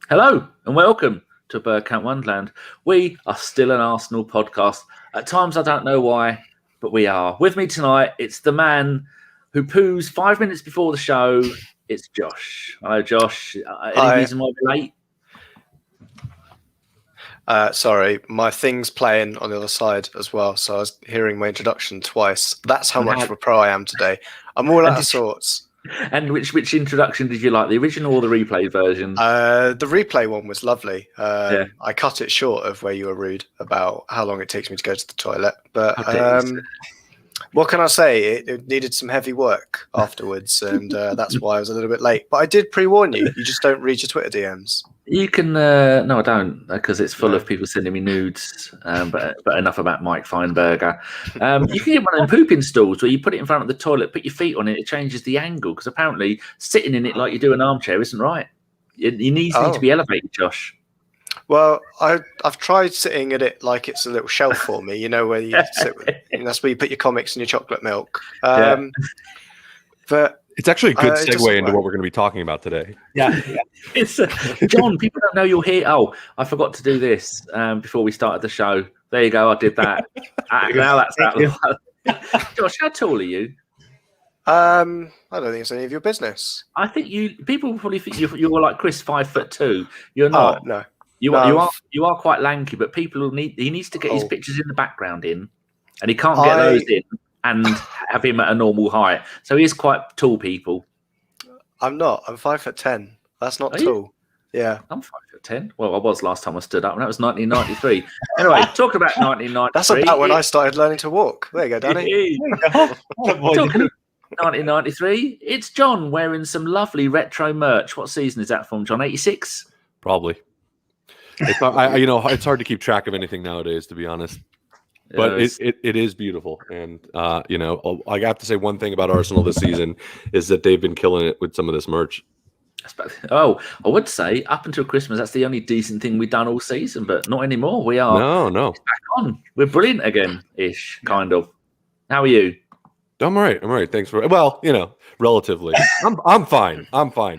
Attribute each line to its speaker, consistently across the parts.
Speaker 1: Hello and welcome to Bergkamp Wonderland. We are still an Arsenal podcast. At times I don't know why, but we are. With me tonight, it's the man who poos 5 minutes before the show. It's Josh. Hello, Josh. Any reason why we're late?
Speaker 2: Sorry, my thing's playing on the other side as well, so I was hearing my introduction twice. That's how much of a pro I am today. I'm all out of sorts.
Speaker 1: And which introduction did you like, the original or the replay version?
Speaker 2: The replay one was lovely. I cut it short of where you were rude about how long it takes me to go to the toilet. But what can I say? It needed some heavy work afterwards, and that's why I was a little bit late. But I did pre-warn you. You just don't read your Twitter DMs.
Speaker 1: You can no, I don't, because it's full of people sending me nudes. But enough about Mike Feinberger. You can get one of them pooping stools where you put it in front of the toilet, put your feet on it, it changes the angle. Because apparently sitting in it like you do an armchair isn't right. Your knees need to be elevated, Josh.
Speaker 2: Well, I've tried sitting at it like it's a little shelf for me. You know where you sit, and that's where you put your comics and your chocolate milk. But
Speaker 3: it's actually a good segue into what we're going to be talking about today.
Speaker 1: Yeah. It's John. People don't know you're here. Oh, I forgot to do this before we started the show. There you go. I did that. Now that's that. Josh, how tall are you?
Speaker 2: I don't think it's any of your business.
Speaker 1: I think people probably think you're like Chris, 5'2". You're not.
Speaker 2: No.
Speaker 1: You are quite lanky, but he needs to get his pictures in the background in, and he can't get those in and have him at a normal height. So he is quite tall, people. I'm
Speaker 2: not. I'm 5'10". That's not tall. Yeah.
Speaker 1: I'm 5'10". Well, I was last time I stood up, and that was 1993. Anyway, talking about 1993.
Speaker 2: That's about when I started learning to walk. There you go, Dani.
Speaker 1: Talking of 1993, it's John wearing some lovely retro merch. What season is that from, John? 86?
Speaker 3: Probably. It's it's hard to keep track of anything nowadays, to be honest. But it is beautiful, and I have to say one thing about Arsenal this season is that they've been killing it with some of this merch.
Speaker 1: Oh, I would say up until Christmas, that's the only decent thing we've done all season, but not anymore. We are
Speaker 3: no
Speaker 1: back on. We're brilliant again, ish, kind of. How are you?
Speaker 3: I'm all right. Thanks for relatively. I'm fine.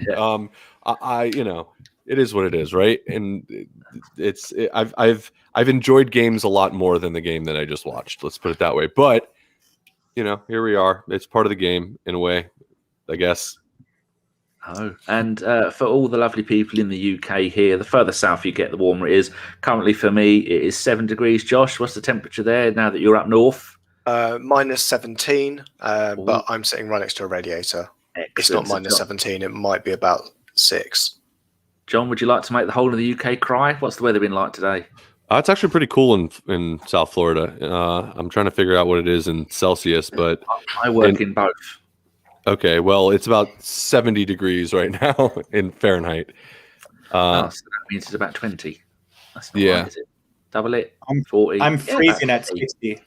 Speaker 3: Yeah. It is what it is, right? And I've enjoyed games a lot more than the game that I just watched. Let's put it that way. But here we are. It's part of the game in a way, I guess.
Speaker 1: Oh, and for all the lovely people in the UK here, the further south you get, the warmer it is. Currently for me, it is 7 degrees. Josh, what's the temperature there now that you're up north?
Speaker 2: Minus 17, but I'm sitting right next to a radiator. Excellent. It's not minus 17. It might be about 6.
Speaker 1: John, would you like to make the whole of the UK cry? What's the weather been like today?
Speaker 3: It's actually pretty cool in South Florida. I'm trying to figure out what it is in Celsius, but
Speaker 1: I work in both.
Speaker 3: Okay, well, it's about 70 degrees right now in Fahrenheit.
Speaker 1: So that means it's about 20. That's not right, is it? Double it.
Speaker 4: I'm
Speaker 1: 40.
Speaker 4: I'm freezing at 60.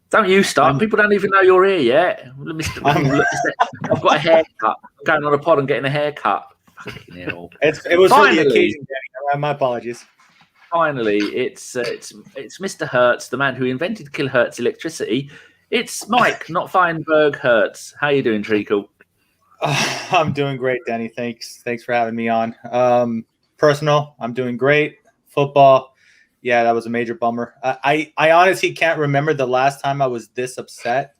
Speaker 1: Don't you start. People don't even know you're here yet. I've got a haircut. I'm going on a pod and getting a haircut. Fucking hell.
Speaker 4: It was for the occasion, Danny. My apologies.
Speaker 1: Finally, it's Mr. Hertz, the man who invented kilohertz electricity. It's Mike, not Feinberg Hertz. How you doing, Treacle?
Speaker 4: I'm doing great, Danny. Thanks for having me on. Personal, I'm doing great. Football, yeah, that was a major bummer. I honestly can't remember the last time I was this upset.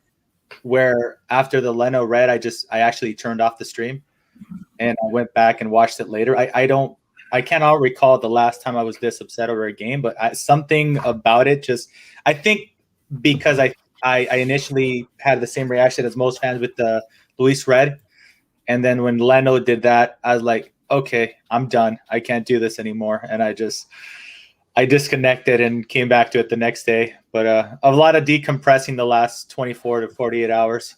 Speaker 4: Where after the Leno red, I actually turned off the stream, and I went back and watched it later. I cannot recall the last time I was this upset over a game, but something about it just, I think because I initially had the same reaction as most fans with the Luiz red. And then when Leno did that, I was like, okay, I'm done. I can't do this anymore. And I disconnected and came back to it the next day. But a lot of decompressing the last 24 to 48 hours.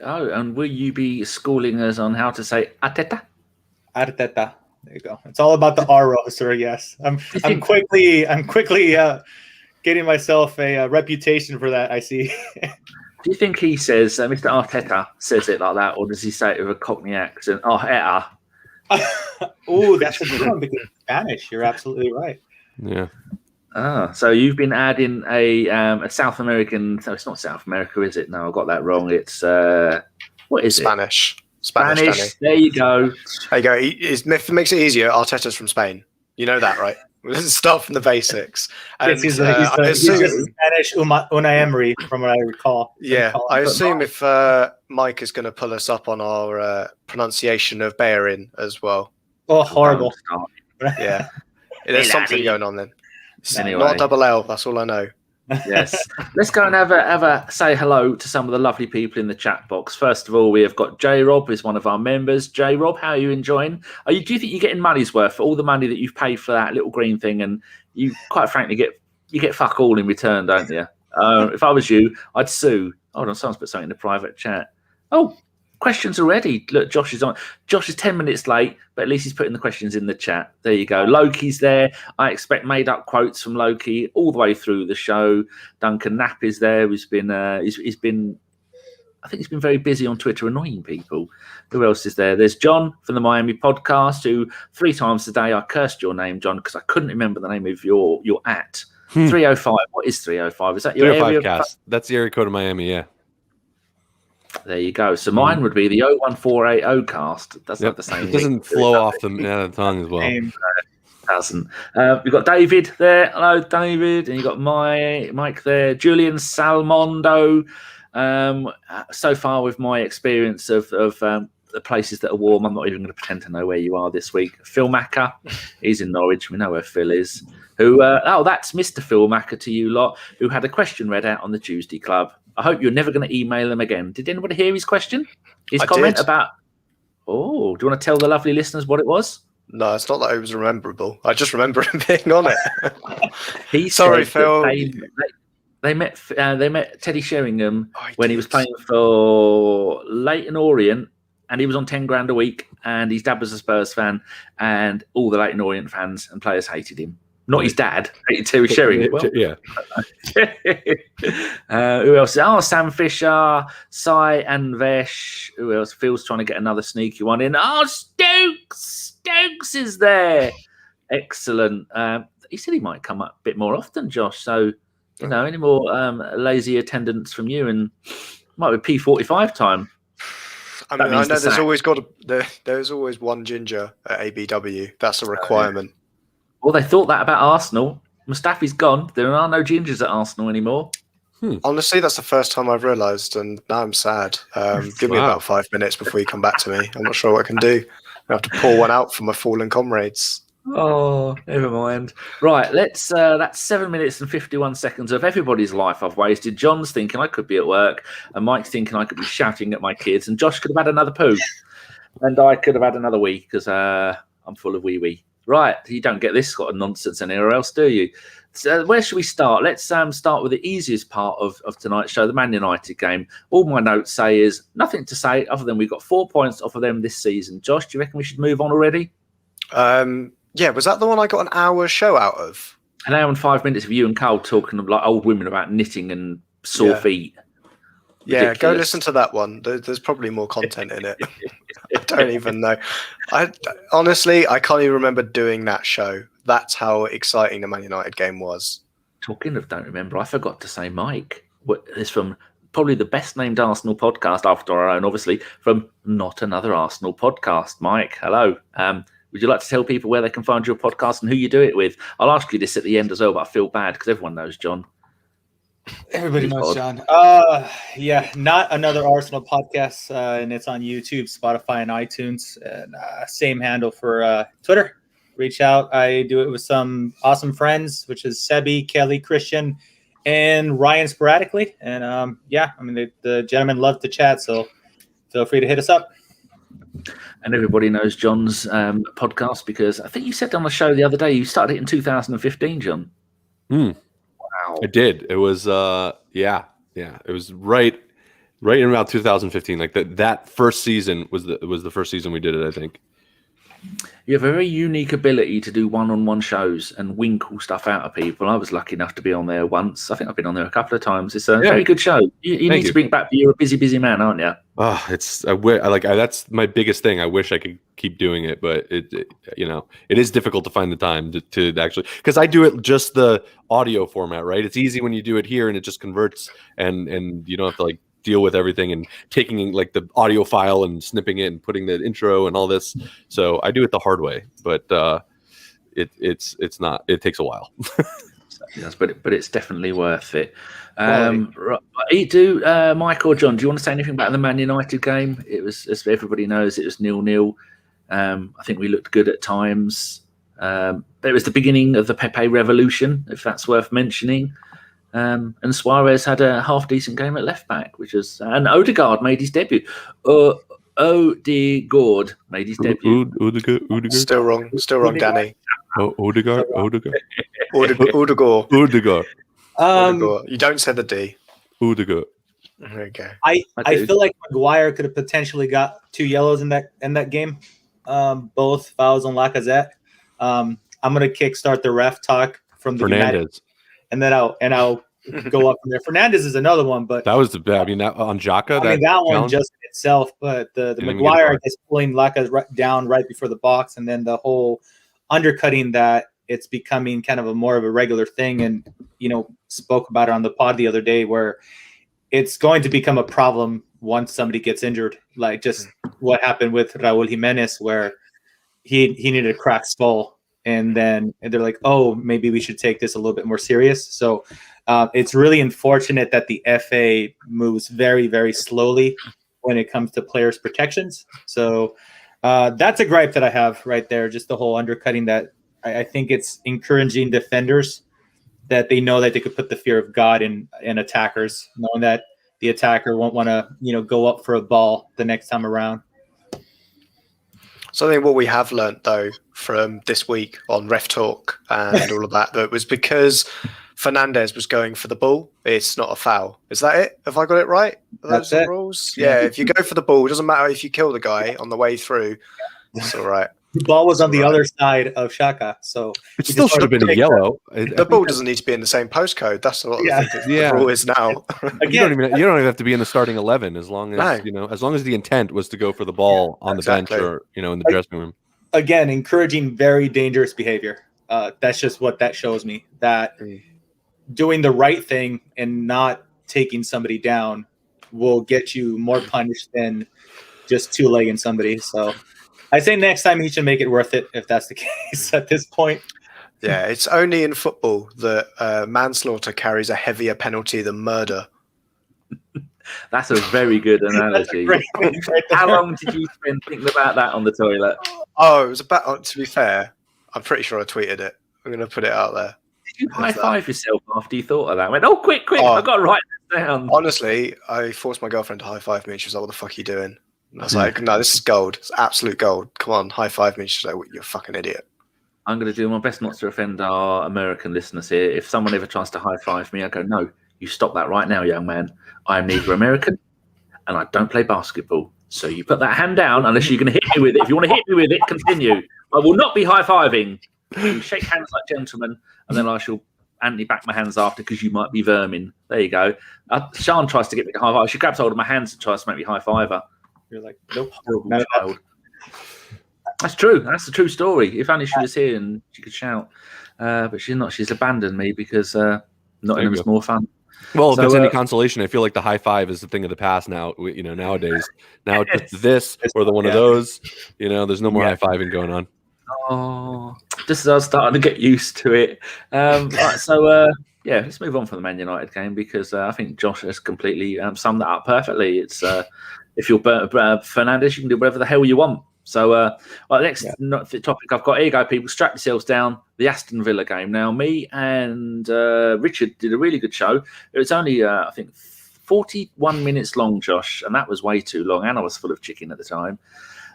Speaker 1: Oh, and will you be schooling us on how to say Arteta?
Speaker 4: Arteta. There you go. It's all about the R roster, yes. I'm quickly getting myself a reputation for that, I see.
Speaker 1: Do you think he says, Mr. Arteta says it like that, or does he say it with a Cockney accent? Arteta.
Speaker 4: Oh, that's a good one because it's Spanish. You're absolutely right.
Speaker 3: Yeah.
Speaker 1: So you've been adding a South American. No, it's not South America, is it? No, I got that wrong. It's what is
Speaker 2: Spanish.
Speaker 1: it?
Speaker 2: Spanish. Danny.
Speaker 1: There you go.
Speaker 2: There you go. If it makes it easier, Arteta's from Spain. You know that, right? Let's start from the basics. And,
Speaker 4: he's just Spanish Unai Emery, from what I recall.
Speaker 2: Yeah, I assume if Mike is going to pull us up on our pronunciation of Bellerin as well.
Speaker 4: Oh, horrible.
Speaker 2: Yeah. There's something going on then.
Speaker 1: Anyway.
Speaker 2: Not double L, that's all I know.
Speaker 1: Yes. Let's go and have a say hello to some of the lovely people in the chat box. First of all, we have got J Rob, who's one of our members. J Rob, how are you enjoying? Do you think you're getting money's worth for all the money that you've paid for that little green thing? And you, quite frankly, get fuck all in return, don't you? If I was you, I'd sue. Hold on, someone's put something in the private chat. Oh, questions already. Look, Josh is on. Josh is 10 minutes late, but at least he's putting the questions in the chat. There you go. Loki's there. I expect made-up quotes from Loki all the way through the show. Duncan Knapp is there. He's been I think he's been very busy on Twitter annoying people. Who else is there? There's John from the Miami podcast, who 3 times today I cursed your name, John, because I couldn't remember the name of your at. 305. What is 305? Is that your
Speaker 3: 305
Speaker 1: area?
Speaker 3: cast. That's the area code of Miami, yeah.
Speaker 1: There you go. So mine would be the 01480 cast. That's not the same.
Speaker 3: It doesn't flow off the tongue as well.
Speaker 1: Doesn't. We've got David there. Hello, David. And you've got Mike there. Julian Salmondo. So far with my experience of the places that are warm, I'm not even going to pretend to know where you are this week. Phil Macker. He's in Norwich. We know where Phil is. That's Mr. Phil Macker to you lot, who had a question read out on the Tuesday Club. I hope you're never going to email him again. Did anybody hear his question? His comment about... Oh, do you want to tell the lovely listeners what it was?
Speaker 2: No, it's not that it was rememberable. I just remember him being on it.
Speaker 1: Sorry, Phil. They met Teddy Sheringham when he was playing for Leyton Orient, and he was on 10 grand a week, and his dad was a Spurs fan, and all the Leyton Orient fans and players hated him. Not his dad, hated Terry Sheringham. Well.
Speaker 3: Yeah.
Speaker 1: Who else? Oh, Sam Fisher, Sai and Vesh. Who else? Phil's trying to get another sneaky one in. Oh, Stokes is there. Excellent. He said he might come up a bit more often, Josh. So, any more lazy attendance from you, and might be P45 time.
Speaker 2: I mean, I know there's always one ginger at ABW. That's a requirement.
Speaker 1: Well, they thought that about Arsenal. Mustafi's gone. There are no gingers at Arsenal anymore.
Speaker 2: Honestly, that's the first time I've realised, and now I'm sad. Give me about 5 minutes before you come back to me. I'm not sure what I can do. I have to pour one out for my fallen comrades.
Speaker 1: Oh, never mind. Right, that's 7 minutes and 51 seconds of everybody's life I've wasted. John's thinking I could be at work, and Mike's thinking I could be shouting at my kids, and Josh could have had another poo, and I could have had another wee because I'm full of wee. Right, you don't get this sort of nonsense anywhere else, do you? So where should we start? Let's start with the easiest part of tonight's show, the Man United game. All my notes say is nothing to say other than we got 4 points off of them this season. Josh, do you reckon we should move on already?
Speaker 2: Yeah, was that the one I got an hour show out of?
Speaker 1: An hour and 5 minutes of you and Carl talking like old women about knitting and sore feet.
Speaker 2: Yeah, go listen to that one. There's probably more content in it. I don't even know. Honestly, I can't even remember doing that show. That's how exciting the Man United game was.
Speaker 1: Talking of don't remember, I forgot to say Mike. It's from probably the best named Arsenal podcast after our own, obviously, from Not Another Arsenal Podcast. Mike, hello. Would you like to tell people where they can find your podcast and who you do it with? I'll ask you this at the end as well, but I feel bad because everyone knows John.
Speaker 4: Everybody knows John. Not Another Arsenal Podcast, and it's on YouTube, Spotify, and iTunes. And same handle for Twitter. Reach out. I do it with some awesome friends, which is Sebi, Kelly, Christian, and Ryan sporadically. And the gentlemen love to chat, so feel free to hit us up.
Speaker 1: And everybody knows John's podcast because I think you said on the show the other day you started it in 2015, John. Wow.
Speaker 3: I did. It was it was right in about 2015. Like that first season was the first season we did it, I think.
Speaker 1: You have a very unique ability to do one-on-one shows and winkle stuff out of people. I was lucky enough to be on there once. I think I've been on there a couple of times. It's a very good show. You need to bring it back. You're a busy man, aren't you?
Speaker 3: Oh, that's my biggest thing. I wish I could keep doing it, but it is difficult to find the time to actually, because I do it just the audio format, right? It's easy when you do it here and it just converts and you don't have to deal with everything and taking like the audio file and snipping it and putting the intro and all this. So I do it the hard way, but it's not. It takes a while.
Speaker 1: Yes, but it's definitely worth it. Mike or John, do you want to say anything about the Man United game? It was, as everybody knows, it was 0-0. I think we looked good at times. It was the beginning of the Pepe revolution, if that's worth mentioning. And Soares had a half-decent game at left-back, and Odegaard made his debut. Odegaard made his debut.
Speaker 3: Odegaard.
Speaker 2: Still wrong, Dani.
Speaker 3: Odegaard.
Speaker 2: Odegaard. You don't say the D.
Speaker 3: Odegaard.
Speaker 2: Okay.
Speaker 4: I feel like Maguire could have potentially got 2 yellows in that game. Both fouls on Lacazette. I'm gonna kickstart the ref talk from the
Speaker 3: Fernandez,
Speaker 4: United, and then I'll go up from there. Fernandez is another one, but
Speaker 3: that was the bad. I mean, that on Xhaka.
Speaker 4: That one just in itself, but the Maguire, I guess, pulling Lacazette down right before the box, and then the whole undercutting that it's becoming kind of more of a regular thing, and spoke about it on the pod the other day where it's going to become a problem once somebody gets injured, like just what happened with Raúl Jiménez, where he needed a cracked skull, and they're like, oh, maybe we should take this a little bit more serious. So it's really unfortunate that the FA moves very, very slowly when it comes to players' protections. So that's a gripe that I have right there, just the whole undercutting that. I think it's encouraging defenders that they know that they could put the fear of God in attackers, knowing that the attacker won't want to, go up for a ball the next time around.
Speaker 2: So I think what we have learnt, though, from this week on Ref Talk and all of that was because Fernandez was going for the ball, it's not a foul. Is that it? Have I got it right? Are those the rules? Yeah, if you go for the ball, it doesn't matter if you kill the guy on the way through. It's all right.
Speaker 4: The ball was on the other side of Xhaka, so
Speaker 3: it still should have been a yellow.
Speaker 2: The ball doesn't need to be in the same postcode. That's what the rule is now.
Speaker 3: You don't even have to be in the starting 11 as long as as long as the intent was to go for the ball on the bench or in the dressing room.
Speaker 4: Again, encouraging very dangerous behavior. That's just what that shows me. That doing the right thing and not taking somebody down will get you more punished than just two-legging somebody. So I say next time he should make it worth it if that's the case at this point.
Speaker 2: Yeah, it's only in football that manslaughter carries a heavier penalty than murder.
Speaker 1: That's a very good analogy. How long did you spend thinking about that on the toilet?
Speaker 2: Oh, it was about, to be fair, I'm pretty sure I tweeted it. I'm going to put it out there.
Speaker 1: Did you high-five yourself after you thought of that? I went, quick, I've got to write this down.
Speaker 2: Honestly, I forced my girlfriend to high-five me and she was like, what the fuck are you doing? And I was like, no, this is gold. It's absolute gold. Come on, high-five me. She's like, you're a fucking idiot.
Speaker 1: I'm going to do my best not to offend our American listeners here. If someone ever tries to high-five me, I go, no, you stop that right now, young man. I am neither American and I don't play basketball. So you put that hand down unless you're going to hit me with it. If you want to hit me with it, continue. I will not be high-fiving. You shake hands like gentlemen, and then I shall anti-back my hands after because you might be vermin. There you go. Sean tries to get me to high-five. She grabs hold of my hands and tries to make me high-fiver.
Speaker 4: You're like, nope.
Speaker 1: Horrible child. That's true. That's the true story. If only she was here and she could shout. But she's not. She's abandoned me because not enough is more fun.
Speaker 3: Well, if there's any consolation, I feel like the high five is the thing of the past now. Nowadays, now it's this or the one of those. There's no more high fiving going on.
Speaker 1: Oh, just as I was starting to get used to it. Right, so let's move on from the Man United game because I think Josh has completely summed that up perfectly. It's if you're Fernandez, you can do whatever the hell you want. So, next topic I've got, here you go, people, strap yourselves down, the Aston Villa game. Now, me and Richard did a really good show. It was only, I think, 41 minutes long, Josh, and that was way too long, and I was full of chicken at the time.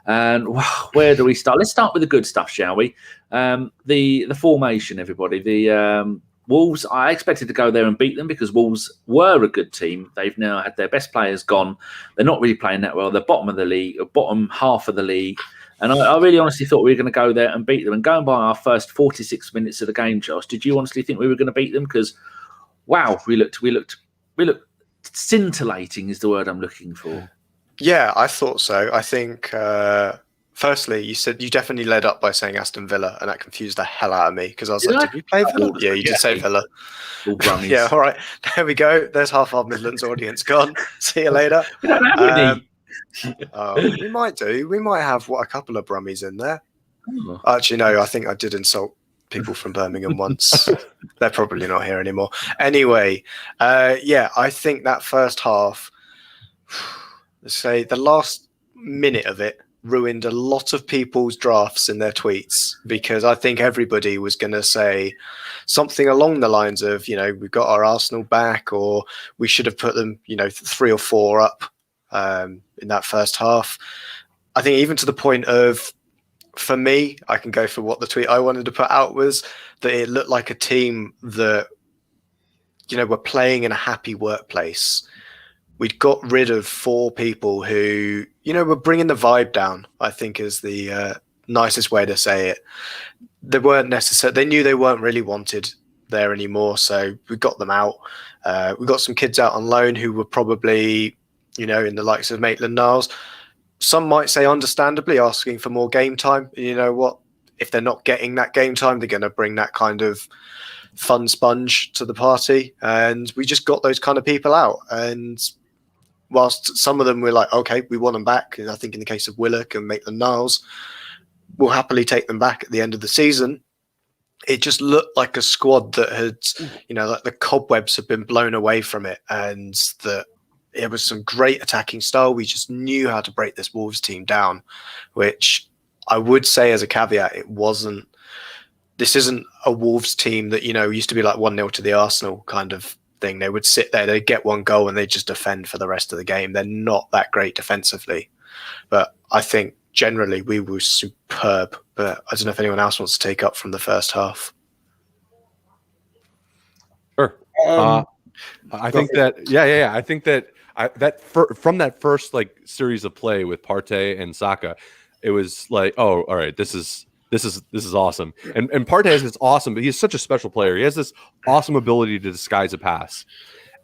Speaker 1: And where do we start? Let's start with the good stuff, shall we? The formation, everybody. The Wolves, I expected to go there and beat them because Wolves were a good team. They've now had their best players gone. They're not really playing that well. They're bottom of the league, bottom half of the league. And I really honestly thought we were going to go there and beat them. And going by our first 46 minutes of the game, Josh, did you honestly think we were going to beat them? Because, wow, we looked scintillating is the word I'm looking for.
Speaker 2: Yeah, I thought so. I think Firstly, you said you definitely led up by saying Aston Villa, and that confused the hell out of me because I was
Speaker 1: Did
Speaker 2: like,
Speaker 1: I?
Speaker 2: did we play Villa? Yeah, you did say Villa.
Speaker 1: All Brummies.
Speaker 2: Yeah, all right. There we go. There's half our Midlands audience gone. See you later.
Speaker 1: We don't have any.
Speaker 2: We might do. We might have a couple of Brummies in there.
Speaker 1: Oh.
Speaker 2: Actually, no, I think I did insult people from Birmingham once. They're probably not here anymore. Anyway, yeah, I think that first half, let's say the last minute of it, ruined a lot of people's drafts in their tweets because I think everybody was going to say something along the lines of, we've got our Arsenal back, or we should have put them, 3 or 4 up in that first half. I think even to the point of, for me, I can go for what the tweet I wanted to put out was that it looked like a team that, were playing in a happy workplace. We'd got rid of 4 people who, were bringing the vibe down, I think is the nicest way to say it. They weren't necessary. They knew they weren't really wanted there anymore. So we got them out. We got some kids out on loan who were probably, in the likes of Maitland-Niles. Some might say understandably asking for more game time. You know what? If they're not getting that game time, they're going to bring that kind of fun sponge to the party. And we just got those kind of people out. And whilst some of them were like, okay, we want them back. And I think in the case of Willock and Maitland-Niles, we'll happily take them back at the end of the season. It just looked like a squad that had, like the cobwebs had been blown away from it. And that it was some great attacking style. We just knew how to break this Wolves team down, which I would say as a caveat, this isn't a Wolves team that, used to be like 1-0 to the Arsenal kind of thing. They would sit there, they'd get one goal and they'd just defend for the rest of the game. They're not that great defensively. But I think generally we were superb. But I don't know if anyone else wants to take up from the first half.
Speaker 3: Sure. I think that, I think that from that first series of play with Partey and Saka, it was like, oh, all right, this is awesome. And Partey is awesome, but he's such a special player. He has this awesome ability to disguise a pass.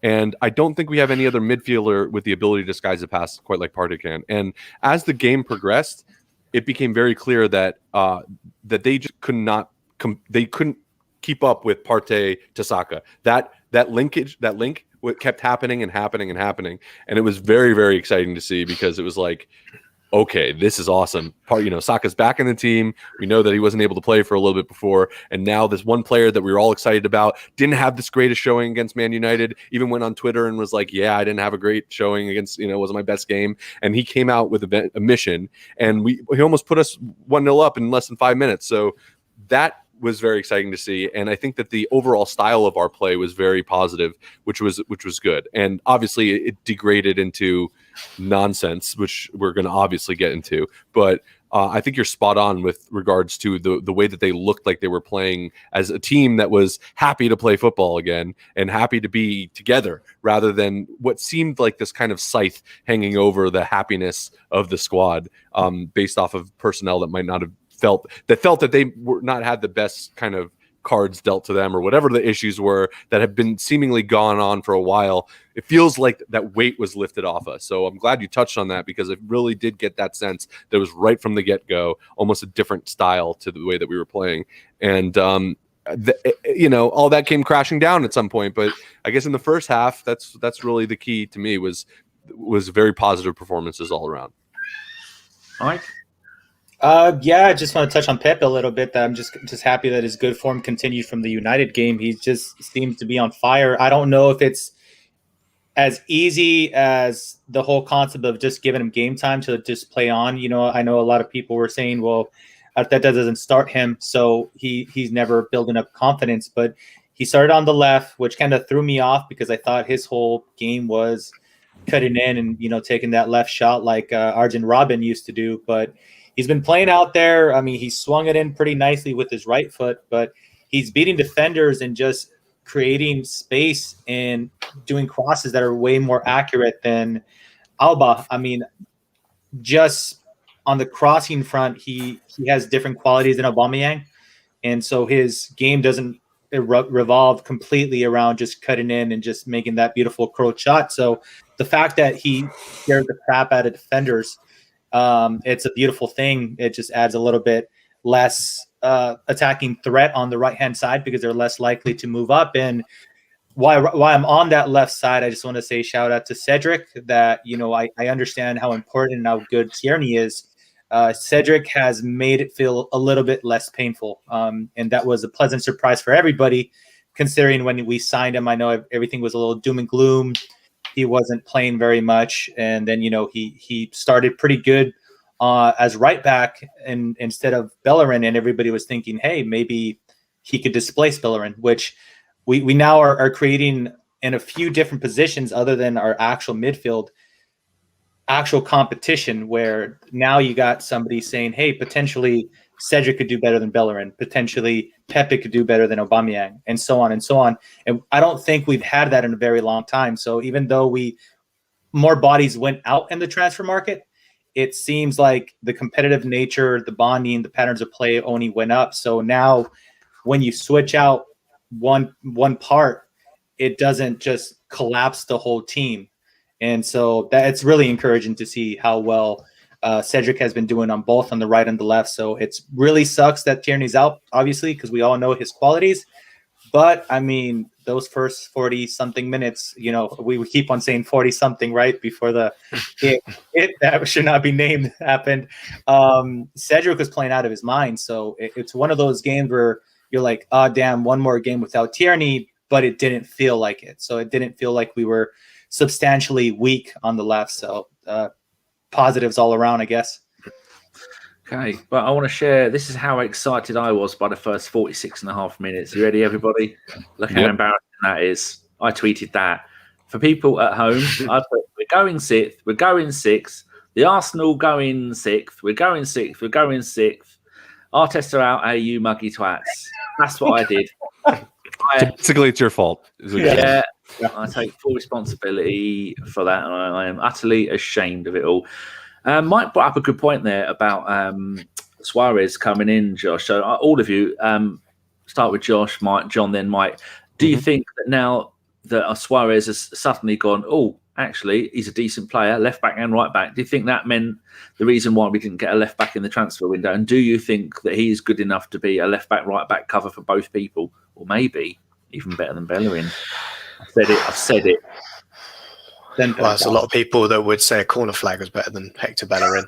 Speaker 3: And I don't think we have any other midfielder with the ability to disguise a pass quite like Partey can. And as the game progressed, it became very clear that that they just they couldn't keep up with Partey to Saka. That link kept happening and happening and happening. And it was very, very exciting to see because it was like, okay, this is awesome. Saka's back in the team. We know that he wasn't able to play for a little bit before. And now this one player that we were all excited about didn't have this greatest showing against Man United, even went on Twitter and was like, yeah, I didn't have a great showing against, it wasn't my best game. And he came out with a mission and he almost put us 1-0 up in less than 5 minutes. So that was very exciting to see. And I think that the overall style of our play was very positive, which was good. And obviously it degraded into nonsense, which we're going to obviously get into. But I think you're spot on with regards to the way that they looked like they were playing as a team that was happy to play football again and happy to be together rather than what seemed like this kind of scythe hanging over the happiness of the squad based off of personnel that might not have felt that they were not had the best kind of cards dealt to them or whatever the issues were that have been seemingly gone on for a while. It feels like that weight was lifted off us. So I'm glad you touched on that because it really did get that sense that was right from the get-go, almost a different style to the way that we were playing. And, all that came crashing down at some point. But I guess in the first half, that's really the key to me was very positive performances all around.
Speaker 1: Mike?
Speaker 4: I just want to touch on Pepe a little bit. That I'm just happy that his good form continued from the United game. He just seems to be on fire. I don't know if it's as easy as the whole concept of just giving him game time to just play on. I know a lot of people were saying, well, that doesn't start him, so he's never building up confidence. But he started on the left, which kind of threw me off because I thought his whole game was cutting in and taking that left shot like Arjen Robben used to do. But he's been playing out there. I mean, he swung it in pretty nicely with his right foot, but he's beating defenders and just creating space and doing crosses that are way more accurate than Alba. I mean, just on the crossing front, he has different qualities than Aubameyang. And so his game doesn't revolve completely around just cutting in and just making that beautiful curl shot. So the fact that he scared the crap out of defenders It's a beautiful thing. It just adds a little bit less attacking threat on the right-hand side because they're less likely to move up. And why I'm on that left side, I just want to say shout out to Cedric that, I understand how important and how good Tierney is. Cedric has made it feel a little bit less painful. And that was a pleasant surprise for everybody, considering when we signed him, I know everything was a little doom and gloom. He wasn't playing very much. And then, he started pretty good as right back and instead of Bellerin. And everybody was thinking, hey, maybe he could displace Bellerin, which we now are creating in a few different positions other than our actual midfield, actual competition, where now you got somebody saying, hey, potentially Cedric could do better than Bellerin, potentially Pepe could do better than Aubameyang, and so on and so on. And I don't think we've had that in a very long time. So even though more bodies went out in the transfer market, it seems like the competitive nature, the bonding, the patterns of play only went up. So now when you switch out one part, it doesn't just collapse the whole team. And so it's really encouraging to see how well Cedric has been doing on both on the right and the left. So it really sucks that Tierney's out, obviously, because we all know his qualities. But I mean, those first 40-something minutes, we keep on saying 40-something, right? Before the it that should not be named happened. Cedric was playing out of his mind. So it's one of those games where you're like, oh, damn, one more game without Tierney, but it didn't feel like it. So it didn't feel like we were substantially weak on the left. So positives all around, I guess.
Speaker 1: Okay, but I want to share, this is how excited I was by the first 46.5 minutes. You ready, everybody? Look how embarrassing that is. I tweeted that. For people at home, I put, we're going sixth, we're going sixth. The Arsenal going sixth, we're going sixth, we're going sixth. Arteta out, you muggy twats. That's what I did.
Speaker 3: Basically, it's your fault.
Speaker 1: Yeah, I take full responsibility for that, and I am utterly ashamed of it all. Mike brought up a good point there about Soares coming in, Josh. So all of you, start with Josh, Mike, John, then Mike. Do you think that now that Soares has suddenly gone, oh, actually, he's a decent player, left back and right back? Do you think that meant the reason why we didn't get a left back in the transfer window? And do you think that he is good enough to be a left back, right back cover for both people, or maybe even better than Bellerin? I've said it.
Speaker 2: Well, there's a lot of people that would say a corner flag was better than Hector Bellerin,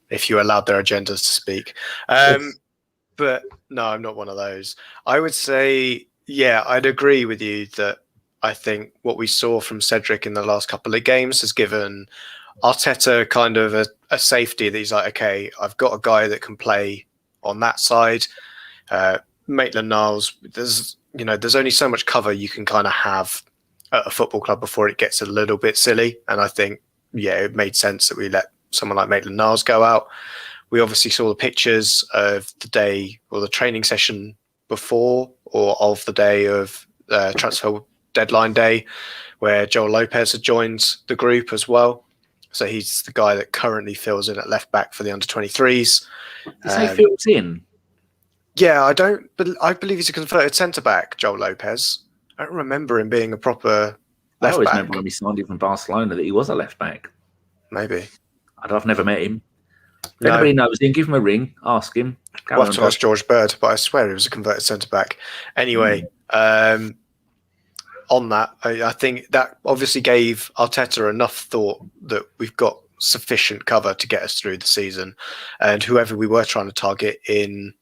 Speaker 2: if you allowed their agendas to speak. But no, I'm not one of those. I would say, yeah, I'd agree with you that I think what we saw from Cedric in the last couple of games has given Arteta kind of a safety that he's like, okay, I've got a guy that can play on that side. Maitland-Niles, there's only so much cover you can kind of have at a football club before it gets a little bit silly. And I think, yeah, it made sense that we let someone like Maitland-Niles go out. We obviously saw the pictures of the day or the training session before or of the day of transfer deadline day where Joel Lopez had joined the group as well. So he's the guy that currently fills in at left back for the under-23s.
Speaker 1: Does he fills in?
Speaker 2: Yeah, I believe he's a converted centre-back, Joel Lopez. I don't remember him being a proper left back.
Speaker 1: I always remember when we signed him from Barcelona that he was a left back.
Speaker 2: Maybe.
Speaker 1: I've never met him. If anybody knows him, give him a ring, ask him.
Speaker 2: We'll have to ask George Bird, but I swear he was a converted centre-back. Anyway, on that, I think that obviously gave Arteta enough thought that we've got sufficient cover to get us through the season. And whoever we were trying to target in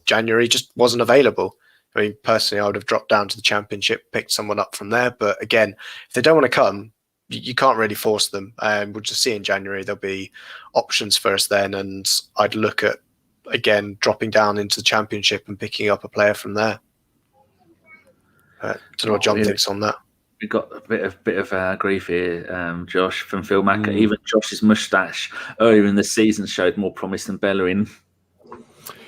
Speaker 2: January just wasn't available. I mean, personally, I would have dropped down to the Championship, picked someone up from there. But again, if they don't want to come, you can't really force them. And we'll just see in January, there'll be options for us then. And I'd look at, again, dropping down into the Championship and picking up a player from there. I don't know what John thinks on that.
Speaker 1: We got a bit of grief here, Josh, from Phil Macker. Even Josh's moustache earlier in the season showed more promise than Bellerin.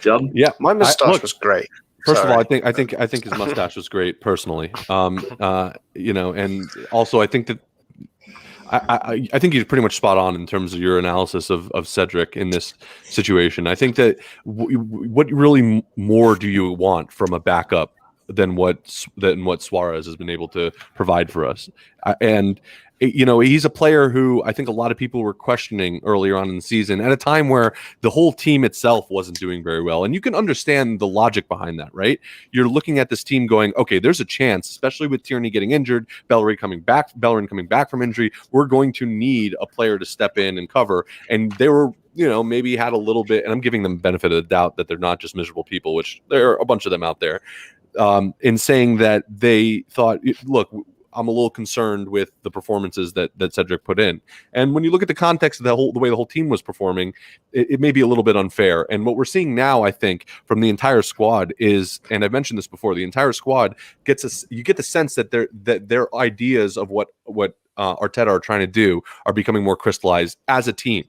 Speaker 1: John,
Speaker 2: yeah, my moustache was great.
Speaker 3: First of all, I think his mustache was great personally. And also I think that I think you're pretty much spot on in terms of your analysis of Cedric in this situation. I think that what really more do you want from a backup than what Soares has been able to provide for us. And he's a player who I think a lot of people were questioning earlier on in the season at a time where the whole team itself wasn't doing very well. And you can understand the logic behind that, right? You're looking at this team going, okay, there's a chance, especially with Tierney getting injured, Bellerin coming back from injury, we're going to need a player to step in and cover. And they were, maybe had a little bit, and I'm giving them benefit of the doubt that they're not just miserable people, which there are a bunch of them out there, in saying that they thought, look, I'm a little concerned with the performances that Cedric put in. And when you look at the context of the way the whole team was performing, it may be a little bit unfair. And what we're seeing now, I think, from the entire squad is, and I've mentioned this before, the entire squad you get the sense that their ideas of what Arteta are trying to do are becoming more crystallized as a team,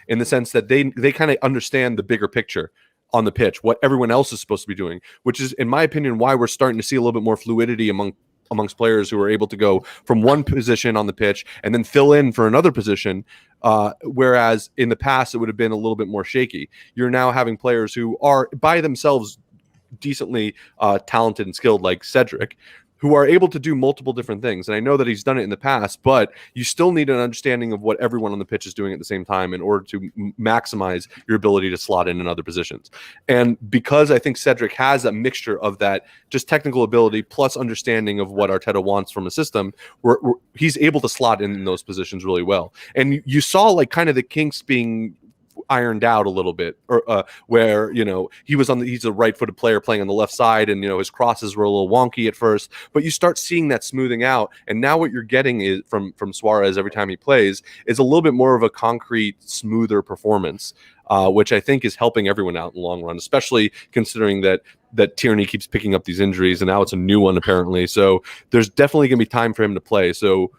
Speaker 3: in the sense that they kind of understand the bigger picture on the pitch, what everyone else is supposed to be doing, which is, in my opinion, why we're starting to see a little bit more fluidity amongst players who are able to go from one position on the pitch and then fill in for another position, whereas in the past it would have been a little bit more shaky. You're now having players who are by themselves decently talented and skilled, like Cedric, who are able to do multiple different things. And I know that he's done it in the past, but you still need an understanding of what everyone on the pitch is doing at the same time in order to maximize your ability to slot in other positions. And because I think Cedric has a mixture of that just technical ability plus understanding of what Arteta wants from a system, he's able to slot in those positions really well. And you saw like kind of the kinks being ironed out a little bit, or where he's a right-footed player playing on the left side, and his crosses were a little wonky at first, but you start seeing that smoothing out, and now what you're getting is from Soares every time he plays is a little bit more of a concrete, smoother performance, which I think is helping everyone out in the long run, especially considering that Tierney keeps picking up these injuries, and now it's a new one apparently. So there's definitely going to be time for him to play. So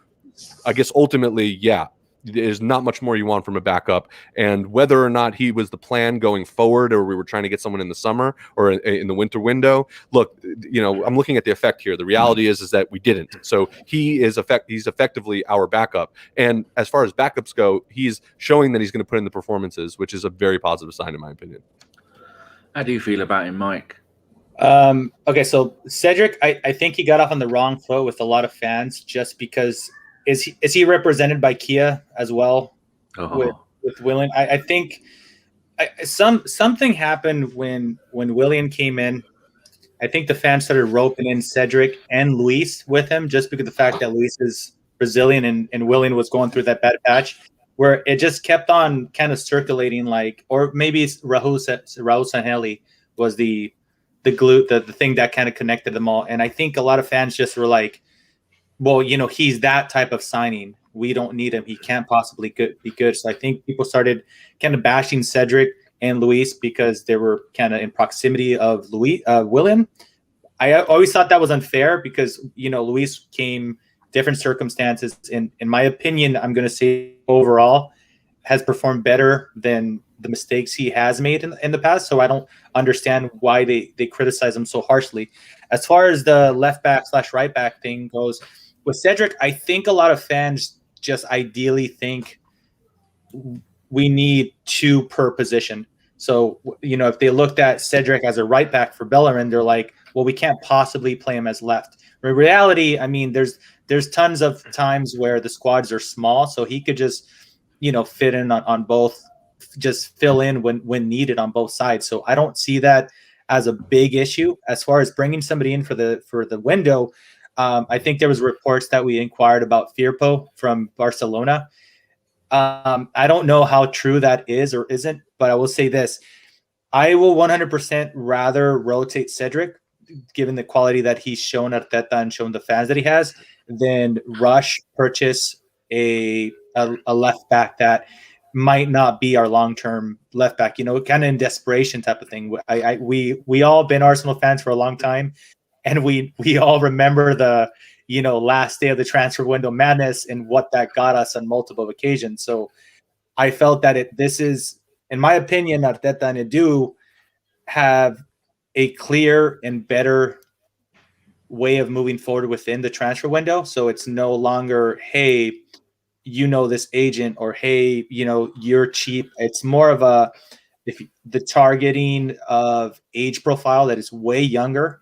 Speaker 3: I guess ultimately, yeah, there's not much more you want from a backup. And whether or not he was the plan going forward, or we were trying to get someone in the summer or in the winter window, look, I'm looking at the effect here. The reality is that we didn't. So he's effectively our backup. And as far as backups go, he's showing that he's going to put in the performances, which is a very positive sign in my opinion.
Speaker 1: How do you feel about him, Mike?
Speaker 4: Okay, so Cedric, I think he got off on the wrong foot with a lot of fans just because is he represented by Kia as well with Willian? I think something happened when Willian came in. I think the fans started roping in Cedric and Luiz with him just because of the fact that Luiz is Brazilian and Willian was going through that bad patch, where it just kept on kind of circulating, or maybe Raul Sanheli was the glue, the thing that kind of connected them all. And I think a lot of fans just were like, well, he's that type of signing. We don't need him. He can't possibly be good. So I think people started kind of bashing Cedric and Luiz because they were kind of in proximity of Willian. I always thought that was unfair because, Luiz came different circumstances. In my opinion, I'm going to say overall has performed better than the mistakes he has made in the past. So I don't understand why they criticize him so harshly. As far as the left back / right back thing goes, with Cedric, I think a lot of fans just ideally think we need 2 per position. So, if they looked at Cedric as a right back for Bellerin, they're like, well, we can't possibly play him as left. In reality, I mean, there's tons of times where the squads are small, so he could just, fit in on both, just fill in when needed on both sides. So I don't see that as a big issue. As far as bringing somebody in for the window, I think there was reports that we inquired about Firpo from Barcelona. I don't know how true that is or isn't, but I will say this. I will 100% rather rotate Cedric, given the quality that he's shown at Arteta and shown the fans that he has, than purchase a left back that might not be our long-term left back, kind of in desperation type of thing. We all been Arsenal fans for a long time, and we all remember the last day of the transfer window madness and what that got us on multiple occasions. So I felt that this is, in my opinion, Arteta and Edu have a clear and better way of moving forward within the transfer window. So it's no longer, hey, this agent, or hey, you're cheap. It's more of the targeting of age profile that is way younger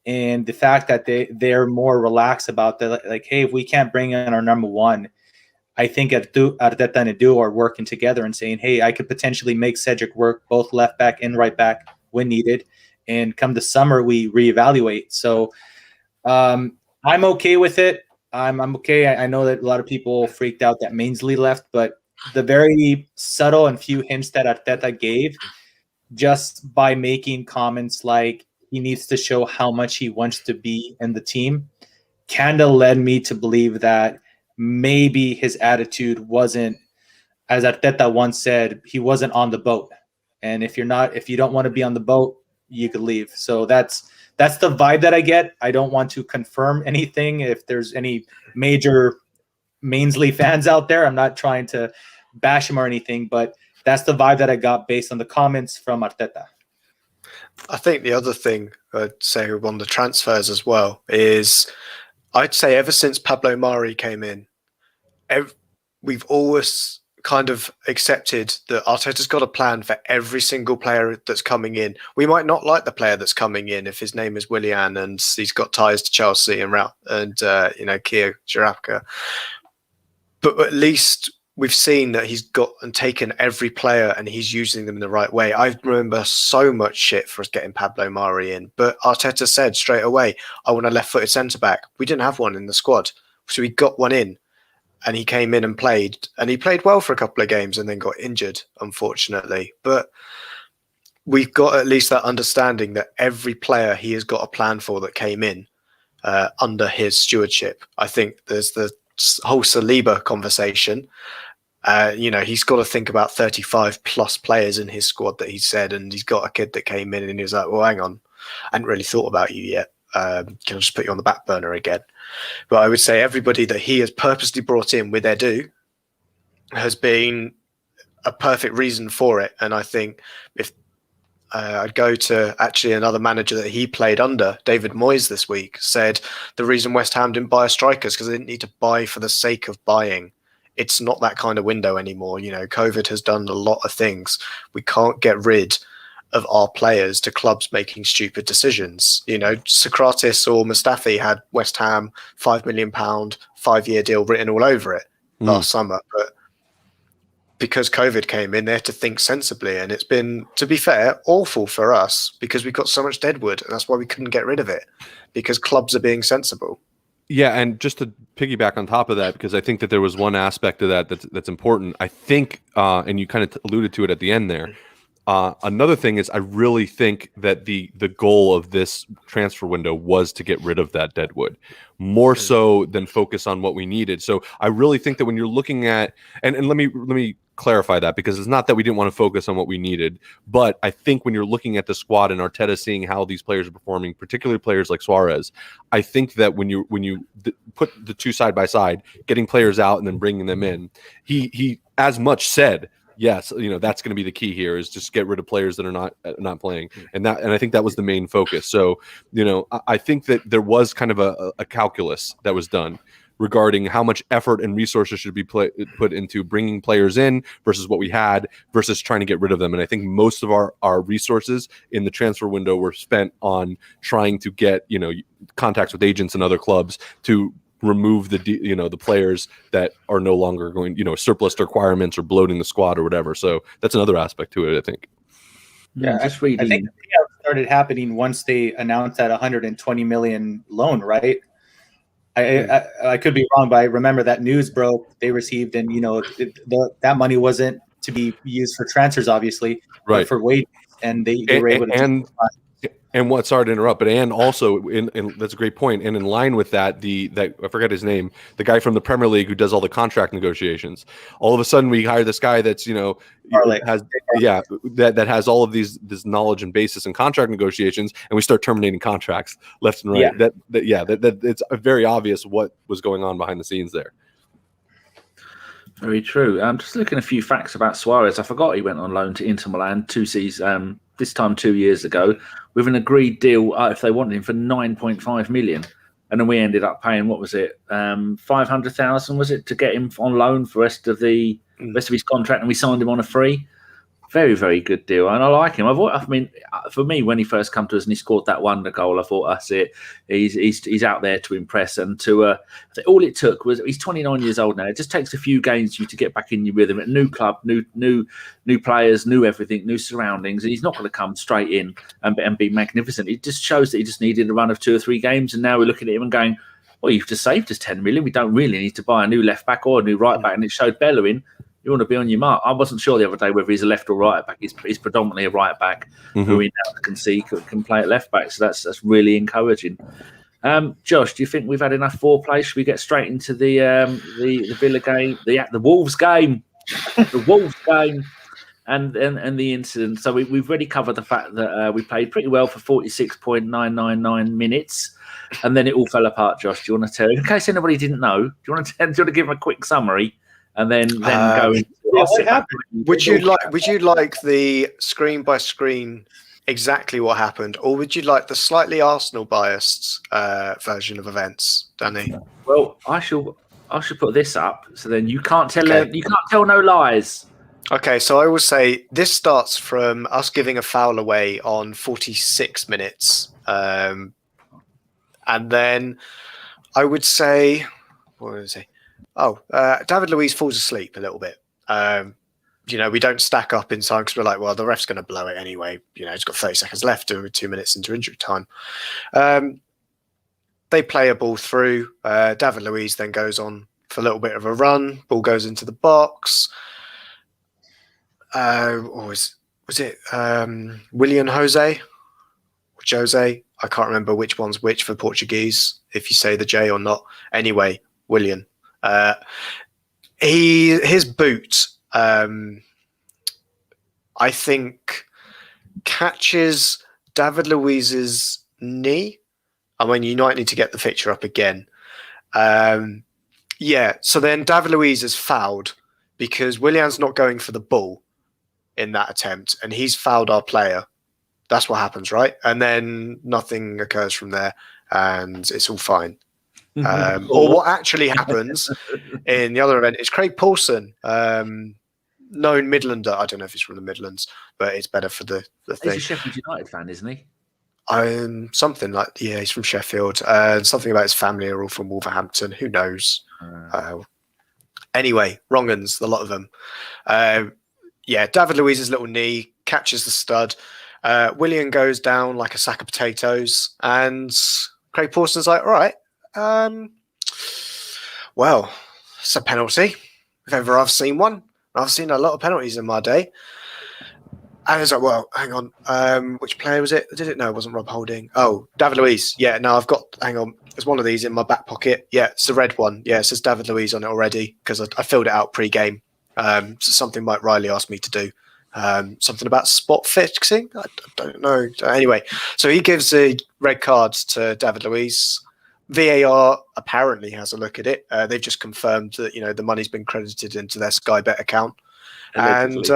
Speaker 4: And the fact that they're more relaxed about that, like, hey, if we can't bring in our number one, I think Arteta and Edu are working together and saying, hey, I could potentially make Cedric work both left back and right back when needed. And come the summer, we reevaluate. So I'm okay with it. I'm okay. I know that a lot of people freaked out that Mainsley left, but the very subtle and few hints that Arteta gave, just by making comments like he needs to show how much he wants to be in the team, kind of led me to believe that maybe his attitude wasn't, as Arteta once said, he wasn't on the boat. And if you don't want to be on the boat, you could leave. So that's the vibe that I get. I don't want to confirm anything. If there's any major Mainsley fans out there, I'm not trying to bash him or anything, but that's the vibe that I got based on the comments from Arteta.
Speaker 2: I think the other thing I'd say on the transfers as well is, I'd say ever since Pablo Mari came in, we've always kind of accepted that Arteta's got a plan for every single player that's coming in. We might not like the player that's coming in if his name is Willian and he's got ties to Chelsea and Kia Xhaka, but at least we've seen that he's got and taken every player and he's using them in the right way. I remember so much shit for us getting Pablo Mari in, but Arteta said straight away, I want a left-footed centre-back. We didn't have one in the squad, so he got one in, and he came in and he played well for a couple of games and then got injured, unfortunately. But we've got at least that understanding that every player he has got a plan for that came in under his stewardship. I think there's the whole Saliba conversation. He's got to think about 35 plus players in his squad that he said, and he's got a kid that came in and he was like, well, hang on, I hadn't really thought about you yet. Can I just put you on the back burner again? But I would say everybody that he has purposely brought in with Edu has been a perfect reason for it. And I think if I'd go to actually another manager that he played under, David Moyes, this week, said the reason West Ham didn't buy a striker is because they didn't need to buy for the sake of buying. It's not that kind of window anymore. COVID has done a lot of things. We can't get rid of our players to clubs making stupid decisions. Socrates or Mustafi had West Ham £5 million 5-year deal written all over it last summer, but because COVID came in, they had to think sensibly, and it's been, to be fair, awful for us because we've got so much deadwood, and that's why we couldn't get rid of it, because clubs are being sensible.
Speaker 3: Yeah, and just to piggyback on top of that, because I think that there was one aspect of that that's important. I think, and you kind of alluded to it at the end there, another thing is I really think that the goal of this transfer window was to get rid of that deadwood more so than focus on what we needed. So I really think that when you're looking at, and let me clarify that, because it's not that we didn't want to focus on what we needed, but I think when you're looking at the squad and Arteta seeing how these players are performing, particularly players like Soares, I think that when you put the two side by side, getting players out and then bringing them in, he as much said, yes, that's going to be the key here, is just get rid of players that are not playing, and I think that was the main focus. So I think that there was kind of a calculus that was done regarding how much effort and resources should be put into bringing players in versus what we had versus trying to get rid of them. And I think most of our resources in the transfer window were spent on trying to get contacts with agents and other clubs to remove the players that are no longer going, surplus to requirements or bloating the squad or whatever. So that's another aspect to it, I think.
Speaker 4: Yeah, I think the payout started happening once they announced that 120 million loan, right? I could be wrong, but I remember that news broke. They received, and that money wasn't to be used for transfers, obviously,
Speaker 3: right,
Speaker 4: but for wages, and they were able to.
Speaker 3: And what? Sorry to interrupt, but and also in that's a great point. And in line with that, that I forget his name, the guy from the Premier League who does all the contract negotiations. All of a sudden, we hire this guy that's that has all of this knowledge and basis in contract negotiations, and we start terminating contracts left and right. Yeah. That it's very obvious what was going on behind the scenes there.
Speaker 1: Very true. I'm just looking at a few facts about Soares. I forgot he went on loan to Inter Milan this time 2 years ago, with an agreed deal if they wanted him for 9.5 million, and then we ended up paying, what was it, 500,000 was it, to get him on loan for rest of his contract, and we signed him on a free Very, very good deal, and I like him. I mean, for me, when he first came to us and he scored that wonder goal, I thought, that's it. He's out there to impress, and to all it took was he's 29 years old now. It just takes a few games for you to get back in your rhythm. A new club, new players, new everything, new surroundings. And he's not going to come straight in and be magnificent. It just shows that he just needed a run of 2 or 3 games, and now we're looking at him and going, well, you've just saved us 10 million. We don't really need to buy a new left back or a new right back, and it showed Bellerin. You want to be on your mark. I wasn't sure the other day whether he's a left or right back. He's predominantly a right back who we now can see can play at left back. So that's really encouraging. Josh, do you think we've had enough foreplay? Should we get straight into the Villa game, the Wolves game, the Wolves game, and the incident? So we've already covered the fact that we played pretty well for 46.999 minutes, and then it all fell apart. Josh, do you want to tell? In case anybody didn't know, do you want to give a quick summary? And then go into
Speaker 4: what happened?
Speaker 2: Would you like the screen by screen exactly what happened, or would you like the slightly Arsenal biased version of events, Dani?
Speaker 1: Well, I shall put this up, so then you can't tell no lies.
Speaker 2: Okay, so I will say this starts from us giving a foul away on 46 minutes, and then I would say, what was it? David Luiz falls asleep a little bit. We don't stack up in time because we're like, well, the ref's going to blow it anyway. He's got 30 seconds left and we're 2 minutes into injury time. They play a ball through. David Luiz then goes on for a little bit of a run. Ball goes into the box. Was it Willian Jose? I can't remember which one's which for Portuguese, if you say the J or not. Anyway, Willian. His boot, I think, catches David Luiz's knee. I mean, you might need to get the picture up again. So then David Luiz is fouled because Willian's not going for the ball in that attempt, and he's fouled our player. That's what happens, right? And then nothing occurs from there, and it's all fine. Or what actually happens in the other event is Craig Paulson, known Midlander. I don't know if he's from the Midlands, but it's better for the thing.
Speaker 1: He's a Sheffield United fan, isn't he?
Speaker 2: Something like, he's from Sheffield. Something about his family are all from Wolverhampton. Who knows? Anyway, wrong uns, a lot of them. David Luiz's little knee catches the stud. Willian goes down like a sack of potatoes, and Craig Paulson's like, all right. Well, it's a penalty. If ever I've seen one. I've seen a lot of penalties in my day. And it's like, well, hang on. Which player was it? Did it? No, it wasn't Rob Holding. Oh, David Luiz. Yeah, no, hang on. There's one of these in my back pocket. Yeah, it's the red one. Yeah, it says David Luiz on it already because I filled it out pre-game. So something Mike Riley asked me to do. Something about spot fixing. I don't know. Anyway, so he gives the red cards to David Luiz. VAR apparently has a look at it. They've just confirmed that the money's been credited into their Sky Bet account, and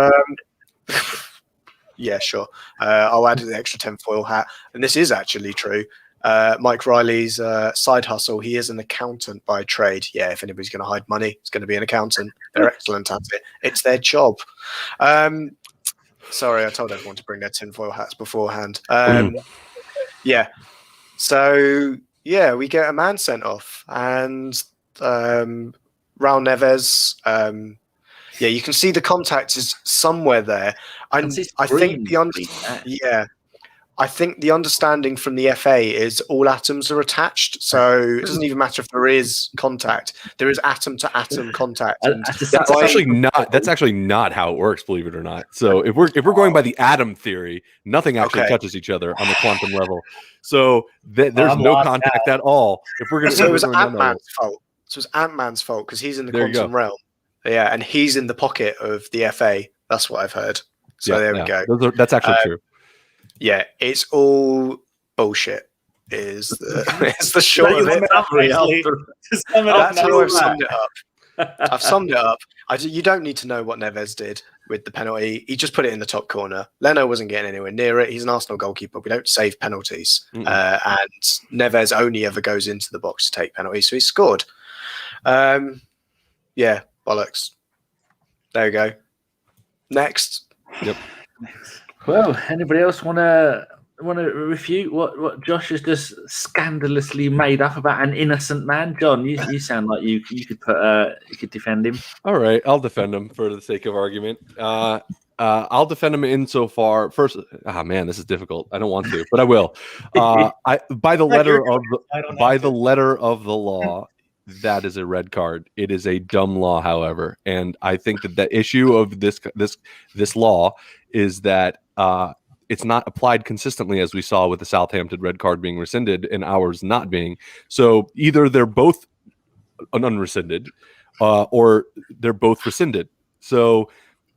Speaker 2: yeah, sure. I'll add the extra tinfoil hat, and this is actually true. Mike Riley's side hustle. He is an accountant by trade. Yeah, if anybody's going to hide money, it's going to be an accountant. They're excellent at it. It's their job. Sorry, I told everyone to bring their tinfoil hats beforehand. Yeah. So. Yeah, we get a man sent off, and Raul Neves. You can see the contact is somewhere there. I think the understanding from the FA is all atoms are attached, so it doesn't even matter if there is contact. There is atom to atom contact. And
Speaker 3: that's actually not how it works, believe it or not. So if we're going by the atom theory, nothing actually touches each other on the quantum level. So there's no contact at all. If we're going to,
Speaker 2: so it was Ant-Man's fault. So it was Ant-Man's fault because he's in the quantum realm. Yeah, and he's in the pocket of the FA. That's what I've heard. So there we go.
Speaker 3: That's actually true.
Speaker 2: Yeah, it's all bullshit. Is the short of it. That's how I've summed it up. I've summed it up. You don't need to know what Neves did with the penalty. He just put it in the top corner. Leno wasn't getting anywhere near it. He's an Arsenal goalkeeper. We don't save penalties. And Neves only ever goes into the box to take penalties. So he scored. Yeah, bollocks. There you go. Next.
Speaker 3: Yep.
Speaker 1: Well, anybody else want to refute what Josh has just scandalously made up about an innocent man? John, you sound like you could defend him.
Speaker 3: All right, I'll defend him for the sake of argument. I'll defend him insofar. First, man, this is difficult. I don't want to, but I will. By the letter of the law, that is a red card. It is a dumb law, however, and I think that the issue of this law is that it's not applied consistently, as we saw with the Southampton red card being rescinded and ours not being. So either they're both unrescinded, or they're both rescinded. So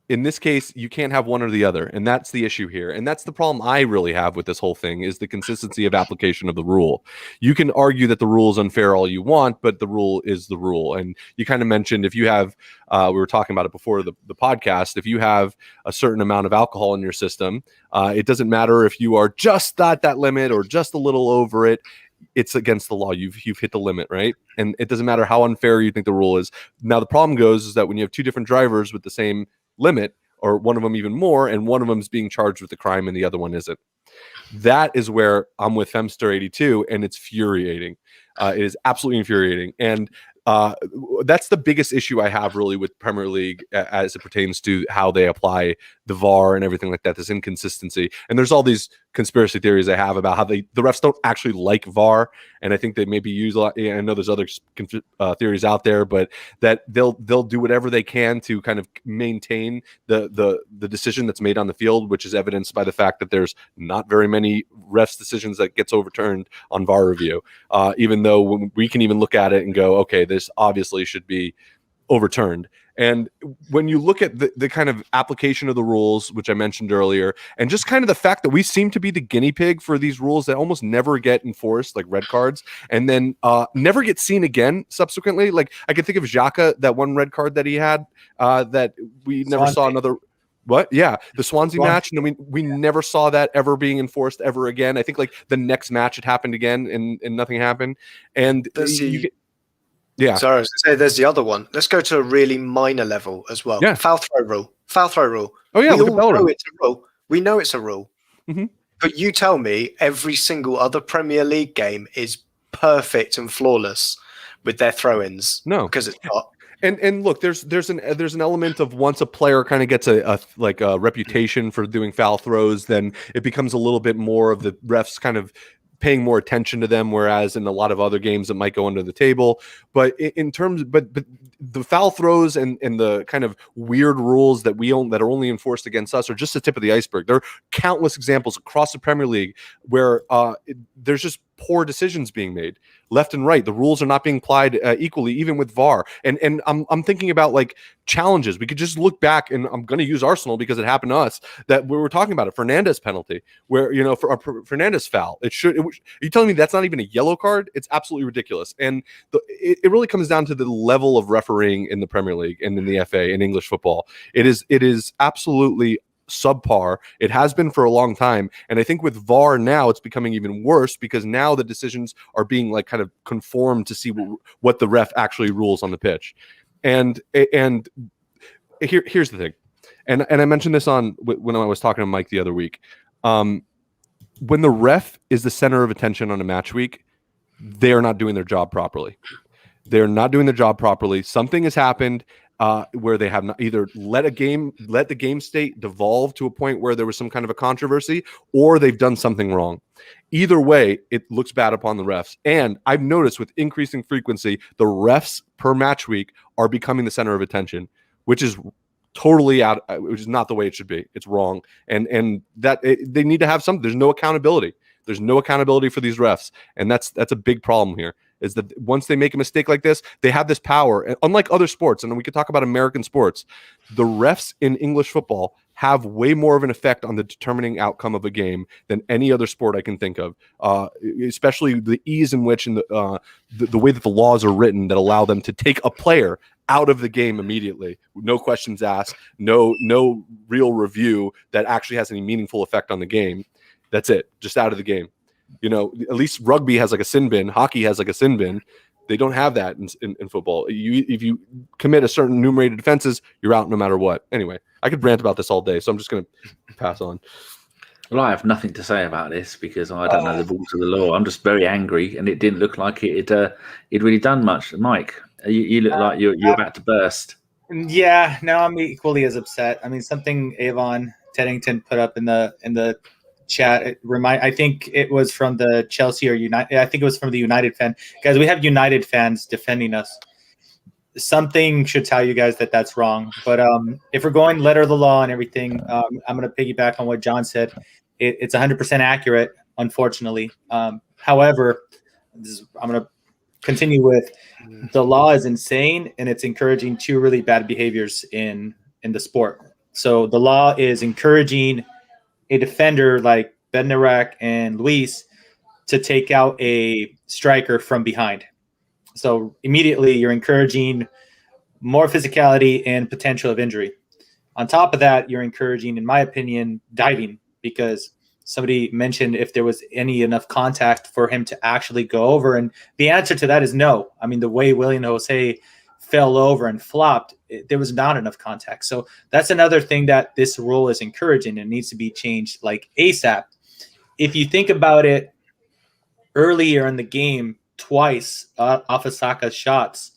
Speaker 3: in this case, you can't have one or the other, and that's the issue here. And that's the problem I really have with this whole thing, is the consistency of application of the rule. You can argue that the rule is unfair all you want, but the rule is the rule. And you kind of mentioned, if you have, we were talking about it before the podcast, if you have a certain amount of alcohol in your system, it doesn't matter if you are just at that limit or just a little over it. It's against the law. You've hit the limit, right? And it doesn't matter how unfair you think the rule is. Now, the problem goes is that when you have two different drivers with the same limit, or one of them even more, and one of them is being charged with a crime and the other one isn't. That is where I'm with Femster82, and it's infuriating. It is absolutely infuriating. And that's the biggest issue I have really with Premier League as it pertains to how they apply the VAR and everything like that, this inconsistency. And there's all these conspiracy theories I have about how the refs don't actually like VAR, and I think they maybe use a lot. I know there's other theories out there, but that they'll do whatever they can to kind of maintain the decision that's made on the field, which is evidenced by the fact that there's not very many refs decisions that gets overturned on VAR review, even though we can even look at it and go, okay, this obviously should be overturned. And when you look at the kind of application of the rules, which I mentioned earlier, and just kind of the fact that we seem to be the guinea pig for these rules that almost never get enforced, like red cards, and then never get seen again subsequently. Like I can think of Xhaka, that one red card that he had that we never saw another. What? Yeah, the Swansea match, and we never saw that ever being enforced ever again. I think like the next match it happened again, and nothing happened. And yeah.
Speaker 2: Sorry, I was going to say there's the other one. Let's go to a really minor level as well.
Speaker 3: Yeah.
Speaker 2: Foul throw rule.
Speaker 3: Oh yeah,
Speaker 2: we all know it's a rule. We know it's a rule.
Speaker 3: Mm-hmm.
Speaker 2: But you tell me every single other Premier League game is perfect and flawless with their throw-ins.
Speaker 3: No,
Speaker 2: because it's not.
Speaker 3: And look, there's an element of once a player kind of gets a reputation for doing foul throws, then it becomes a little bit more of the refs kind of paying more attention to them, whereas in a lot of other games it might go under the table. But in terms, but the foul throws and the kind of weird rules that that are only enforced against us are just the tip of the iceberg. There are countless examples across the Premier League where there's just poor decisions being made left and right. The rules are not being applied equally, even with VAR. And I'm thinking about like challenges. We could just look back, and I'm going to use Arsenal because it happened to us, that we were talking about a Fernandes penalty where, for a Fernandes foul, are you telling me that's not even a yellow card? It's absolutely ridiculous. And it really comes down to the level of refereeing in the Premier League and in the FA in English football. It is absolutely subpar. It has been for a long time, and I think with VAR now it's becoming even worse, because now the decisions are being like kind of conformed to see what the ref actually rules on the pitch. And here's the thing, and I mentioned this when I was talking to Mike the other week. When the ref is the center of attention on a match week, they are not doing their job properly. They're not doing their job properly. Something has happened where they have not either let the game state devolve to a point where there was some kind of a controversy, or they've done something wrong. Either way, it looks bad upon the refs. And I've noticed with increasing frequency, the refs per match week are becoming the center of attention, which is totally which is not the way it should be. It's wrong. And that they need to have something. There's no accountability. There's no accountability for these refs. And that's a big problem here, is that once they make a mistake like this, they have this power. And unlike other sports, and we could talk about American sports, the refs in English football have way more of an effect on the determining outcome of a game than any other sport I can think of, especially the ease in which and the way that the laws are written that allow them to take a player out of the game immediately, no questions asked, no real review that actually has any meaningful effect on the game. That's it, just out of the game. At least rugby has like a sin bin. Hockey has like a sin bin. They don't have that in football. If you commit a certain enumerated offenses, you're out no matter what. Anyway, I could rant about this all day, so I'm just going to pass on.
Speaker 1: Well, I have nothing to say about this because I don't know the rules of the law. I'm just very angry, and it didn't look like it'd really done much. Mike, you look like you're about to burst.
Speaker 4: Yeah, now I'm equally as upset. I mean, something Avon Teddington put up in the chat. I think it was from the Chelsea or United. I think it was from the United fan. Guys, we have United fans defending us. Something should tell you guys that that's wrong. But if we're going letter of the law and everything, I'm going to piggyback on what John said. It's 100% accurate, unfortunately. However, I'm going to continue with the law is insane, and it's encouraging two really bad behaviors in the sport. So the law is encouraging a defender like Bergkamp and Luiz to take out a striker from behind. So immediately you're encouraging more physicality and potential of injury. On top of that, you're encouraging, in my opinion, diving, because somebody mentioned if there was enough contact for him to actually go over. And the answer to that is no. I mean, the way Willian Jose fell over and flopped, there was not enough contact. So that's another thing that this rule is encouraging and needs to be changed like ASAP. If you think about it, earlier in the game, twice off of Saka's shots,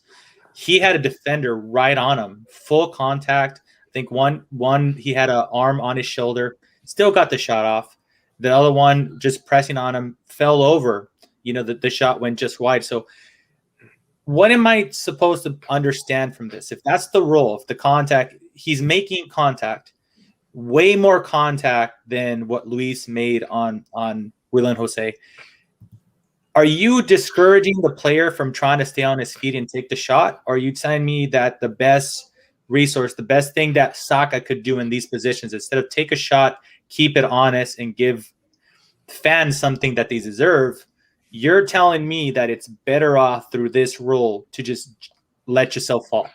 Speaker 4: he had a defender right on him, full contact. I think one he had an arm on his shoulder, still got the shot off. The other one just pressing on him, fell over. The shot went just wide. So what am I supposed to understand from this? If that's the rule, if the contact, he's making contact, way more contact than what Luiz made on Willian Jose. Are you discouraging the player from trying to stay on his feet and take the shot? Or are you telling me that the best resource, the best thing that Saka could do in these positions, instead of take a shot, keep it honest, and give fans something that they deserve, you're telling me that it's better off through this rule to just let yourself fall?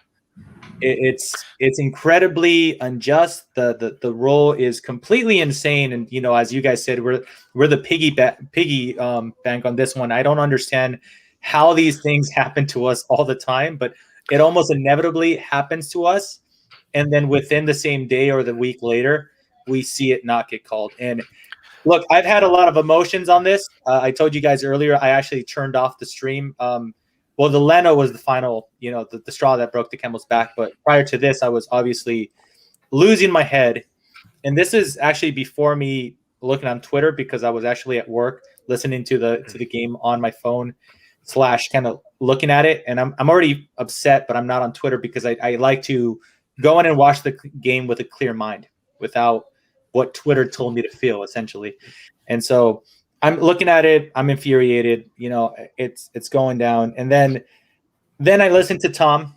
Speaker 4: It's incredibly unjust. The rule is completely insane, and as you guys said, we're the piggy bank on this one. I don't understand how these things happen to us all the time, but it almost inevitably happens to us, and then within the same day or the week later, we see it not get called. And look, I've had a lot of emotions on this. I told you guys earlier, I actually turned off the stream. Well, the Leno was the final, the straw that broke the camel's back. But prior to this, I was obviously losing my head. And this is actually before me looking on Twitter, because I was actually at work listening to the game on my phone / kind of looking at it. And I'm already upset, but I'm not on Twitter because I like to go in and watch the game with a clear mind without what Twitter told me to feel, essentially. And so I'm looking at it. I'm infuriated. It's going down. And then I listened to Tom.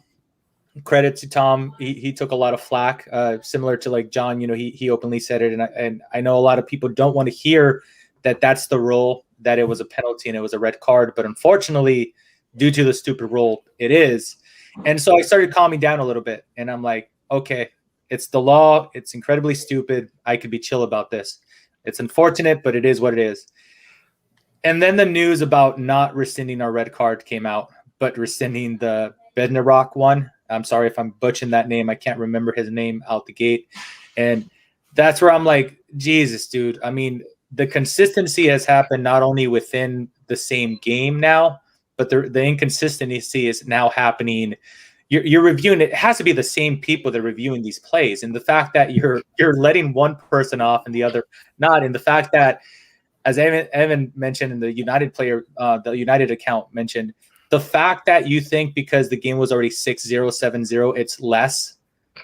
Speaker 4: Credit to Tom. He took a lot of flack, similar to like John. He openly said it, and I know a lot of people don't want to hear that that's the rule, that it was a penalty and it was a red card. But unfortunately, due to the stupid rule, it is. And so I started calming down a little bit, and I'm like, okay, it's the law. It's incredibly stupid. I could be chill about this. It's unfortunate, but it is what it is. And then the news about not rescinding our red card came out, but rescinding the Bednarock one. I'm sorry if I'm butchering that name. I can't remember his name out the gate. And that's where I'm like, Jesus, dude. I mean, the consistency has happened not only within the same game now, but the inconsistency is now happening. You're reviewing it. It has to be the same people that are reviewing these plays. And the fact that you're letting one person off and the other not, and the fact that, as Evan mentioned, and the United player, the United account mentioned, the fact that you think because the game was already 6-0, 7-0, it's less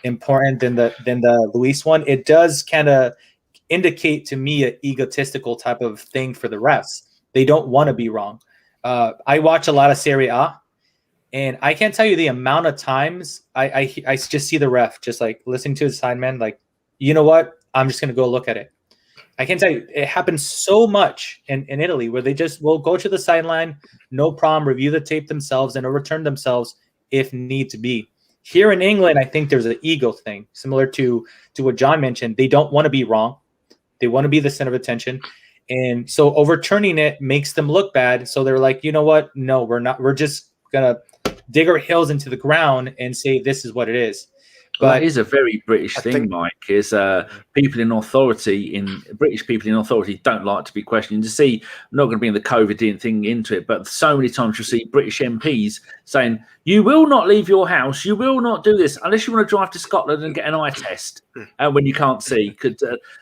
Speaker 4: important than the Luiz one, it does kind of indicate to me an egotistical type of thing for the refs. They don't want to be wrong. I watch a lot of Serie A, and I can't tell you the amount of times I just see the ref just like listening to his sideman, like, you know what? I'm just going to go look at it. I can tell you, it happens so much in Italy where they just will go to the sideline, no problem, review the tape themselves and overturn themselves if need to be. Here in England, I think there's an ego thing, similar to what John mentioned. They don't want to be wrong. They want to be the center of attention. And so overturning it makes them look bad. So they're like, you know what? No, we're not. We're just gonna dig our heels into the ground and say this is what it is.
Speaker 1: Well,
Speaker 4: But
Speaker 1: that is a very British thing, Mike. Is people in authority, British people in authority, don't like to be questioned. To see, I'm not going to bring the COVID thing into it, but so many times you see British MPs saying, "You will not leave your house. You will not do this unless you want to drive to Scotland and get an eye test." When you can't see,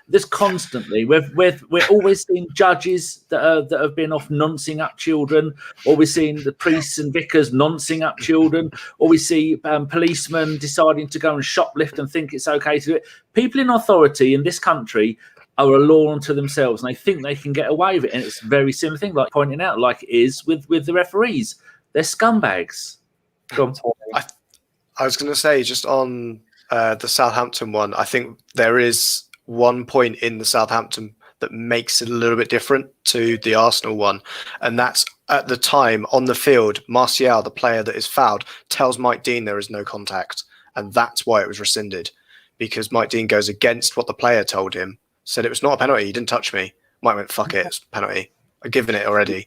Speaker 1: this constantly, we're always seeing judges that have been off noncing up children, or we're seeing the priests and vicars noncing up children, or we see policemen deciding to go and shoplift and think it's okay to do it. People in authority in this country are a law unto themselves, and they think they can get away with it. And it's a very similar thing, like pointing out, like it is with the referees. They're scumbags. Go on.
Speaker 2: I was going to say, just on the Southampton one, I think there is one point in the Southampton that makes it a little bit different to the Arsenal one. And that's at the time on the field, Martial, the player that is fouled, tells Mike Dean there is no contact. And that's why it was rescinded, because Mike Dean goes against what the player told him, said it was not a penalty, he didn't touch me. Mike went, fuck it, it's a penalty. I've given it already.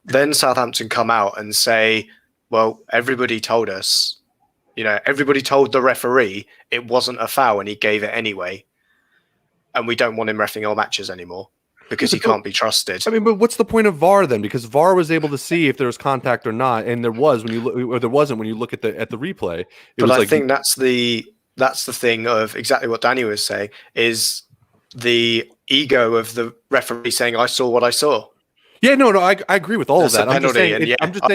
Speaker 2: Then Southampton come out and say, well, everybody told us, everybody told the referee it wasn't a foul and he gave it anyway. And we don't want him reffing our matches anymore because he can't be trusted.
Speaker 3: I mean, but what's the point of VAR then? Because VAR was able to see if there was contact or not, and there was when you look, or there wasn't when you look at the replay.
Speaker 2: But I think that's the thing of exactly what Dani was saying, is the ego of the referee saying, "I saw what I saw."
Speaker 3: Yeah, no, I agree with all of that.
Speaker 2: I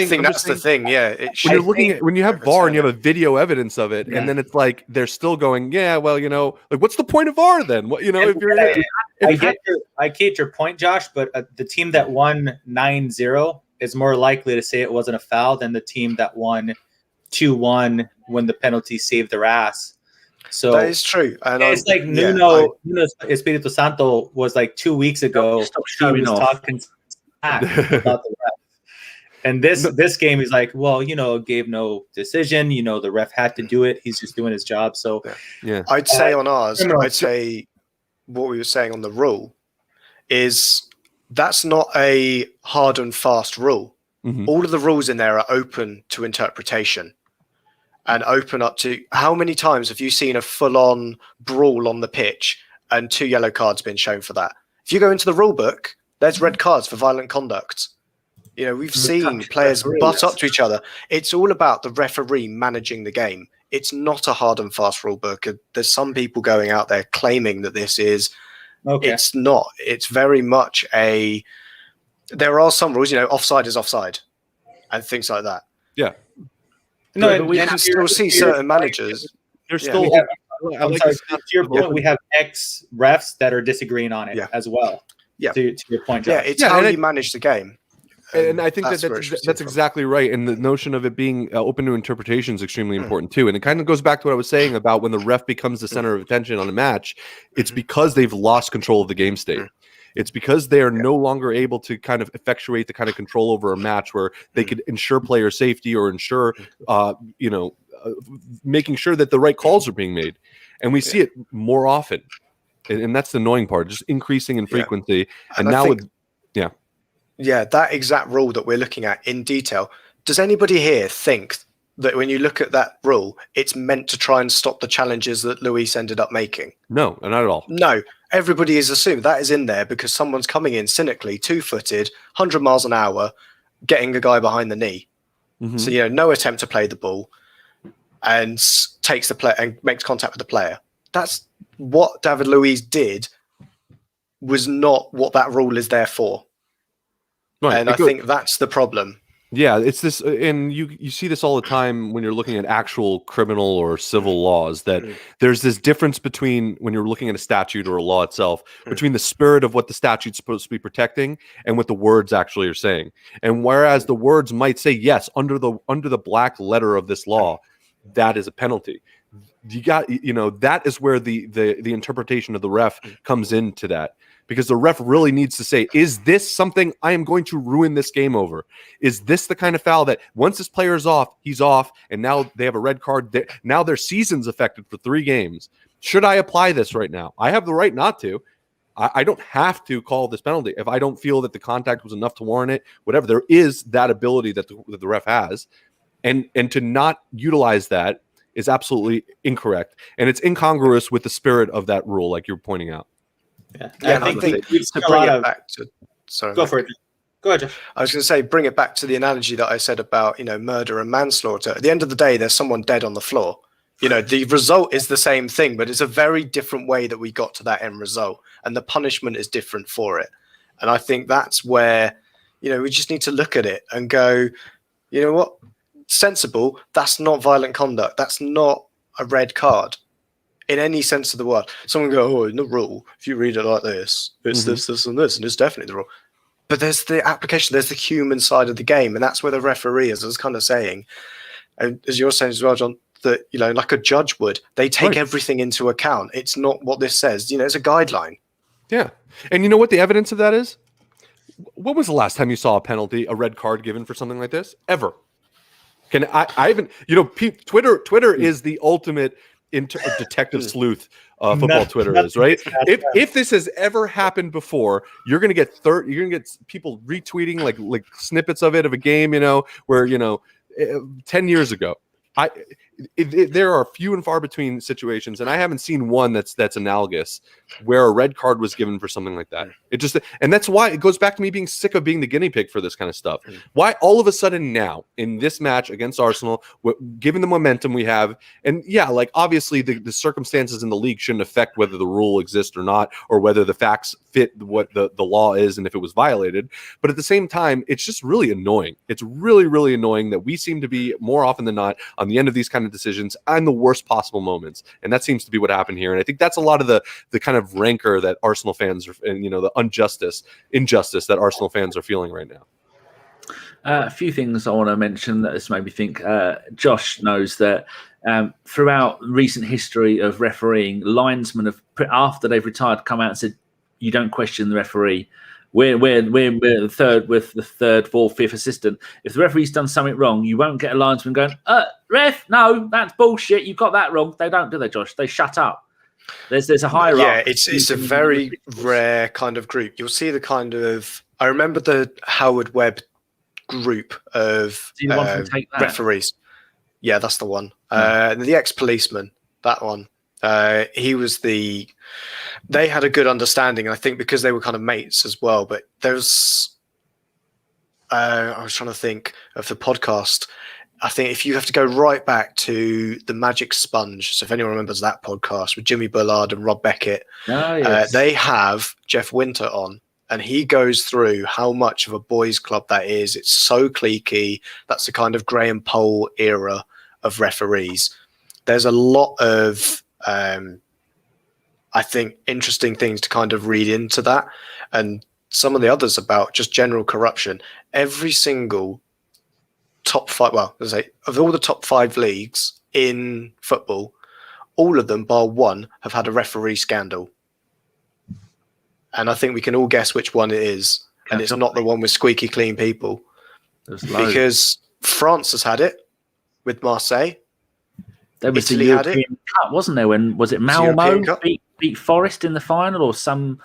Speaker 2: think that's the thing. Yeah,
Speaker 3: when you have VAR and you have a video evidence of it, and then it's like they're still going, yeah, well, like what's the point of VAR then? What
Speaker 4: I get your point, Josh, but the team that won 9-0 is more likely to say it wasn't a foul than the team that won 2-1 when the penalty saved their ass. So
Speaker 2: that is true. And
Speaker 4: it's like Nuno Espirito Santo was like 2 weeks ago. He was talking about the ref. And this game is like, well, gave no decision. The ref had to do it. He's just doing his job. So
Speaker 3: yeah,
Speaker 2: I'd say on ours, I'd say what we were saying on the rule is that's not a hard and fast rule.
Speaker 3: Mm-hmm.
Speaker 2: All of the rules in there are open to interpretation and open up to how many times have you seen a full-on brawl on the pitch and 2 yellow cards been shown for that? If you go into the rule book, there's red cards for violent conduct. We've seen players butt up to each other. It's all about the referee managing the game. It's not a hard and fast rule book. There's some people going out there claiming that this is. Okay. It's not. It's very much there are some rules, offside is offside and things like that.
Speaker 3: Yeah.
Speaker 2: No, but we can still see certain managers.
Speaker 3: They're still.
Speaker 4: To your point, we have ex refs that are disagreeing on it as well.
Speaker 2: Yeah.
Speaker 4: To your point, Josh.
Speaker 2: Yeah, it's how you manage the game.
Speaker 3: And I think that's exactly right. And the notion of it being open to interpretation is extremely important too. And it kind of goes back to what I was saying about when the ref becomes the center of attention on a match. It's because they've lost control of the game state. It's because they are no longer able to kind of effectuate the kind of control over a match where they could ensure player safety or ensure, making sure that the right calls are being made. And we see it more often. And that's the annoying part, just increasing in frequency. And now that exact rule that we're looking at in detail, does anybody here think that when you look at that rule, it's meant to try and stop the challenges that Luiz ended up making? No, not at all.
Speaker 2: No, everybody is assuming that is in there because someone's coming in cynically, 2-footed, 100 miles an hour, getting a guy behind the knee. Mm-hmm. So, no attempt to play the ball and takes the play and makes contact with the player. That's what David Luiz did, was not what that rule is there for. Right. And I think that's the problem.
Speaker 3: Yeah, it's this, and you see this all the time when you're looking at actual criminal or civil laws, that there's this difference between when you're looking at a statute or a law itself, between the spirit of what the statute's supposed to be protecting and what the words actually are saying. And whereas the words might say, yes, under the black letter of this law, that is a penalty. That is where the interpretation of the ref comes into that. Because the ref really needs to say, is this something I am going to ruin this game over? Is this the kind of foul that once this player is off, he's off, and now they have a red card? Now their season's affected for 3 games. Should I apply this right now? I have the right not to. I don't have to call this penalty if I don't feel that the contact was enough to warrant it. Whatever. There is that ability that the ref has. and to not utilize that is absolutely incorrect, and it's incongruous with the spirit of that rule, like you're pointing out.
Speaker 2: Yeah, I think
Speaker 4: we've
Speaker 2: to
Speaker 4: seen a
Speaker 2: bring
Speaker 4: lot
Speaker 2: it
Speaker 4: of.
Speaker 2: back to sorry,
Speaker 4: Go
Speaker 2: Mike.
Speaker 4: for it. Go ahead, Josh.
Speaker 2: I was going to say, bring it back to the analogy that I said about, murder and manslaughter. At the end of the day, there's someone dead on the floor. The result is the same thing, but it's a very different way that we got to that end result, and the punishment is different for it. And I think that's where, we just need to look at it and go, you know what, sensible. That's not violent conduct. That's not a red card in any sense of the word. Someone go, in the rule, if you read it like this, it's this, and this, and it's definitely the rule. But there's the application, there's the human side of the game, and that's where the referee is, as kind of saying, and as you're saying as well, John, that, like a judge would, they take everything into account. It's not what this says, it's a guideline.
Speaker 3: Yeah. And you know what the evidence of that is? When was the last time you saw a penalty, a red card given for something like this? Ever. I haven't, Twitter is the ultimate detective sleuth football Twitter is, right? If this has ever happened before, you're gonna get people retweeting like snippets of it of a game, where 10 years ago. There are few and far between situations, and I haven't seen one that's analogous where a red card was given for something like that. And that's why it goes back to me being sick of being the guinea pig for this kind of stuff. Why all of a sudden now in this match against Arsenal, given the momentum we have, and obviously the circumstances in the league shouldn't affect whether the rule exists or not, or whether the facts fit what the law is and if it was violated. But at the same time, it's just really annoying. It's really, really annoying that we seem to be more often than not on the end of these kind of decisions and the worst possible moments, and that seems to be what happened here. And I think that's a lot of the kind of rancor that Arsenal fans are, and the injustice that Arsenal fans are feeling right now.
Speaker 1: A few things I want to mention that this made me think. Josh knows that throughout recent history of refereeing, linesmen have, after they've retired, come out and said, "You don't question the referee. We're the third, with the third, fourth, fifth assistant. If the referee's done something wrong, you won't get a linesman going, ref, no, that's bullshit. You got that wrong." They don't, do they, Josh? They shut up. There's a hierarchy.
Speaker 2: Yeah, it's a very rare kind of group. You'll see the kind of, I remember the Howard Webb group of referees. Yeah, that's the one. The ex-policeman, that one. He was they had a good understanding, I think, because they were kind of mates as well. But there's, I was trying to think of the podcast. I think if you have to go right back to the Magic Sponge, so if anyone remembers that podcast with Jimmy Bullard and Rob Beckett, they have Jeff Winter on, and he goes through how much of a boys' club that is. It's so cliquey. That's the kind of Graham Poll era of referees. There's a lot of I think interesting things to kind of read into that, and some of the others about just general corruption. Every single top five, of all the top 5 leagues in football, all of them bar one have had a referee scandal, and I think we can all guess which one it is. And it's not the one with squeaky clean people, because France has had it with Marseille.
Speaker 1: There was
Speaker 2: Italy
Speaker 1: the European Cup, wasn't there? When was it Malmo beat Forest in the final or something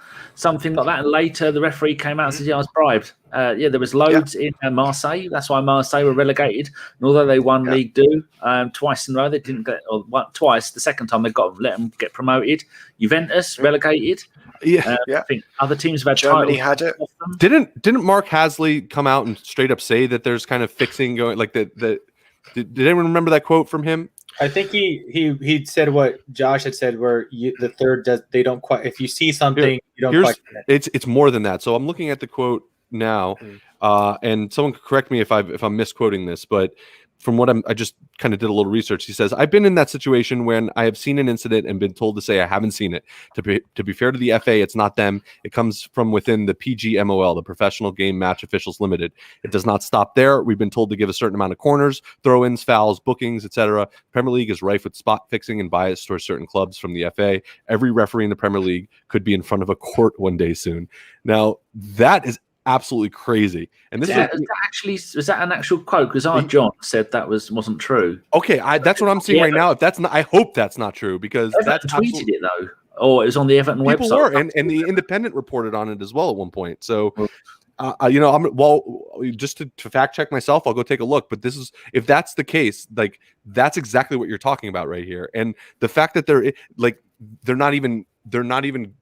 Speaker 1: like that? And later the referee came out and said, "Yeah, I was bribed." There was loads in Marseille. That's why Marseille were relegated. And although they won League 2 twice in a row, they didn't get, twice. The second time they let them get promoted. Juventus relegated. I think other teams have had
Speaker 2: Germany
Speaker 1: titles.
Speaker 2: had it.
Speaker 3: Didn't Mark Hasley come out and straight up say that there's kind of fixing going, like that? Did anyone remember that quote from him?
Speaker 4: I think he said what Josh had said, where the third does, they don't quite, if you see something, you don't question it.
Speaker 3: It's more than that. So I'm looking at the quote now, and someone could correct me if I'm misquoting this, but from what I just kind of did a little research. He says, "I've been in that situation when I have seen an incident and been told to say I haven't seen it. To be fair to the FA, it's not them. It comes from within the PGMOL, the Professional Game Match Officials Limited. It does not stop there. We've been told to give a certain amount of corners, throw-ins, fouls, bookings, etc. Premier League is rife with spot fixing and bias towards certain clubs from the FA. Every referee in the Premier League could be in front of a court one day soon." Now, that is absolutely crazy. And this
Speaker 1: was that an actual quote? Because John said that wasn't true.
Speaker 3: Okay, that's what I'm seeing right now. If that's not, I hope that's not true, because
Speaker 1: Everton tweeted it though, or it was on the Everton
Speaker 3: people
Speaker 1: website.
Speaker 3: were, and the Independent reported on it as well at one point. So just to fact check myself, I'll go take a look. But if that's the case, like that's exactly what you're talking about right here. And the fact that they're not even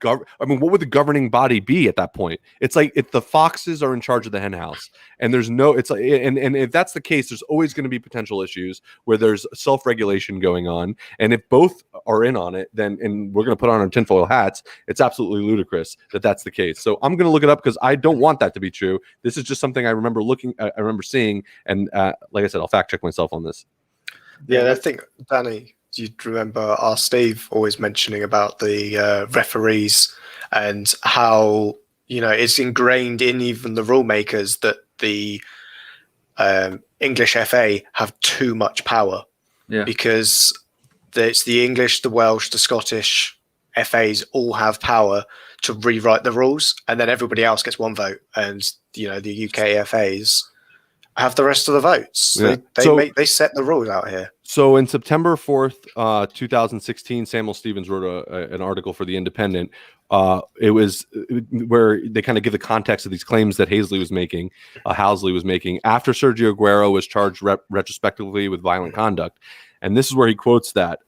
Speaker 3: I mean, what would the governing body be at that point? It's like if the foxes are in charge of the hen house, and and if that's the case, there's always going to be potential issues where there's self-regulation going on. And if both are in on it, then, and we're going to put on our tinfoil hats, it's absolutely ludicrous that that's the case. So I'm going to look it up because I don't want that to be true. This is just something I remember seeing. And like I said, I'll fact check myself on this.
Speaker 2: Yeah, I think, Dani, you'd remember our Steve always mentioning about the referees and how, it's ingrained in even the rule makers that the English FA have too much power.
Speaker 1: Yeah. Because
Speaker 2: it's the English, the Welsh, the Scottish FAs all have power to rewrite the rules, and then everybody else gets one vote, and the UK FAs have the rest of the votes. Yeah. They set the rules out here.
Speaker 3: So in September 4th, 2016, Samuel Stevens wrote an article for The Independent. It was where they kind of give the context of these claims that Housley was making after Sergio Aguero was charged retrospectively with violent conduct. And this is where he quotes that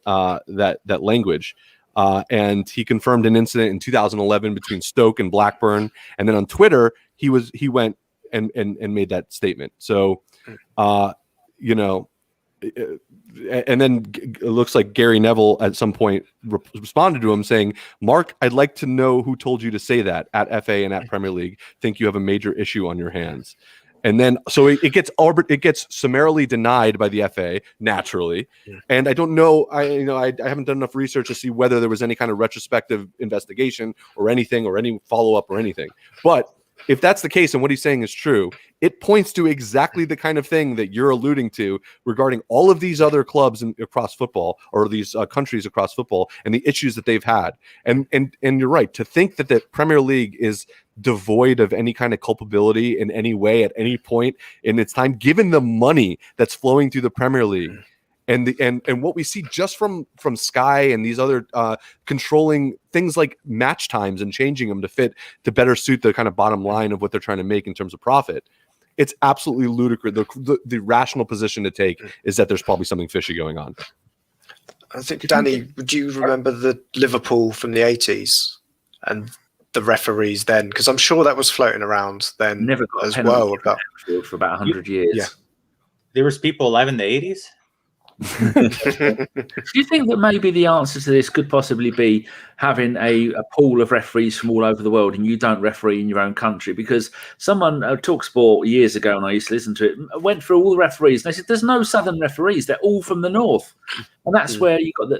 Speaker 3: language. And he confirmed an incident in 2011 between Stoke and Blackburn. And then on Twitter, he went and made that statement. So, and then it looks like Gary Neville at some point responded to him saying, "Mark, I'd like to know who told you to say that at FA and at Premier League. Think you have a major issue on your hands." And then, so it gets summarily denied by the FA naturally. Yeah. And I don't know, I haven't done enough research to see whether there was any kind of retrospective investigation or anything or any follow up or anything. But if that's the case and what he's saying is true, it points to exactly the kind of thing that you're alluding to regarding all of these other clubs across football, or these countries across football, and the issues that they've had. And you're right, to think that the Premier League is devoid of any kind of culpability in any way at any point in its time, given the money that's flowing through the Premier League. And what we see just from Sky and these other controlling things like match times and changing them to better suit the kind of bottom line of what they're trying to make in terms of profit, it's absolutely ludicrous. The rational position to take is that there's probably something fishy going on.
Speaker 2: I think, Dani, would you remember the Liverpool from the 80s and the referees then? Because I'm sure that was floating around then.
Speaker 1: Never got
Speaker 2: as well
Speaker 1: for about 100 years.
Speaker 2: Yeah.
Speaker 4: There was people alive in the 80s.
Speaker 1: Do you think that maybe the answer to this could possibly be having a pool of referees from all over the world, and you don't referee in your own country? Because someone, TalkSport years ago, and I used to listen to it, went through all the referees, and they said there's no southern referees; they're all from the north. And that's where you got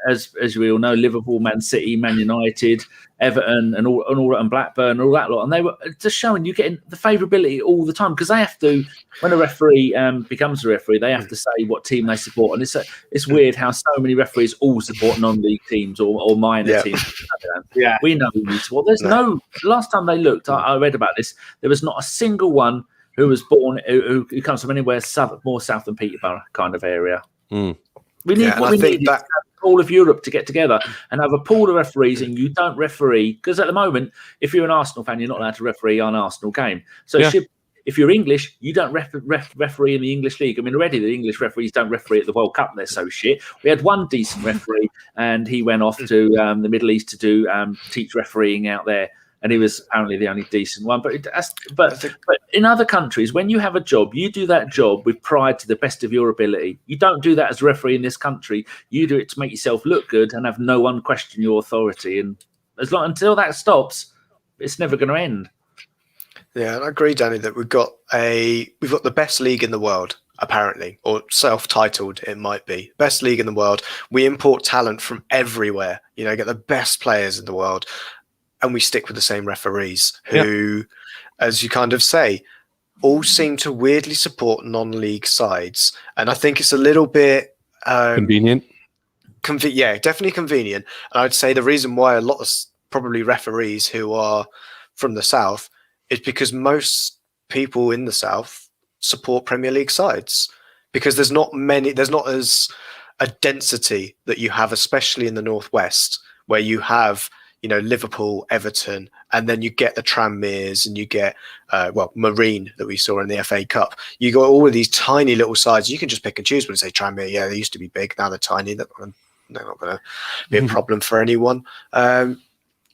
Speaker 1: as we all know, Liverpool, Man City, Man United, Everton, and Blackburn, and all that lot. And they were just showing you getting the favourability all the time, because they have to, when a referee becomes a referee, they have to say what team they support. And it's weird how so many referees all support non-league teams or minor teams.
Speaker 4: Yeah,
Speaker 1: we know who we support. There's no. Last time they looked, I read about this. There was not a single one who was born who comes from anywhere more south than Peterborough kind of area. We need all of Europe to get together and have a pool of referees, and you don't referee, because at the moment, if you're an Arsenal fan, you're not allowed to referee an Arsenal game. So if you're English, you don't referee in the English league. I mean, already the English referees don't referee at the World Cup. They're so shit. We had one decent referee, and he went off to the Middle East to teach refereeing out there. And he was apparently the only decent one. But in other countries, when you have a job, you do that job with pride to the best of your ability. You don't do that as a referee in this country. You do it to make yourself look good and have no one question your authority. And until that stops, it's never going to end.
Speaker 2: Yeah, and I agree, Dani, that we've got the best league in the world, apparently, or self-titled it might be. Best league in the world. We import talent from everywhere. Get the best players in the world. And we stick with the same referees who, as you kind of say, all seem to weirdly support non-league sides. And I think it's a little bit...
Speaker 3: convenient?
Speaker 2: Definitely convenient. And I'd say the reason why a lot of probably referees who are from the South is because most people in the South support Premier League sides. Because there's not as a density that you have, especially in the Northwest, where you have... Liverpool, Everton, and then you get the Tranmeres and you get, Marine that we saw in the FA Cup. You got all of these tiny little sides. You can just pick and choose when you say Tranmere. Yeah, they used to be big. Now they're tiny. They're not going to be a problem for anyone. And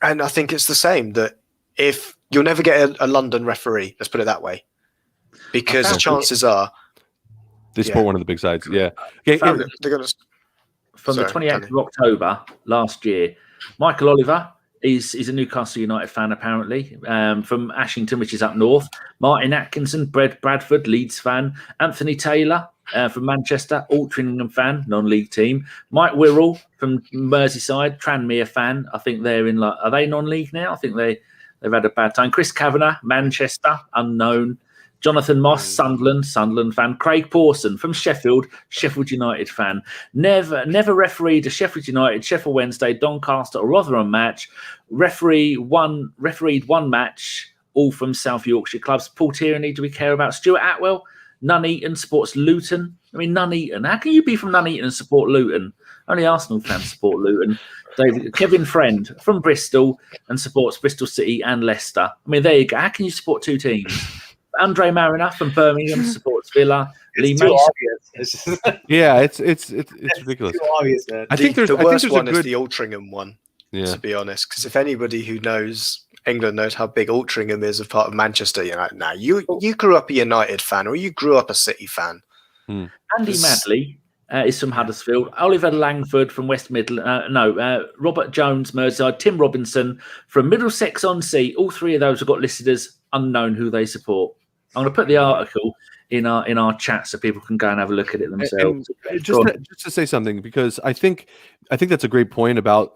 Speaker 2: I think it's the same, that if you'll never get a London referee, let's put it that way, because the chances are
Speaker 3: they support one of the big sides. Yeah.
Speaker 1: From the 28th of October last year, Michael Oliver, he's a Newcastle United fan, apparently, from Ashington, which is up north. Martin Atkinson, Bradford, Leeds fan. Anthony Taylor from Manchester, Altrincham fan, non-league team. Mike Wirrell from Merseyside, Tranmere fan. I think they're in, are they non-league now? I think they've had a bad time. Chris Kavanagh, Manchester, unknown. Jonathan Moss, Sunderland fan. Craig Pawson from Sheffield United fan. Never refereed a Sheffield United, Sheffield Wednesday, Doncaster or Rotherham match. Refereed one match, all from South Yorkshire clubs. Paul Tierney, do we care about? Stuart Atwell, Nuneaton, supports Luton. I mean, Nuneaton. How can you be from Nuneaton and support Luton? Only Arsenal fans support Luton. Kevin Friend from Bristol and supports Bristol City and Leicester. I mean, there you go. How can you support two teams? Andre Mariner from Birmingham supports Villa. Lee Mason.
Speaker 3: Yeah, it's ridiculous.
Speaker 4: Too obvious, man.
Speaker 3: I think the
Speaker 2: worst one is the Altrincham one. Yeah. To be honest, because if anybody who knows England knows how big Altrincham is a part of Manchester, you're like, nah, you grew up a United fan or you grew up a City fan.
Speaker 1: Andy Madley is from Huddersfield. Oliver Langford from West Midland. Robert Jones, Merseyside. Tim Robinson from Middlesex-on-Sea. All three of those have got listed as unknown who they support. I'm going to put the article in our chat so people can go and have a look at it themselves.
Speaker 3: Just to say something, because I think that's a great point about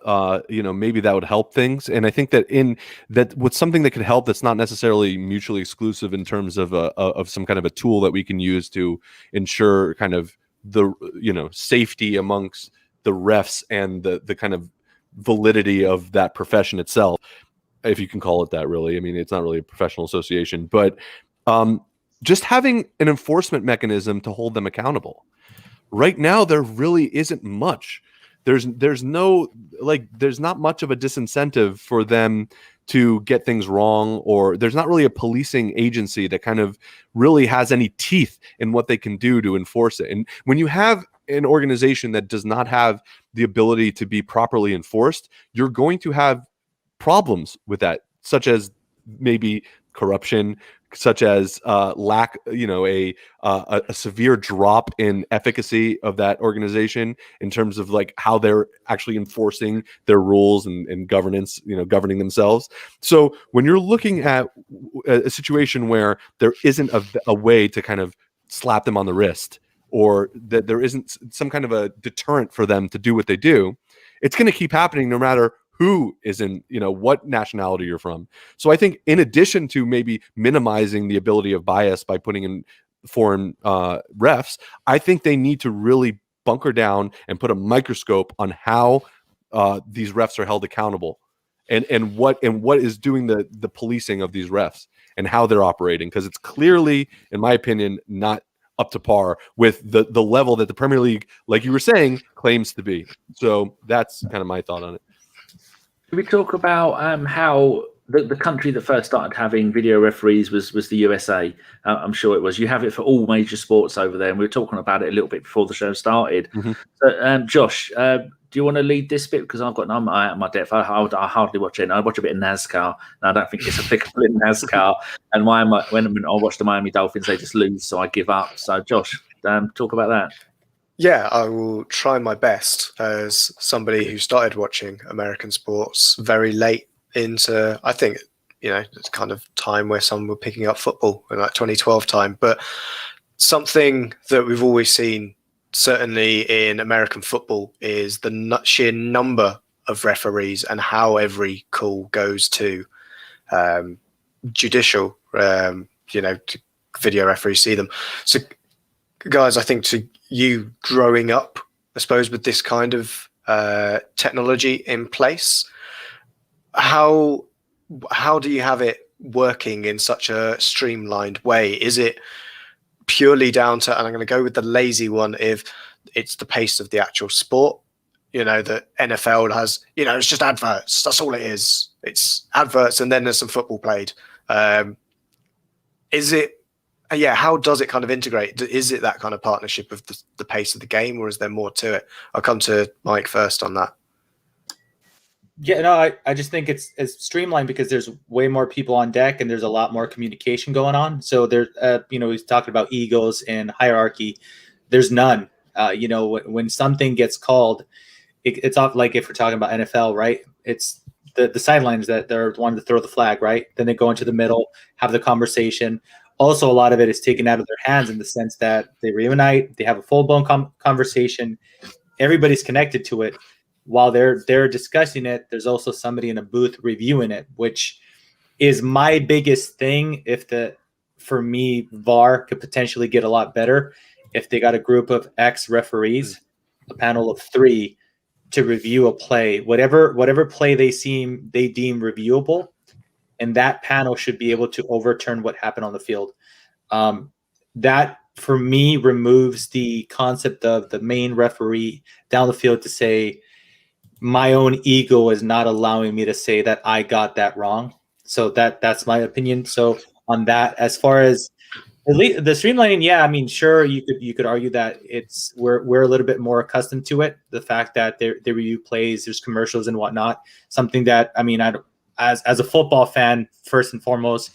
Speaker 3: maybe that would help things, and I think that what's something that could help that's not necessarily mutually exclusive in terms of some kind of a tool that we can use to ensure kind of the safety amongst the refs and the kind of validity of that profession itself, if you can call it that. Really, I mean, it's not really a professional association, but just having an enforcement mechanism to hold them accountable. Right now, there really isn't much. There's not much of a disincentive for them to get things wrong, or there's not really a policing agency that kind of really has any teeth in what they can do to enforce it. And when you have an organization that does not have the ability to be properly enforced, you're going to have problems with that, such as maybe corruption, such as lack, a severe drop in efficacy of that organization in terms of like how they're actually enforcing their rules and governance, governing themselves. So when you're looking at a situation where there isn't a way to kind of slap them on the wrist, or that there isn't some kind of a deterrent for them to do what they do, it's going to keep happening no matter who is in, what nationality you're from. So I think in addition to maybe minimizing the ability of bias by putting in foreign refs, I think they need to really bunker down and put a microscope on how these refs are held accountable and what is doing the policing of these refs and how they're operating. Because it's clearly, in my opinion, not up to par with the level that the Premier League, like you were saying, claims to be. So that's kind of my thought on it.
Speaker 1: Can we talk about how the country that first started having video referees was the USA? I'm sure it was. You have it for all major sports over there, and we were talking about it a little bit before the show started. Mm-hmm. So, Josh, do you want to lead this bit? Because I've got my depth. I hardly watch it. I watch a bit of NASCAR, and I don't think it's applicable in NASCAR. And when I watch the Miami Dolphins, they just lose, so I give up. So, Josh, talk about that.
Speaker 2: Yeah, I will try my best as somebody who started watching American sports very late into, I think, it's kind of time where some were picking up football in like 2012 time. But something that we've always seen, certainly in American football, is the sheer number of referees and how every call goes to judicial, to video referees see them. So, guys, I think to you growing up, I suppose, with this kind of technology in place, how do you have it working in such a streamlined way? Is it purely down to, and I'm going to go with the lazy one, if it's the pace of the actual sport? that NFL has, it's just adverts. That's all it is. It's adverts, and then there's some football played. Is it? How does it kind of integrate? Is it that kind of partnership of the pace of the game, or is there more to it? I'll come to Mike first on that.
Speaker 4: Yeah, no, I just think it's streamlined because there's way more people on deck and there's a lot more communication going on. So there's, he's talking about egos and hierarchy. There's none. When something gets called, it's off. Like if we're talking about NFL, right? It's the sidelines that they're wanting to throw the flag, right? Then they go into the middle, have the conversation. Also, a lot of it is taken out of their hands in the sense that they reunite, they have a full-blown conversation. Everybody's connected to it. While they're discussing it, there's also somebody in a booth reviewing it, which is my biggest thing. For me, VAR could potentially get a lot better if they got a group of ex-referees, a panel of 3, to review a play, whatever play they deem reviewable, and that panel should be able to overturn what happened on the field. That, for me, removes the concept of the main referee down the field to say, my own ego is not allowing me to say that I got that wrong. So that's my opinion. So on that, as far as the streamlining, sure, you could argue that we're a little bit more accustomed to it. The fact that they review plays, there's commercials and whatnot. Something that as a football fan, first and foremost,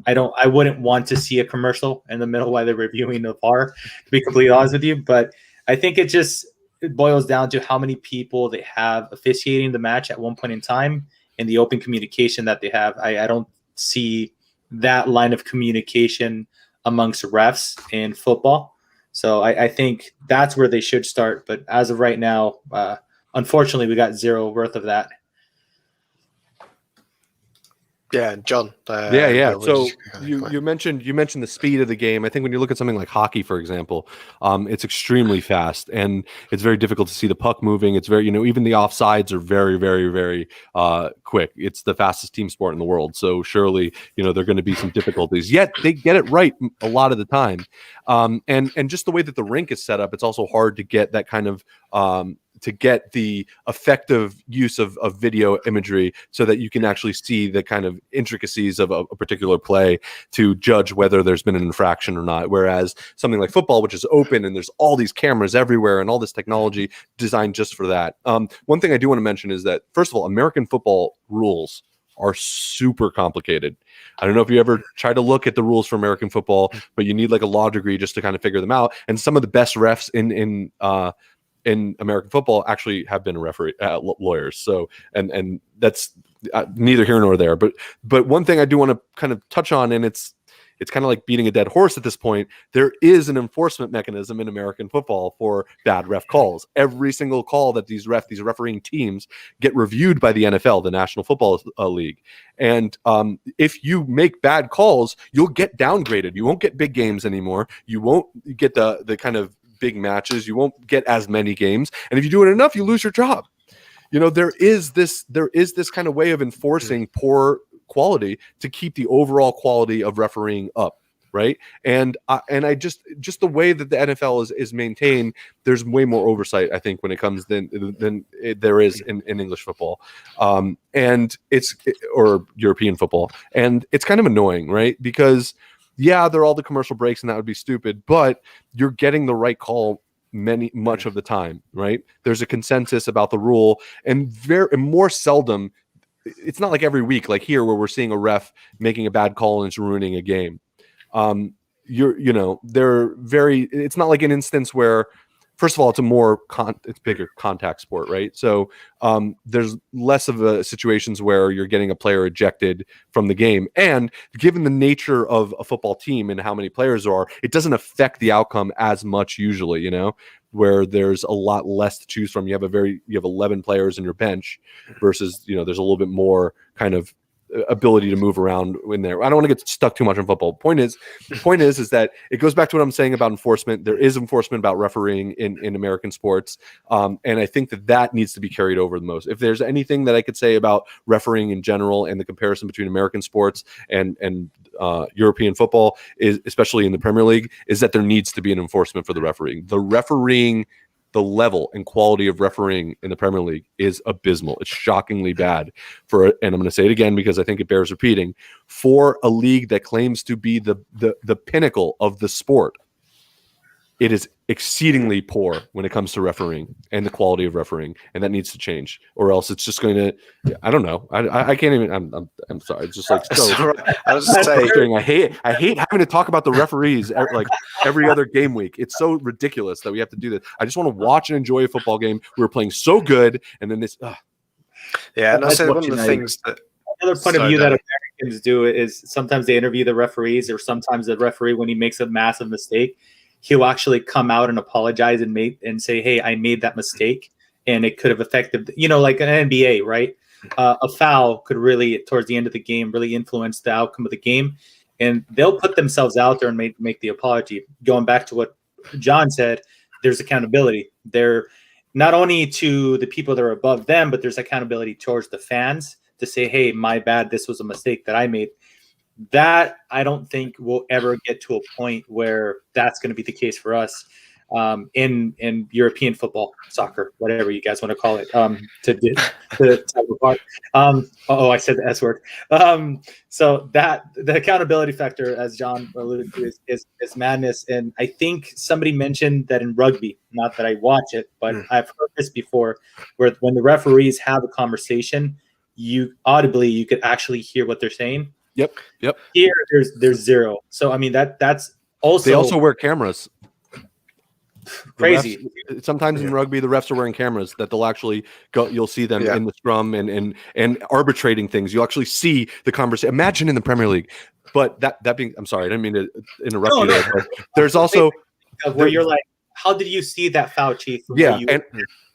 Speaker 4: I wouldn't want to see a commercial in the middle while they're reviewing the VAR, to be completely honest with you. But I think it boils down to how many people they have officiating the match at one point in time and the open communication that they have. I don't see that line of communication amongst refs in football. So I think that's where they should start. But as of right now, unfortunately, we got zero worth of that.
Speaker 2: Yeah, John.
Speaker 3: So you mentioned the speed of the game. I think when you look at something like hockey, for example, it's extremely fast and it's very difficult to see the puck moving. It's very, even the offsides are very, very, very quick. It's the fastest team sport in the world. So surely, there are going to be some difficulties. Yet they get it right a lot of the time. And just the way that the rink is set up, it's also hard to get that kind of to get the effective use of video imagery so that you can actually see the kind of intricacies of a particular play to judge whether there's been an infraction or not. Whereas something like football, which is open and there's all these cameras everywhere and all this technology designed just for that. One thing I do want to mention is that, first of all, American football rules are super complicated. I don't know if you ever try to look at the rules for American football, but you need like a law degree just to kind of figure them out. And some of the best refs in American football actually have been lawyers. So, and that's neither here nor there. But one thing I do want to kind of touch on, and it's kind of like beating a dead horse at this point. There is an enforcement mechanism in American football for bad ref calls. Every single call that these refereeing teams get reviewed by the NFL, the National Football League. And if you make bad calls, you'll get downgraded. You won't get big games anymore. You won't get the kind of big matches. You won't get as many games. And if you do it enough, you lose your job. There is this kind of way of enforcing poor quality to keep the overall quality of refereeing up, right? And I just the way that the NFL is maintained, there's way more oversight, I think, when it comes than there is in English football, or European football, and it's kind of annoying, right? Because yeah, there are all the commercial breaks, and that would be stupid, but you're getting the right call much of the time, right? There's a consensus about the rule, and more seldom. It's not like every week, like here, where we're seeing a ref making a bad call and it's ruining a game. It's not like an instance where, first of all, it's bigger contact sport, right? So there's less of situations where you're getting a player ejected from the game. And given the nature of a football team and how many players there are, it doesn't affect the outcome as much usually, where there's a lot less to choose from. You have 11 players in your bench versus, there's a little bit more kind of ability to move around in there. I don't want to get stuck too much on football. The point is that it goes back to what I'm saying about enforcement. There is enforcement about refereeing in American sports. And I think that needs to be carried over the most. If there's anything that I could say about refereeing in general and the comparison between American sports and European football, is especially in the Premier League, is that there needs to be an enforcement for the refereeing. The refereeing the level and quality of refereeing in the Premier League is abysmal. It's shockingly bad and I'm going to say it again because I think it bears repeating, for a league that claims to be the pinnacle of the sport. It is exceedingly poor when it comes to refereeing and the quality of refereeing, and that needs to change, or else it's just going to. I don't know. I can't even. I'm sorry. It's just like so.
Speaker 2: I was just saying.
Speaker 3: I hate having to talk about the referees like every other game week. It's so ridiculous that we have to do this. I just want to watch and enjoy a football game. We were playing so good, and then this.
Speaker 2: Yeah, and I said one of the things that.
Speaker 4: Another point of view that Americans do is sometimes they interview the referees, or sometimes the referee, when he makes a massive mistake, he'll actually come out and apologize and say, hey, I made that mistake and it could have affected, like an NBA, right? A foul could really, towards the end of the game, really influence the outcome of the game. And they'll put themselves out there and make the apology. Going back to what John said, there's accountability. They're not only to the people that are above them, but there's accountability towards the fans to say, hey, my bad, this was a mistake that I made. That I don't think we'll ever get to a point where that's going to be the case for us in European football, soccer, whatever you guys want to call it. To type apart. I said the S word. So that the accountability factor, as John alluded to, is madness. And I think somebody mentioned that in rugby, not that I watch it, but I've heard this before, where when the referees have a conversation, you could actually hear what they're saying.
Speaker 3: Yep.
Speaker 4: Here, there's zero. So I mean that's also
Speaker 3: they also wear cameras.
Speaker 4: Crazy.
Speaker 3: Sometimes in rugby, the refs are wearing cameras that they'll actually go. You'll see them in the scrum and arbitrating things. You actually see the conversation. Imagine in the Premier League. But that being, I'm sorry, I didn't mean to interrupt you there. But there's also
Speaker 4: where you're like, how did you see that foul, Chief?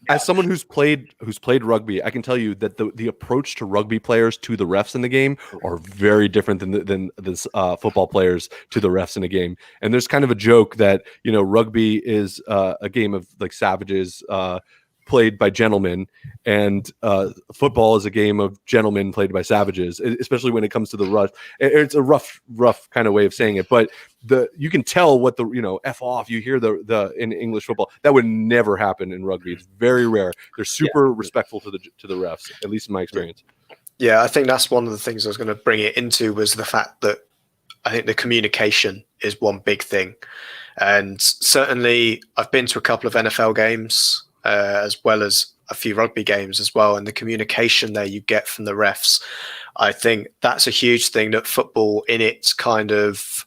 Speaker 3: As someone who's played rugby, I can tell you that the approach to rugby players to the refs in the game are very different than football players to the refs in a game. And there's kind of a joke that rugby is a game of like savages played by gentlemen, and football is a game of gentlemen played by savages. Especially when it comes to the rough. It's a rough kind of way of saying it, but you can tell what the F off. You hear the in English football that would never happen in rugby. It's very rare. They're super respectful to the refs, at least in my experience.
Speaker 2: Yeah, I think that's one of the things I was going to bring it into was the fact that I think the communication is one big thing, and certainly I've been to a couple of NFL games. As well as a few rugby games as well. And the communication there you get from the refs, I think that's a huge thing that football in its kind of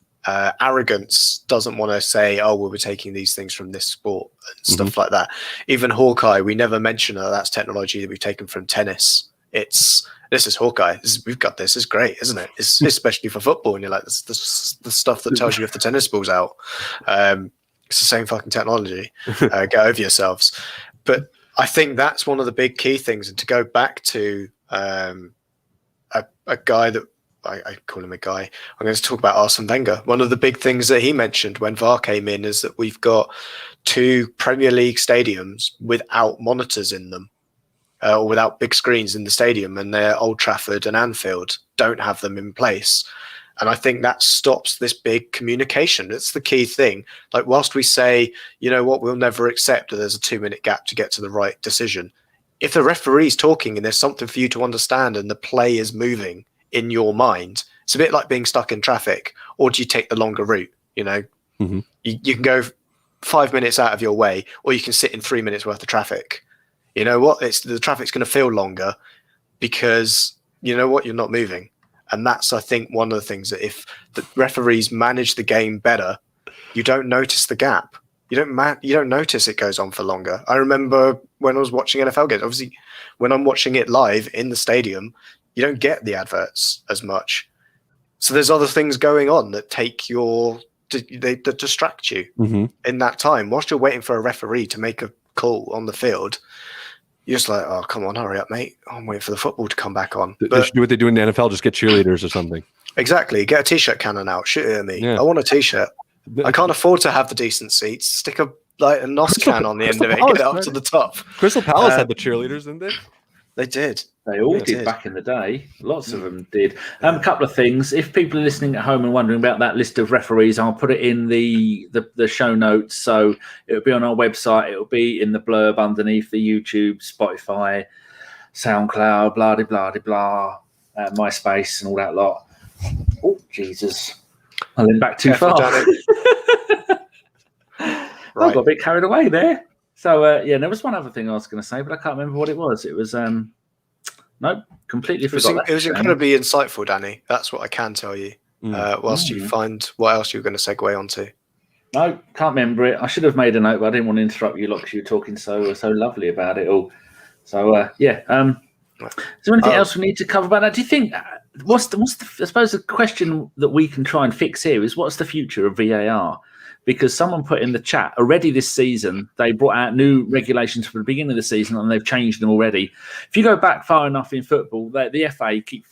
Speaker 2: arrogance doesn't want to say, oh, well, we're taking these things from this sport and stuff like that. Even Hawkeye, we never mention that's technology that we've taken from tennis. This is Hawkeye. We've got this. It's great, isn't it? It's especially for football. And you're like, this the stuff that tells you if the tennis ball's out. It's the same fucking technology. Get over yourselves. But I think that's one of the big key things. And to go back to a guy that I call him a guy, I'm going to talk about Arsene Wenger. One of the big things that he mentioned when VAR came in is that we've got 2 Premier League stadiums without monitors in them, or without big screens in the stadium, and they're Old Trafford and Anfield don't have them in place. And I think that stops this big communication. It's the key thing. Like, whilst we say, you know what, we'll never accept that there's a 2-minute gap to get to the right decision. If the referee's talking and there's something for you to understand and the play is moving in your mind, it's a bit like being stuck in traffic. Or do you take the longer route? You can go 5 minutes out of your way, or you can sit in 3 minutes worth of traffic. You know what? The traffic's going to feel longer because you know what? You're not moving. And that's, I think, one of the things that if the referees manage the game better, you don't notice the gap. You don't notice it goes on for longer. I remember when I was watching NFL games, obviously, when I'm watching it live in the stadium, you don't get the adverts as much. So there's other things going on that that distract you in that time. Whilst you're waiting for a referee to make a call on the field, you're just like, oh, come on, hurry up, mate. I'm waiting for the football to come back on.
Speaker 3: They should do what they do in the NFL, just get cheerleaders or something.
Speaker 2: Exactly. Get a T-shirt cannon out. Shoot it at me. Yeah. I want a T-shirt. I can't afford to have the decent seats. Stick a NOS can on the end of it. Get it up to the top.
Speaker 3: Crystal Palace had the cheerleaders, didn't they?
Speaker 2: They did.
Speaker 1: They all did back in the day. Lots of them did. A couple of things. If people are listening at home and wondering about that list of referees, I'll put it in the show notes. So it'll be on our website. It'll be in the blurb underneath the YouTube, Spotify, SoundCloud, blah, blah, blah, blah, MySpace and all that lot. Oh, Jesus. I went back too far. I got a bit carried away there. So, there was one other thing I was going to say, but I can't remember what it was. It was, completely forgot.
Speaker 2: It was incredibly insightful, Dani. That's what I can tell you. Whilst you find what else you were going to segue onto.
Speaker 1: No, can't remember it. I should have made a note, but I didn't want to interrupt you, because you were talking so lovely about it all. So, is there anything else we need to cover about that? Do you think, I suppose the question that we can try and fix here is, what's the future of VAR? Because someone put in the chat, already this season, they brought out new regulations for the beginning of the season and they've changed them already. If you go back far enough in football, the FA keep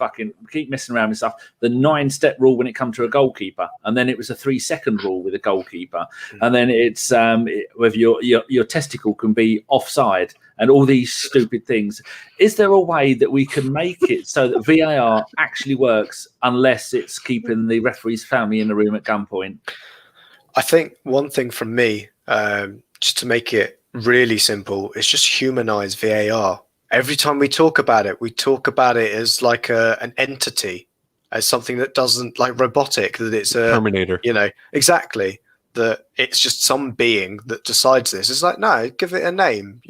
Speaker 1: messing around with stuff. The 9-step rule when it comes to a goalkeeper, and then it was a 3-second rule with a goalkeeper. And then it's whether your testicle can be offside and all these stupid things. Is there a way that we can make it so that VAR actually works unless it's keeping the referee's family in the room at gunpoint?
Speaker 2: I think one thing from me, just to make it really simple, is just humanize VAR. Every time we talk about it as like an entity, as something that doesn't, like, robotic, that it's a
Speaker 3: Terminator.
Speaker 2: Exactly. That it's just some being that decides this. It's like, no, give it a name.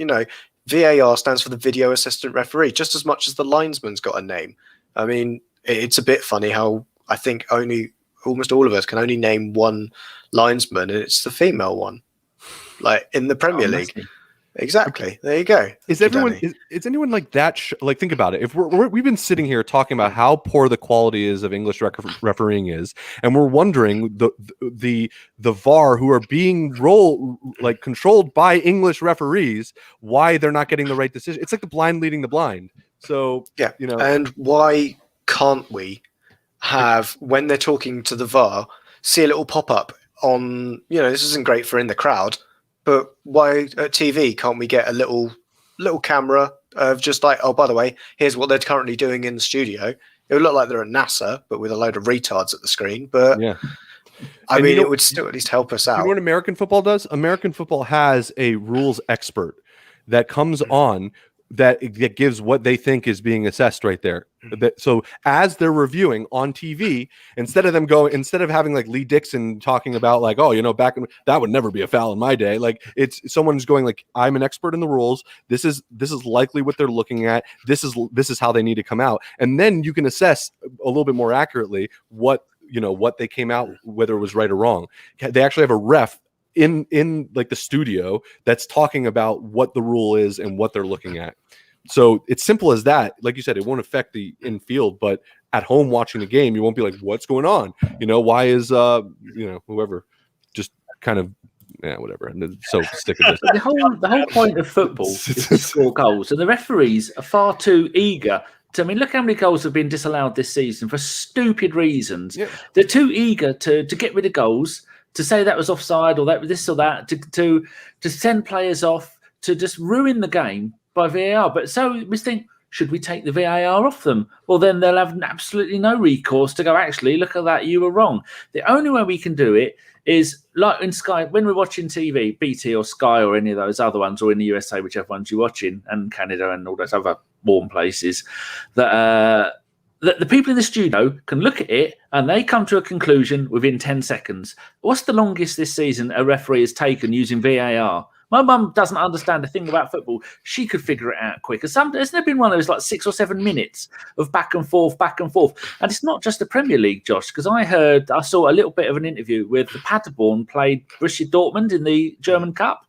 Speaker 2: VAR stands for the video assistant referee, just as much as the linesman's got a name. I mean, it's a bit funny how I think almost all of us can only name one linesman, and it's the female one, like in the Premier League. Exactly. There you go.
Speaker 3: Is anyone like that? Think about it. If we've been sitting here talking about how poor the quality is of English refereeing is, and we're wondering the VAR who are being controlled by English referees, why they're not getting the right decision. It's like the blind leading the blind. So
Speaker 2: and why can't we have, when they're talking to the VAR, see a little pop-up on, this isn't great for in the crowd, but why at TV can't we get a little camera of just like, oh, by the way, here's what they're currently doing in the studio. It would look like they're at NASA, but with a load of retards at the screen. But I mean, it would still at least help us out.
Speaker 3: You know what American football does? American football has a rules expert that comes on that gives what they think is being assessed right there. So as they're reviewing on TV, instead of having like Lee Dixon talking about like, that would never be a foul in my day. Like, it's someone's going like, I'm an expert in the rules. This is likely what they're looking at. This is how they need to come out. And then you can assess a little bit more accurately what they came out, whether it was right or wrong. They actually have a ref in like the studio that's talking about what the rule is and what they're looking at. So it's simple as that. Like you said, it won't affect the infield, but at home watching the game, you won't be like, what's going on? Why is whoever just kind of whatever. And so stick with this.
Speaker 1: The whole point of football is to score goals, and the referees are far too eager. I mean, look how many goals have been disallowed this season for stupid reasons. Yeah. They're too eager to get rid of goals, to say that was offside or that was this or that, to send players off, to just ruin the game by VAR. But so we think, should we take the VAR off them? Well, then they'll have absolutely no recourse to go, actually, look at that, you were wrong. The only way we can do it is like in Sky, when we're watching TV, BT or Sky or any of those other ones, or in the USA, whichever ones you're watching, and Canada and all those other warm places, that the people in the studio can look at it and they come to a conclusion within 10 seconds. What's the longest this season a referee has taken using VAR? My mum doesn't understand a thing about football. She could figure it out quicker. Hasn't there been one of those like 6 or 7 minutes of back and forth? And it's not just the Premier League, Josh, because I saw a little bit of an interview with the Paderborn played Borussia Dortmund in the German Cup.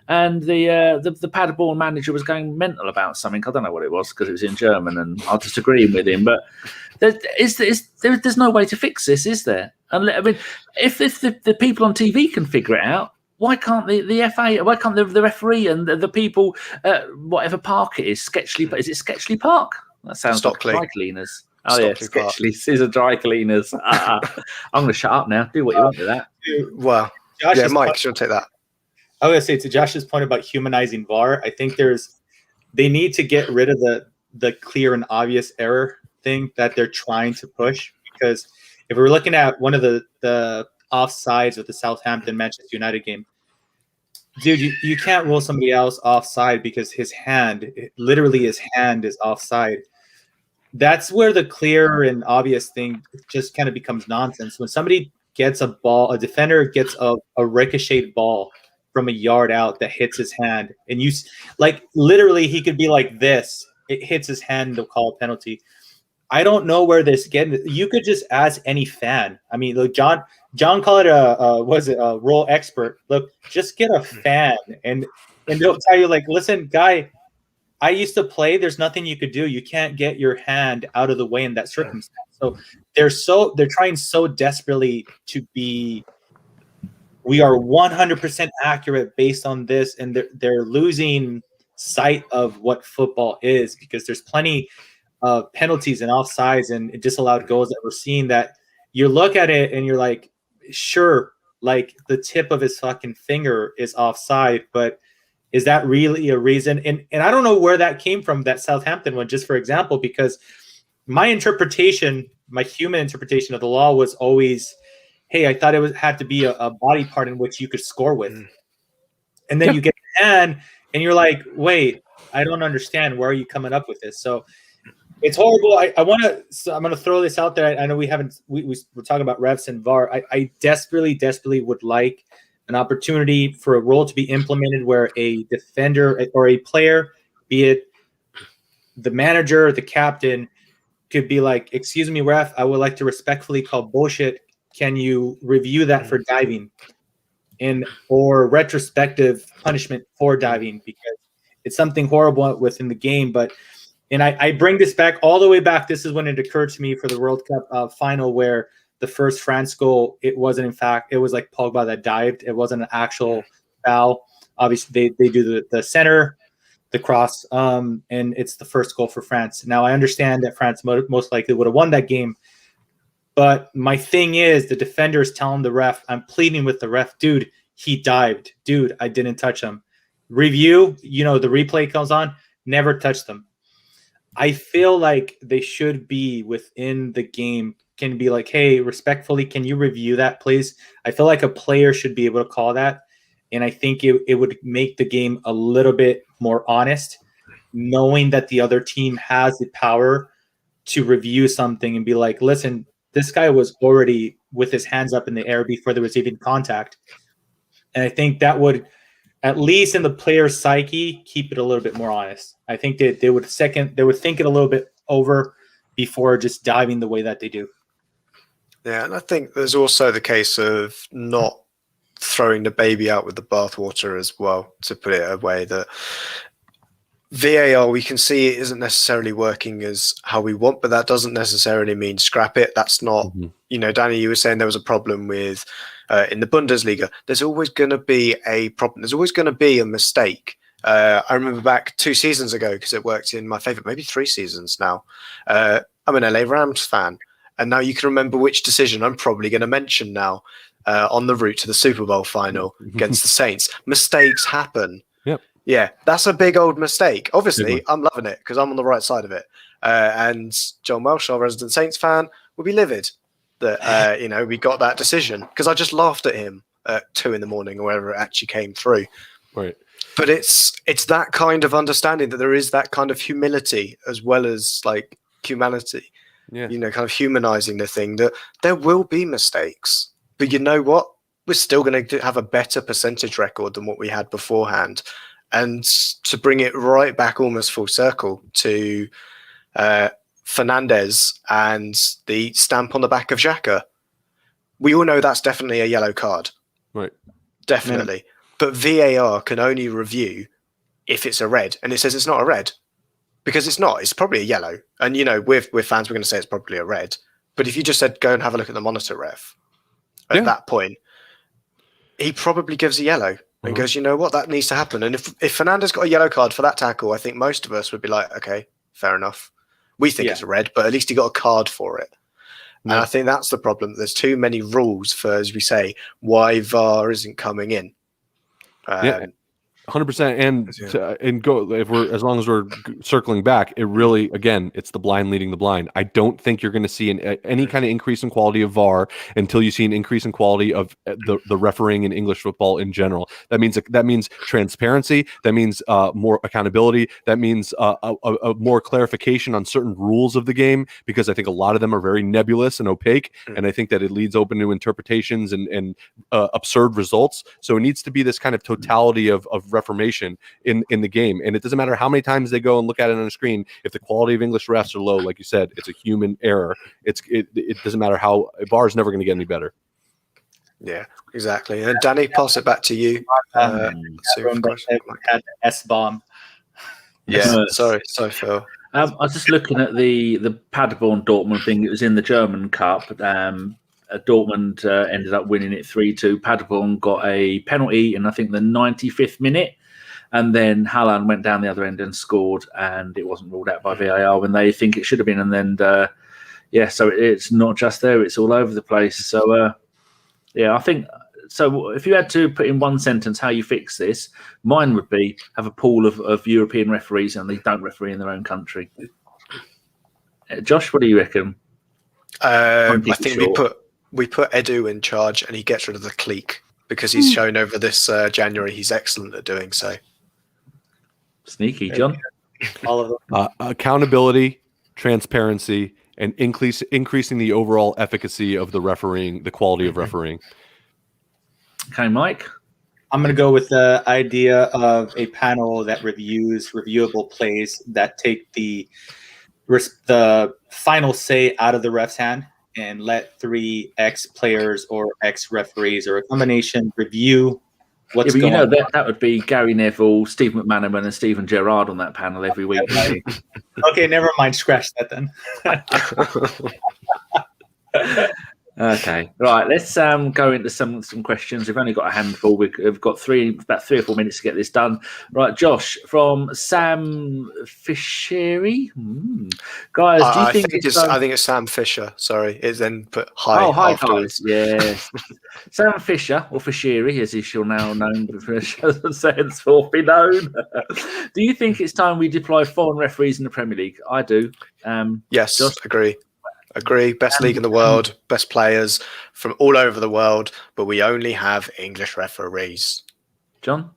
Speaker 1: And the Paderborn manager was going mental about something. I don't know what it was because it was in German, and I was disagreeing with him. But there's no way to fix this, is there? And I mean, if the people on TV can figure it out, why can't the FA? Why can't the referee and the people, whatever park it is, Sketchley? Is it Sketchley Park? That sounds
Speaker 2: Stockley.
Speaker 1: Like dry cleaners. Oh yeah, Sketchley Scissor dry cleaners. I'm going to shut up now. Do what you want with that.
Speaker 2: Well, yeah, Mike, she'll take that.
Speaker 4: I was going to say, to Josh's point about humanizing VAR, I think they need to get rid of the clear and obvious error thing that they're trying to push. Because if we're looking at one of the offsides of the Southampton-Manchester United game, dude, you can't rule somebody else offside because his hand is offside. That's where the clear and obvious thing just kind of becomes nonsense. When somebody gets a defender gets a ricocheted ball from a yard out that hits his hand, and you like literally he could be like this, it hits his hand and they'll call a penalty. I don't know where this getting. You could just ask any fan. I mean, look, John called it a role expert. Look, just get a fan and they'll tell you like, listen, guy, I used to play. There's nothing you could do. You can't get your hand out of the way in that circumstance. So they're trying so desperately to be. We are 100% accurate based on this, and they're losing sight of what football is, because there's plenty of penalties and offsides and disallowed goals that we're seeing that you look at it and you're like, sure, like the tip of his fucking finger is offside, but is that really a reason? And I don't know where that came from, that Southampton one, just for example, because my interpretation, my human interpretation of the law was always, hey, I thought it had to be a body part in which you could score with. And then you get a hand and you're like, wait, I don't understand. Where are you coming up with this? So it's horrible. I'm going to throw this out there. I know we're talking about refs and VAR. I desperately would like an opportunity for a rule to be implemented where a defender or a player, be it the manager or the captain, could be like, excuse me, ref, I would like to respectfully call bullshit. Can you review that for diving or retrospective punishment for diving? Because it's something horrible within the game. And I bring this back all the way back. This is when it occurred to me for the World Cup final, where the first France goal, it wasn't, in fact, it was like Pogba that dived. It wasn't an actual foul. Obviously, they do the center, the cross, and it's the first goal for France. Now, I understand that France most likely would have won that game. But my thing is, the defender is telling the ref, I'm pleading with the ref, dude, he dived. Dude, I didn't touch him. Review, the replay comes on, never touched them. I feel like they should be within the game, can be like, hey, respectfully, can you review that, please? I feel like a player should be able to call that. And I think it would make the game a little bit more honest, knowing that the other team has the power to review something and be like, listen, this guy was already with his hands up in the air before there was even contact. And I think that would, at least in the player's psyche, keep it a little bit more honest. I think that they would think it a little bit over before just diving the way that they do.
Speaker 2: Yeah, and I think there's also the case of not throwing the baby out with the bathwater as well, to put it away, that VAR, we can see it isn't necessarily working as how we want, but that doesn't necessarily mean scrap it. That's not, Dani, you were saying there was a problem with in the Bundesliga. There's always going to be a problem. There's always going to be a mistake. I remember back 2 seasons ago, because it worked in my favorite, maybe 3 seasons now. I'm an LA Rams fan. And now you can remember which decision I'm probably going to mention now on the route to the Super Bowl final against the Saints. Mistakes happen.
Speaker 3: Yep.
Speaker 2: Yeah, that's a big old mistake. Obviously, I'm loving it because I'm on the right side of it. And John Welsh, our resident Saints fan, will be livid that we got that decision, because I just laughed at him at 2 a.m. or wherever it actually came through.
Speaker 3: Right.
Speaker 2: But it's that kind of understanding that there is that kind of humility as well as like humanity. Yeah. Kind of humanizing the thing, that there will be mistakes. But you know what? We're still going to have a better percentage record than what we had beforehand. And to bring it right back almost full circle to Fernandes and the stamp on the back of Xhaka, we all know that's definitely a yellow card.
Speaker 3: Right.
Speaker 2: Definitely. Yeah. But VAR can only review if it's a red. And it says it's not a red. Because it's not. It's probably a yellow. And, we're fans, we're going to say it's probably a red. But if you just said, go and have a look at the monitor ref, at that point, he probably gives a yellow and goes, you know what, that needs to happen. And if Fernandes got a yellow card for that tackle, I think most of us would be like, okay, fair enough. We think it's a red, but at least he got a card for it. And I think that's the problem. There's too many rules for, as we say, why VAR isn't coming in.
Speaker 3: 100%. And go if we're as long as we're circling back, it really again it's the blind leading the blind. I don't think you're going to see any kind of increase in quality of VAR until you see an increase in quality of the refereeing in English football in general. That means transparency. That means more accountability. That means a more clarification on certain rules of the game, because I think a lot of them are very nebulous and opaque, and I think that it leads open to interpretations and absurd results. So it needs to be this kind of totality of reformation in the game, and it doesn't matter how many times they go and look at it on a screen. If the quality of English refs are low, like you said, it's a human error. It doesn't matter how VAR is never going to get any better.
Speaker 2: Yeah, exactly. And Dani, pass it back to you.
Speaker 4: S-bomb.
Speaker 2: Yeah, sorry, Phil.
Speaker 1: I was just looking at the Paderborn Dortmund thing. It was in the German Cup. Dortmund ended up winning it 3-2. Paderborn got a penalty in, I think, the 95th minute. And then Haaland went down the other end and scored, and it wasn't ruled out by VAR when they think it should have been. And then, so it's not just there. It's all over the place. So, I think... So if you had to put in one sentence how you fix this, mine would be have a pool of European referees and they don't referee in their own country. Josh, what do you reckon?
Speaker 2: I think we put Edu in charge, and he gets rid of the clique because he's shown over this January he's excellent at doing so.
Speaker 1: Sneaky, John.
Speaker 4: All of them.
Speaker 3: Accountability, transparency, and increasing the overall efficacy of the refereeing, the quality of refereeing.
Speaker 1: Okay, Mike.
Speaker 4: I'm going to go with the idea of a panel that reviews reviewable plays that take the final say out of the ref's hand, and let 3 ex-players or ex-referees or a combination review what's going on.
Speaker 1: That would be Gary Neville, Steve McManaman, and Steven Gerrard on that panel every week.
Speaker 4: Okay, never mind. Scratch that then.
Speaker 1: Okay, right. Let's go into some questions. We've only got a handful. We've got about 3 or 4 minutes to get this done. Right, Josh from Sam Fishery. Guys, do you think
Speaker 2: I think it's Sam Fisher. Sorry, it's then put hi.
Speaker 1: Oh, hi,
Speaker 2: afterwards.
Speaker 1: guys. Yes, Sam Fisher or Fishery, as he shall now known henceforth be known. Do you think it's time we deploy foreign referees in the Premier League? I do.
Speaker 2: Yes,
Speaker 1: Josh?
Speaker 2: Agree. Best league in the world, best players from all over the world, but we only have English referees.
Speaker 1: John?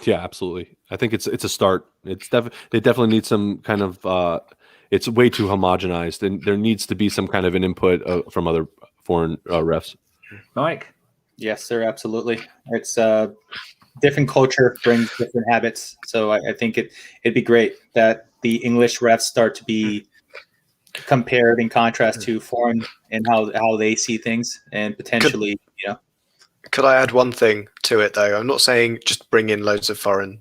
Speaker 3: Yeah, absolutely. I think it's a start. They definitely need some kind of. It's way too homogenized, and there needs to be some kind of an input from other foreign refs.
Speaker 1: Mike?
Speaker 4: Yes, sir. Absolutely. It's different culture brings different habits, so I think it'd be great that the English refs start to be compared in contrast to foreign and how they see things, and potentially,
Speaker 2: Could I add one thing to it though? I'm not saying just bring in loads of foreign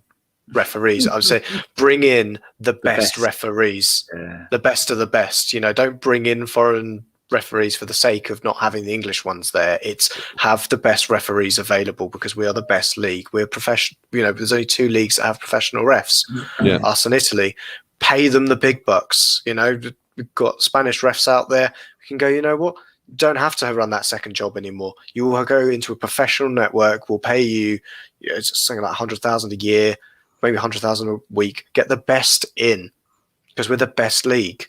Speaker 2: referees. I'm saying bring in the best referees, the best of the best. Don't bring in foreign referees for the sake of not having the English ones there. It's have the best referees available because we are the best league. We're professional. There's only 2 leagues that have professional refs.
Speaker 3: Yeah.
Speaker 2: Us and Italy. Pay them the big bucks. We've got Spanish refs out there. We can go, you know what? Don't have to run that second job anymore. You will go into a professional network. We'll pay you, it's something like 100,000 a year, maybe 100,000 a week. Get the best in, because we're the best league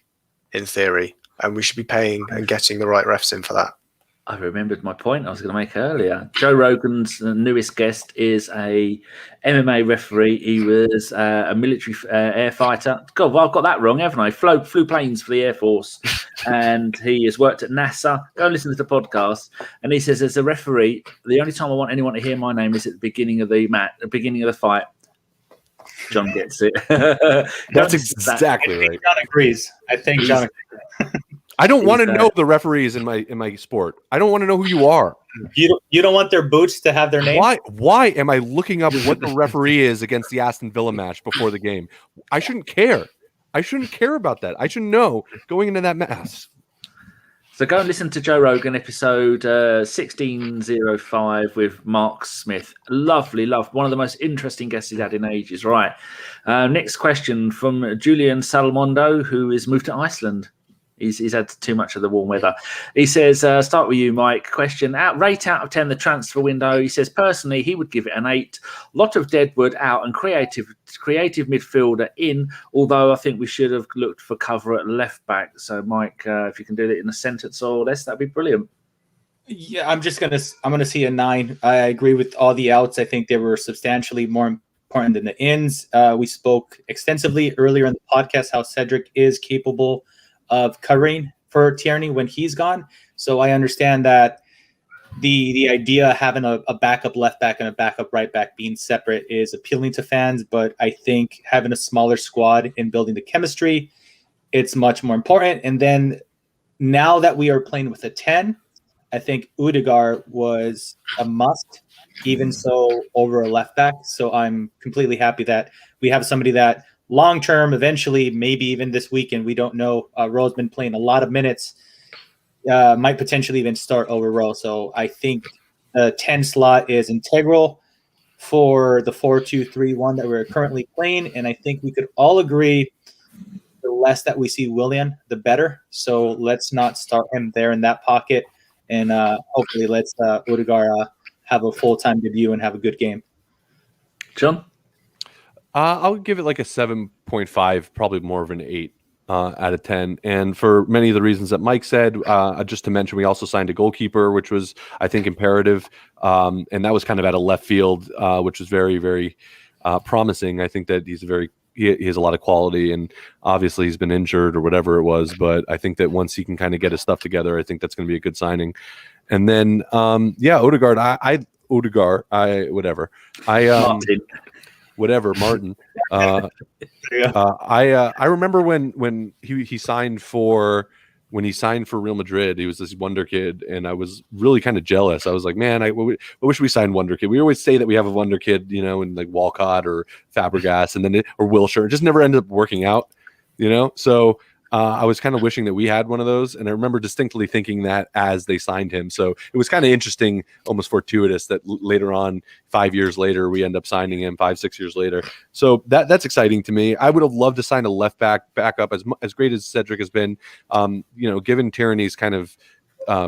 Speaker 2: in theory, and we should be paying and getting the right refs in for that.
Speaker 1: I remembered my point I was going to make earlier. Joe Rogan's newest guest is a MMA referee. He was a military air fighter. God, well, I've got that wrong, haven't I? Flew planes for the Air Force, and he has worked at NASA. Go and listen to the podcast. And he says, as a referee, the only time I want anyone to hear my name is at the beginning of the beginning of the fight. John gets it.
Speaker 3: That's exactly right.
Speaker 4: John agrees. I think John agrees.
Speaker 3: I don't want to know the referees in my sport. I don't want to know who you are.
Speaker 4: You don't want their boots to have their name?
Speaker 3: Why am I looking up what the referee is against the Aston Villa match before the game? I shouldn't care. I shouldn't care about that. I should know going into that match.
Speaker 1: So go and listen to Joe Rogan episode 1605 with Mark Smith. Lovely. One of the most interesting guests he's had in ages. Right. Next question from Julian Salmondo, who is moved to Iceland. He's had too much of the warm weather. He says, start with you, Mike. Question, rate out of 10 the transfer window. He says, personally, he would give it an 8. Lot of deadwood out and creative midfielder in, although I think we should have looked for cover at left back. So, Mike, if you can do it in a sentence or less, that'd be brilliant.
Speaker 4: Yeah, I'm gonna see a 9. I agree with all the outs. I think they were substantially more important than the ins. We spoke extensively earlier in the podcast how Cedric is capable of covering for Tierney when he's gone. So I understand that the idea of having a backup left back and a backup right back being separate is appealing to fans, but I think having a smaller squad and building the chemistry, it's much more important. And then now that we are playing with a 10, I think Odegaard was a must, even so over a left back. So I'm completely happy that we have somebody that long term, eventually, maybe even this weekend, we don't know. Rowe's been playing a lot of minutes, might potentially even start over Rowe. So I think the 10 slot is integral for the 4-2-3-1 that we're currently playing. And I think we could all agree the less that we see Willian, the better. So let's not start him there in that pocket. And hopefully let's Odegaard have a full-time debut and have a good game.
Speaker 1: John?
Speaker 3: I'll give it like a 7.5, probably more of an 8 out of 10. And for many of the reasons that Mike said, just to mention, we also signed a goalkeeper, which was, I think, imperative. And that was kind of out of left field, which was very, very promising. I think that he has a lot of quality, and obviously he's been injured or whatever it was. But I think that once he can kind of get his stuff together, I think that's going to be a good signing. And then, Odegaard, Martin. I remember when he signed for Real Madrid, he was this wonder kid, and I was really kind of jealous. I was like, man, I wish we signed wonder kid. We always say that we have a wonder kid, in like Walcott or Fabregas, and then or Wilshere. It just never ended up working out, So I was kind of wishing that we had one of those, and I remember distinctly thinking that as they signed him. So it was kind of interesting, almost fortuitous, that later on, 5 years later, we end up signing him 5-6 years later. So that's exciting to me. I would have loved to sign a left backup as great as Cedric has been. Given Tierney's kind of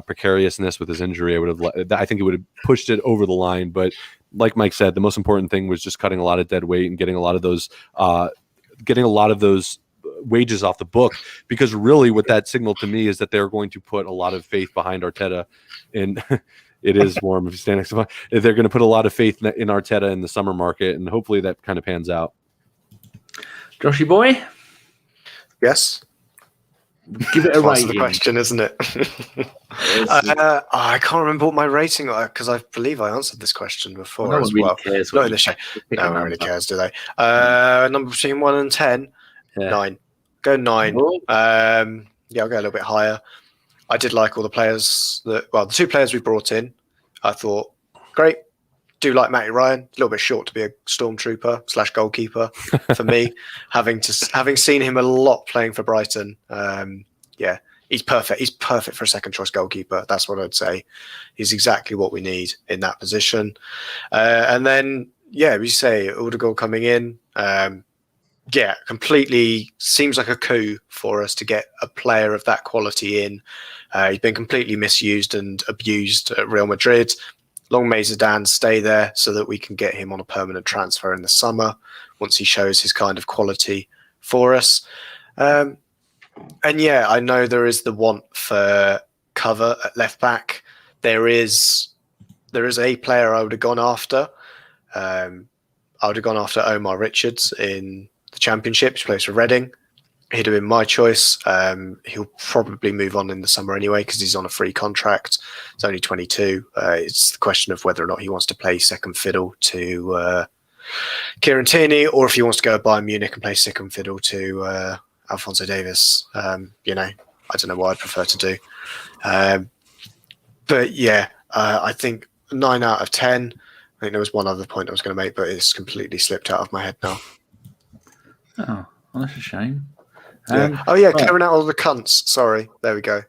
Speaker 3: precariousness with his injury, I think it would have pushed it over the line. But like Mike said, the most important thing was just cutting a lot of dead weight and getting a lot of those wages off the book, because really what that signaled to me is that they're going to put a lot of faith behind Arteta. And it is warm if you stand next to me. They're going to put a lot of faith in Arteta in the summer market, and hopefully that kind of pans out.
Speaker 1: Joshy boy?
Speaker 2: Yes.
Speaker 1: Give it a rating.
Speaker 2: That's the question, isn't it? I can't remember what my rating was, because I believe I answered this question before.
Speaker 1: No one really cares.
Speaker 2: Not in the show. No one really cares, do they? Number between 1 and 10. Yeah. 9. Go 9. I'll go a little bit higher. I did like all the players the 2 players we brought in. I thought, great. Do like Matty Ryan, a little bit short to be a stormtrooper / goalkeeper for me. Having seen him a lot playing for Brighton, he's perfect. He's perfect for a second choice goalkeeper. That's what I'd say. He's exactly what we need in that position. And then, we say Odegaard coming in. Completely seems like a coup for us to get a player of that quality in. He's been completely misused and abused at Real Madrid. Long may Zidane stay there so that we can get him on a permanent transfer in the summer once he shows his kind of quality for us. I know there is the want for cover at left back. There is a player I would have gone after. I would have gone after Omar Richards in the Championship. He plays for Reading. He'd have been my choice. He'll probably move on in the summer anyway because he's on a free contract. He's only 22. It's the question of whether or not he wants to play second fiddle to Kieran Tierney, or if he wants to go to Bayern Munich and play second fiddle to Alphonso Davies. I don't know what I'd prefer to do. I think 9 out of 10. I think there was one other point I was going to make, but it's completely slipped out of my head now.
Speaker 1: Oh, well, that's a shame.
Speaker 2: Clearing out all the cunts. Sorry. There we go.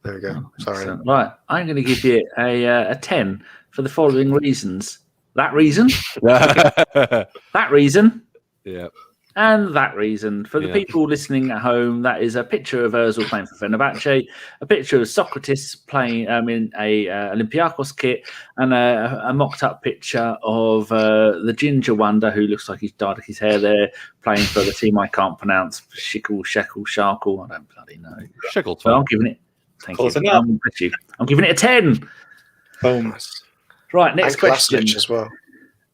Speaker 2: Sorry.
Speaker 1: Excellent. Right. I'm going to give you a 10 for the following reasons. That reason. That reason.
Speaker 3: Yeah.
Speaker 1: And that reason, for the people listening at home, that is a picture of Ozil playing for Fenerbahce, a picture of Socrates playing in a Olympiakos kit, and a mocked-up picture of the Ginger Wonder, who looks like he's dyed his hair there, playing for the team I can't pronounce, Shekel, Sharkle, I don't bloody know.
Speaker 3: Shekel,
Speaker 1: so I'm giving it, thank you. I'm giving it a 10.
Speaker 4: Boom.
Speaker 1: Right, next
Speaker 2: and
Speaker 1: question.
Speaker 2: Klasnic as well.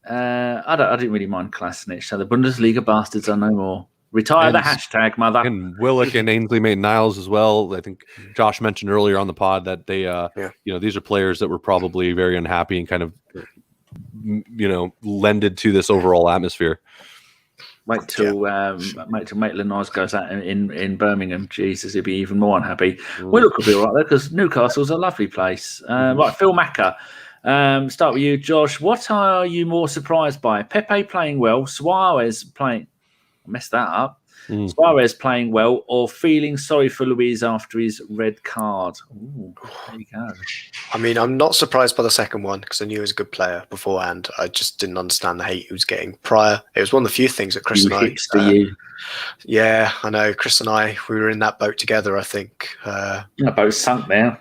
Speaker 1: I didn't really mind Klasnic. So the Bundesliga bastards are no more. Retire the hashtag, mother.
Speaker 3: And Willock and Ainsley Maitland-Niles as well. I think Josh mentioned earlier on the pod that they, these are players that were probably very unhappy and kind of, lended to this overall atmosphere.
Speaker 1: Wait till Maitland-Niles goes out in Birmingham. Jesus, he'd be even more unhappy. Willock will be all right there because Newcastle's a lovely place. Right, Phil Macker. Start with you, Josh. What are you more surprised by? Pepe playing well, Soares playing... I messed that up. Soares playing well, or feeling sorry for Luiz after his red card? Ooh, there you go.
Speaker 2: I mean, I'm not surprised by the second one because I knew he was a good player beforehand. I just didn't understand the hate he was getting prior. It was one of the few things that Chris and I... Yeah, I know. Chris and I, we were in that boat together, I think.
Speaker 1: That boat's sunk now.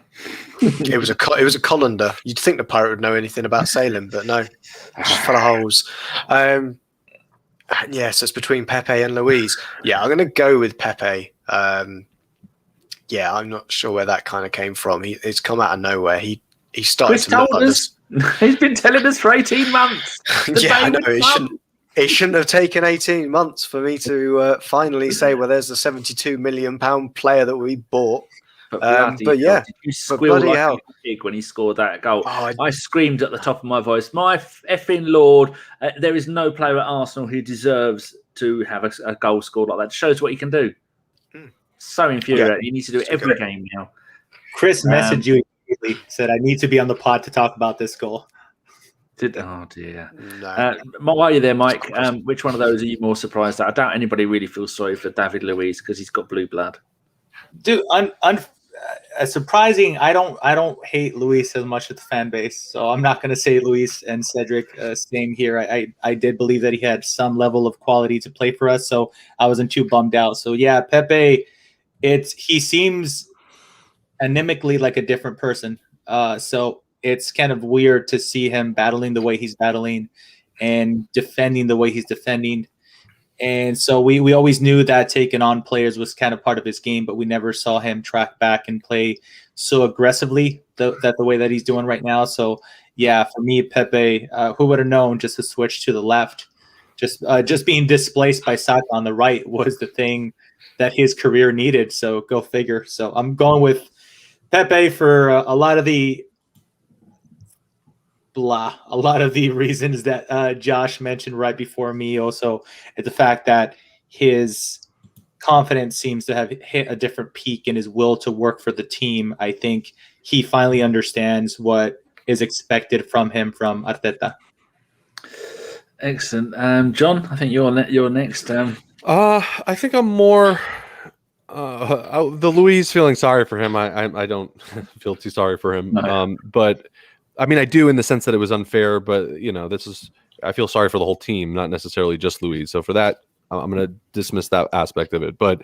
Speaker 2: It was a colander. You'd think the pirate would know anything about sailing, but no, it's just full of holes. So it's between Pepe and Luiz. Yeah, I'm going to go with Pepe. I'm not sure where that kind of came from. It's come out of nowhere. He started to look like this.
Speaker 1: He's been telling us for 18 months.
Speaker 2: I know. It shouldn't have taken 18 months for me to finally say, well, there's a £72 million player that we bought. But yeah, did you squeal like a pig when he scored that goal? I screamed at the top of my voice, my effing Lord, there is no player at Arsenal who deserves to have a goal scored like that. It shows what he can do. So infuriating. You need to do it every game now.
Speaker 4: Chris messaged you immediately, said, I need to be on the pod to talk about this goal.
Speaker 1: Oh dear. No. While you're there, Mike, which one of those are you more surprised at? I doubt anybody really feels sorry for David Luiz because he's got blue blood.
Speaker 4: Dude, surprising. I don't hate Luis as much as the fan base, so I'm not going to say Luis and Cedric. Same here. I did believe that he had some level of quality to play for us, so I wasn't too bummed out. So yeah, Pepe, he seems anemically like a different person. So it's kind of weird to see him battling the way he's battling and defending the way he's defending. And so we always knew that taking on players was kind of part of his game, but we never saw him track back and play so aggressively the way that he's doing right now. So, yeah, for me, Pepe, who would have known just to switch to the left, just being displaced by Saka on the right was the thing that his career needed. So go figure. So I'm going with Pepe for a lot of the reasons that Josh mentioned right before me. Also, the fact that his confidence seems to have hit a different peak in his will to work for the team. I think he finally understands what is expected from him from Arteta.
Speaker 1: Excellent. John, I think you're next.
Speaker 3: I think I'm more the Luiz feeling sorry for him. I don't feel too sorry for him. No. But I mean, I do in the sense that it was unfair, but I feel sorry for the whole team, not necessarily just Luiz. So for that, I'm going to dismiss that aspect of it. But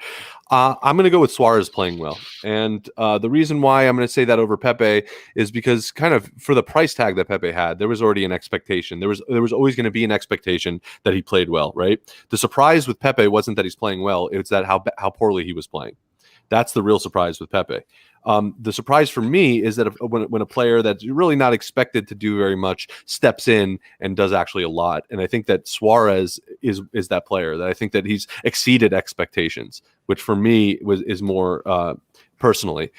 Speaker 3: I'm going to go with Soares playing well. And the reason why I'm going to say that over Pepe is because kind of for the price tag that Pepe had, there was already an expectation. There was always going to be an expectation that he played well, right? The surprise with Pepe wasn't that he's playing well. It's that how poorly he was playing. That's the real surprise with Pepe. The surprise for me is that when a player that's really not expected to do very much steps in and does actually a lot. And I think that Soares is that player that I think that he's exceeded expectations, which for me is more personally,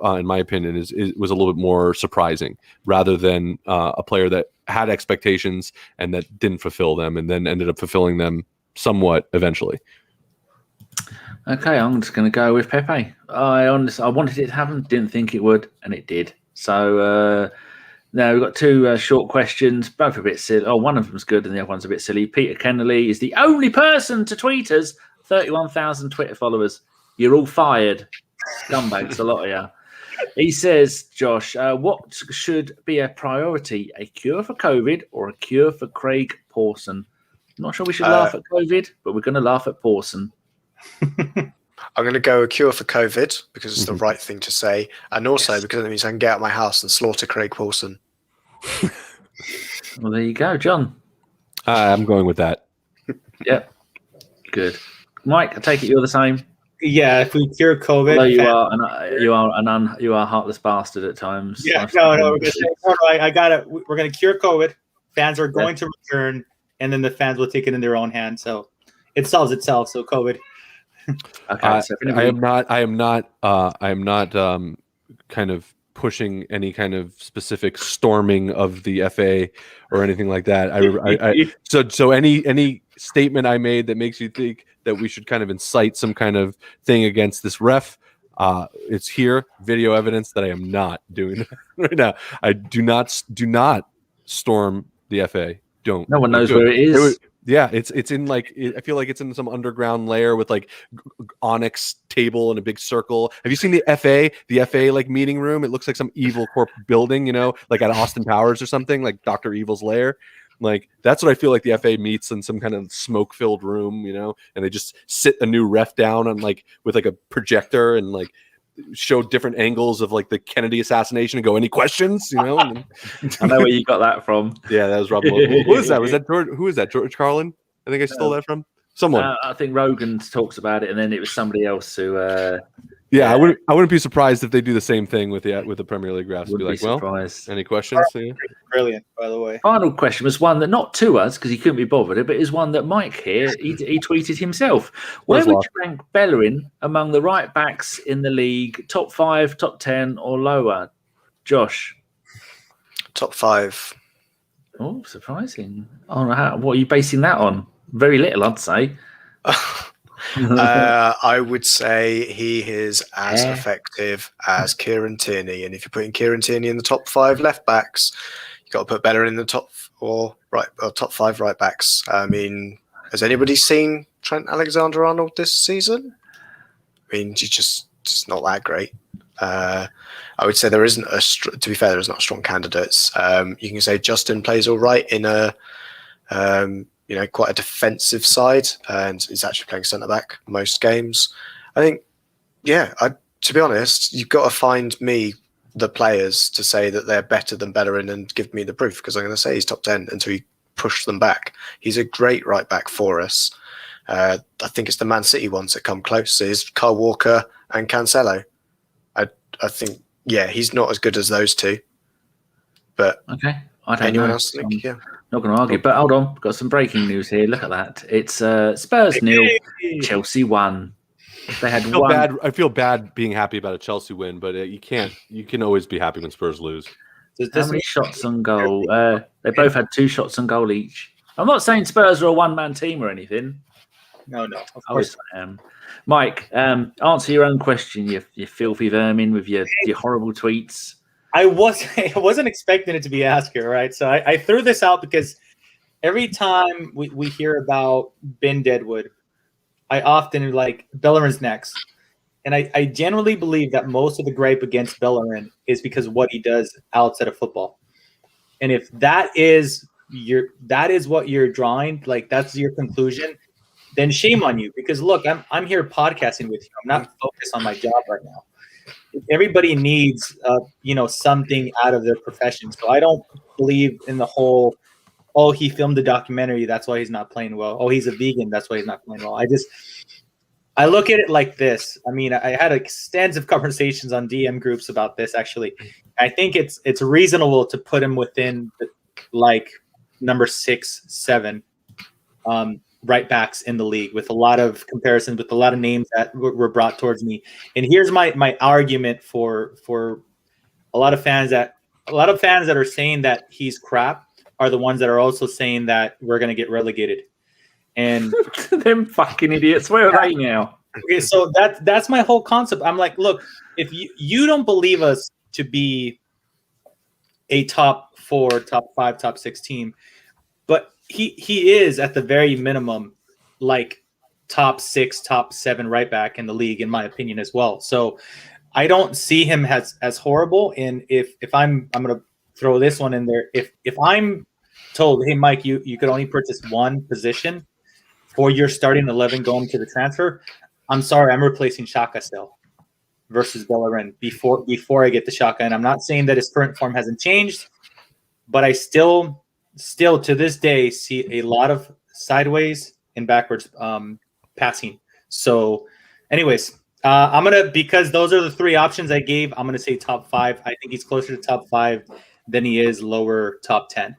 Speaker 3: in my opinion, was a little bit more surprising rather than a player that had expectations and that didn't fulfill them and then ended up fulfilling them somewhat eventually.
Speaker 1: Okay, I'm just going to go with Pepe. I wanted it to happen, didn't think it would, and it did. So now we've got two short questions, both a bit silly. Oh, one of them's good and the other one's a bit silly. Peter Kennelly is the only person to tweet us, 31,000 Twitter followers. You're all fired. Scumbags, a lot of you. He says, Josh, what should be a priority, a cure for COVID or a cure for Craig Pawson? Not sure we should laugh at COVID, but we're going to laugh at Pawson.
Speaker 2: I'm going to go a cure for COVID because it's the right thing to say, and also because it means I can get out of my house and slaughter Craig Pawson.
Speaker 1: Well, there you go, John.
Speaker 3: I'm going with that.
Speaker 1: Yep. Good. Mike, I take it you're the same.
Speaker 4: Yeah, if we cure COVID,
Speaker 1: although you are a heartless bastard at times.
Speaker 4: Yeah, no, I got it. We're going to cure COVID. Fans are going to return, and then the fans will take it in their own hands. So it solves itself. So COVID.
Speaker 1: Okay, so
Speaker 3: I am not kind of pushing any kind of specific storming of the FA or anything like that. So any statement I made that makes you think that we should kind of incite some kind of thing against this ref, it's here, video evidence that I am not doing that right now. I do not storm the FA. Don't.
Speaker 1: No one knows where it is.
Speaker 3: Yeah, it's in like, I feel like it's in some underground layer with like onyx table and a big circle. Have you seen the FA like meeting room? It looks like some evil corp building, like at Austin Powers or something, like Dr. Evil's lair. Like that's what I feel like the FA meets in some kind of smoke-filled room, and they just sit a new ref down on like with like a projector and like show different angles of like the Kennedy assassination and go, any questions?
Speaker 1: I know where you got that from.
Speaker 3: Yeah, that was Rob. Who is that? Was that George? Who is that? George Carlin? I think I stole that from someone.
Speaker 1: I think Rogan talks about it, and then it was somebody else who.
Speaker 3: I wouldn't be surprised if they do the same thing with the Premier League refs. Be like, any questions?
Speaker 4: Brilliant, by the way.
Speaker 1: Final question was one that not to us because he couldn't be bothered, but is one that Mike here he tweeted himself. Where would you rank Bellerin among the right backs in the league? Top 5, top 10, or lower? Josh,
Speaker 2: top 5.
Speaker 1: Oh, surprising! What are you basing that on? Very little, I'd say.
Speaker 2: I would say he is as effective as Kieran Tierney, and if you're putting Kieran Tierney in the top 5 left backs, you got to put Bellerin in the top 5 right backs. I mean, has anybody seen Trent Alexander-Arnold this season? I mean, he's just not that great. I would say there isn't to be fair, there is not strong candidates. You can say Justin plays all right in a quite a defensive side, and he's actually playing centre back most games. I think, to be honest, you've got to find me the players to say that they're better than Bellerin and give me the proof, because I'm going to say he's top 10 until you push them back. He's a great right back for us. I think it's the Man City ones that come close. Is Kyle Walker and Cancelo. I think, he's not as good as those two. But
Speaker 1: okay, I don't
Speaker 2: anyone
Speaker 1: know.
Speaker 2: else think?
Speaker 1: Not going to argue, but hold on. Got some breaking news here. Look at that. It's Spurs 0, Chelsea 1. They had one.
Speaker 3: I feel bad being happy about a Chelsea win, but you can't. You can always be happy when Spurs lose.
Speaker 1: How many shots on goal? They both had 2 shots on goal each. I'm not saying Spurs are a one-man team or anything.
Speaker 4: No. Of course
Speaker 1: I am. Mike, answer your own question, you filthy vermin with your horrible tweets.
Speaker 4: I wasn't expecting it to be asked here, right? So I threw this out because every time we hear about Ben Deadwood, I often like Bellerin's next. And I generally believe that most of the gripe against Bellerin is because of what he does outside of football. And if that is what you're drawing, like that's your conclusion, then shame on you. Because look, I'm here podcasting with you. I'm not focused on my job right now. Everybody needs, something out of their profession. So I don't believe in the whole, he filmed a documentary, that's why he's not playing well. Oh, he's a vegan, that's why he's not playing well. I look at it like this. I mean, I had extensive conversations on DM groups about this, actually. I think it's reasonable to put him within, like, number 6, 7 right backs in the league, with a lot of comparisons, with a lot of names that were brought towards me. And here's my argument for a lot of fans that are saying that he's crap are the ones that are also saying that we're going to get relegated. And
Speaker 1: them fucking idiots, where are they now?
Speaker 4: Okay, so that's my whole concept. I'm like, look, if you don't believe us to be a top 4, top 5, top 6 team, but he is at the very minimum like top 6, top 7 right back in the league, in my opinion, as well. So I don't see him as horrible. And if I'm going to throw this one in there, if I'm told, hey, Mike, you could only purchase one position for your starting 11 going to the transfer, I'm sorry, I'm replacing Xhaka still versus Bellerin before I get the Xhaka. And I'm not saying that his current form hasn't changed, but I still to this day see a lot of sideways and backwards passing. So anyways, I'm going to, because those are the three options I gave, I'm going to say top 5. I think he's closer to top 5 than he is lower top 10.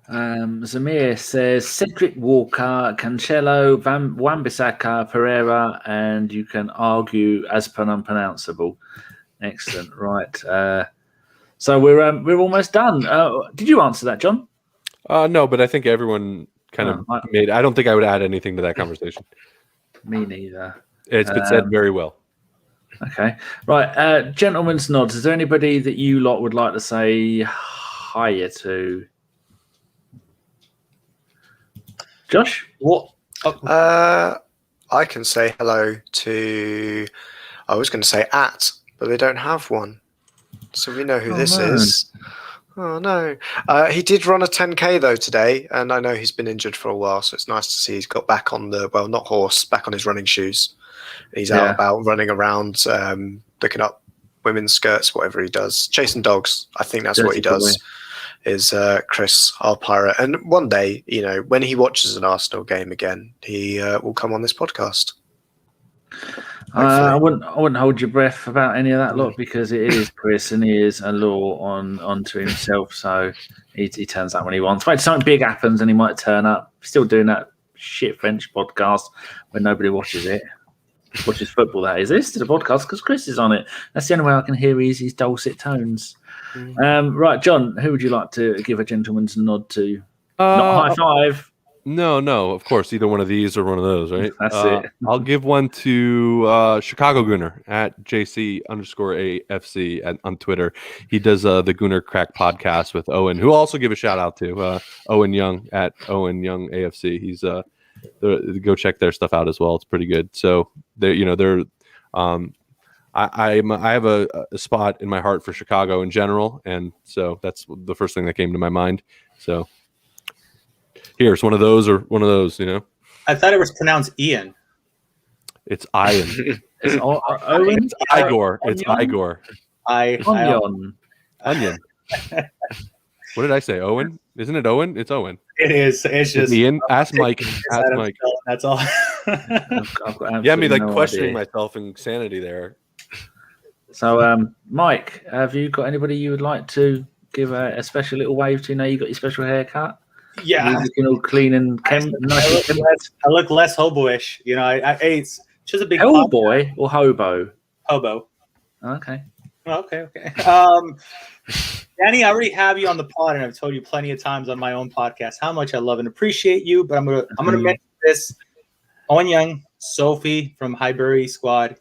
Speaker 1: Zamir says Cedric, Walker, Cancelo, Wan-Bissaka, Pereira, and you can argue as per unpronounceable. Excellent. Right. So we're almost done. Did you answer that, John?
Speaker 3: No, but I think everyone kind of made. I don't think I would add anything to that conversation.
Speaker 1: Me neither.
Speaker 3: It's been said very well.
Speaker 1: Okay. Right. Gentlemen's nods. Is there anybody that you lot would like to say hiya to? Josh?
Speaker 2: What? I can say hello to. I was going to say @ but they don't have one, so we know who this is. Oh no! He did run a 10K though today, and I know he's been injured for a while, so it's nice to see he's got back on the not horse, back on his running shoes. He's out about running around, looking up women's skirts, whatever he does, chasing dogs. I think that's what he does. Is Chris, our pirate, and one day, when he watches an Arsenal game again, he will come on this podcast.
Speaker 1: I wouldn't hold your breath about any of that lot, because it is Chris and he is a law onto himself. So he turns up when he wants. But if something big happens and he might turn up. Still doing that shit French podcast when nobody watches it. Watches football, that is. This is a podcast because Chris is on it. That's the only way I can hear his dulcet tones. Right, John, who would you like to give a gentleman's nod to? Not high five.
Speaker 3: No, of course, either one of these or one of those, right?
Speaker 1: That's it.
Speaker 3: I'll give one to Chicago Gooner at JC_AFC on Twitter. He does the Gooner Crack podcast with Owen, who I'll also give a shout out to Owen Young at Owen Young AFC. He's go check their stuff out as well. It's pretty good. So they're I have a spot in my heart for Chicago in general, and so that's the first thing that came to my mind. So here's one of those or one of those,
Speaker 4: I thought it was pronounced Ian.
Speaker 3: It's Ian.
Speaker 1: It's Owen.
Speaker 3: It's Igor. It's Igor. Onion. What did I say? Owen? Isn't it Owen? It's Owen.
Speaker 4: It is. It's just
Speaker 3: Ian. Ask Mike. Ask Mike.
Speaker 4: That's all.
Speaker 3: Yeah, me questioning myself and sanity there.
Speaker 1: So, Mike, have you got anybody you would like to give a special little wave to? You got your special haircut.
Speaker 4: Yeah,
Speaker 1: you're looking all clean and
Speaker 4: I look less hobo-ish. It's just a big
Speaker 1: hellboy or hobo.
Speaker 4: Hobo.
Speaker 1: Okay.
Speaker 4: Okay. Danny, I already have you on the pod, and I've told you plenty of times on my own podcast how much I love and appreciate you. But I'm gonna mention this: Owen Young, Sophie from Highbury Squad,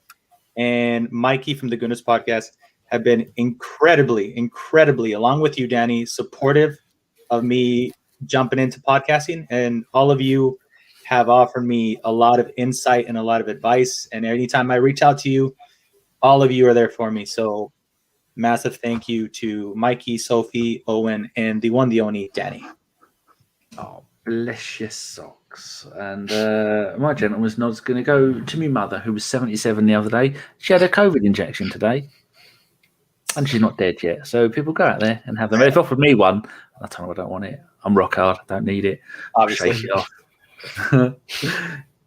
Speaker 4: and Mikey from the Goodness Podcast have been incredibly, along with you, Danny, supportive of me jumping into podcasting, and all of you have offered me a lot of insight and a lot of advice. And anytime I reach out to you, all of you are there for me. So massive thank you to Mikey, Sophie, Owen, and the one, the only Danny.
Speaker 1: Oh, bless your socks. And my gentleman's nod's going to go to my mother, who was 77 the other day. She had a COVID injection today, and she's not dead yet. So people go out there and have them. They've offered me one. I told them I don't want it. I'm rock hard. I don't need it.
Speaker 4: Obviously.
Speaker 1: Shake it off.